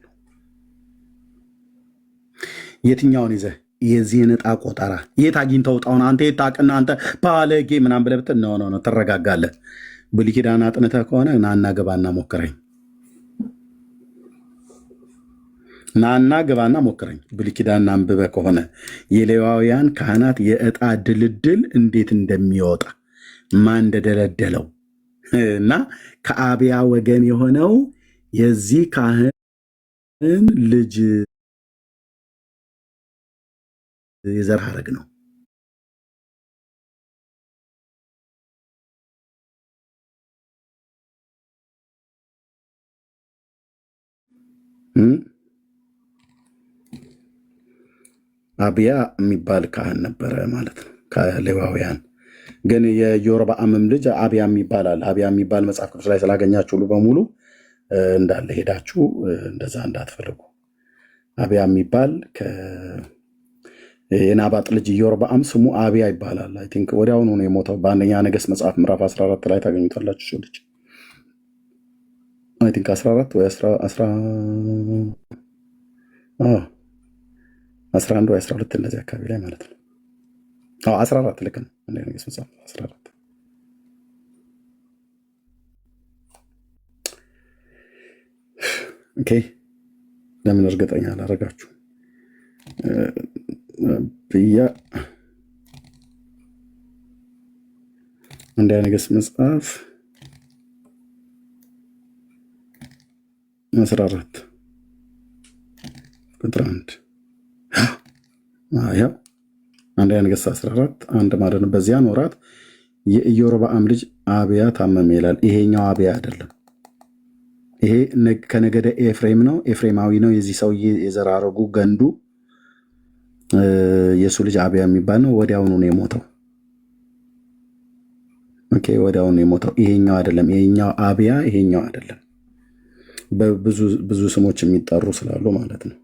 የትኛውን ይዘህ የዚህን ዕጣ ቆጠራ የት አግኝተው ዕጣውን አንተ የታቅና አንተ ባለጌ ምናምን ብለህ ብትል ነው ትረጋጋለህ። ብሉይ ኪዳን አጥንተህ ከሆነ ናና ግባና ሞክረኝ። ናና ግባና ሞክረኝ። ብሉይ ኪዳን አንብበህ ከሆነ የሌዋውያን ካህናት የዕጣ ድልድል እንዴት እንደሚወጣ ማን እንደደለደለው እና ከአብያ ወገን የሆነው የዚህ ካህን ልጅ የዘር ሐረግ ነው። አብያ የሚባል ካህን ነበረ ማለት ነው ከሌዋውያን። ግን የኢዮርብዓምም ልጅ አብያ የሚባል አለ። አብያ የሚባል መጽሐፍ ቅዱስ ላይ ስላገኛችሁ ሁሉ በሙሉ እንዳለ ሄዳችሁ እንደዛ እንዳትፈልጉ። አብያ የሚባል የናባጥ ልጅ ኢዮርብዓም ስሙ አብያ ይባላል። አይ ቲንክ ወዲያውኑ ነው የሞተው። በአንደኛ ነገሥት መጽሐፍ ምዕራፍ 14 ላይ ታገኙታላችሁ። ሰው ልጅ አይ ቲንክ 14 ወይ 11 ወይ 12 እንደዚህ አካባቢ ላይ ማለት ነው። 14 ልክ ነው። አንደኛ ነገሥት መጽሐፍ 14። ኦኬ ለምን እርግጠኛ አላደረጋችሁ ብያ አንደኛ ነገሥት መጽሐፍ 14 ቁጥር 1 ያው አንደኛ ነገሥት 14 አንድ ማለት ነው። በዚያን ወራት የኢዮርብዓም ልጅ አብያ ታመመ ይላል። ይሄኛው አብያ አይደለም። ይሄ ከነገደ ኤፍሬም ነው። ኤፍሬማዊ ነው። የዚህ ሰውዬ የዘር ሐረጉ ገንዱ የእሱ ልጅ አብያ የሚባል ነው። ወዲያውኑ ነው የሞተው። ኦኬ ወዲያውኑ ነው የሞተው። ይሄኛው አይደለም። ይሄኛው አብያ፣ ይሄኛው አይደለም። በብዙ ስሞች የሚጠሩ ስላሉ ማለት ነው።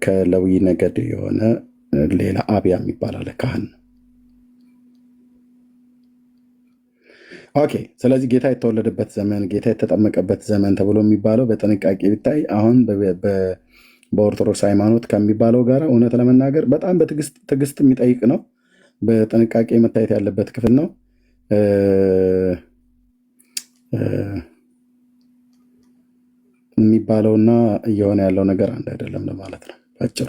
ከሌዊ ነገድ የሆነ ሌላ አብያ የሚባል አለ፣ ካህን ነው። ኦኬ ስለዚህ ጌታ የተወለደበት ዘመን፣ ጌታ የተጠመቀበት ዘመን ተብሎ የሚባለው በጥንቃቄ ቢታይ አሁን በኦርቶዶክስ ሃይማኖት ከሚባለው ጋር እውነት ለመናገር በጣም በትዕግስት የሚጠይቅ ነው። በጥንቃቄ መታየት ያለበት ክፍል ነው። የሚባለውና እየሆነ ያለው ነገር አንድ አይደለም ለማለት ነው ባጭሩ።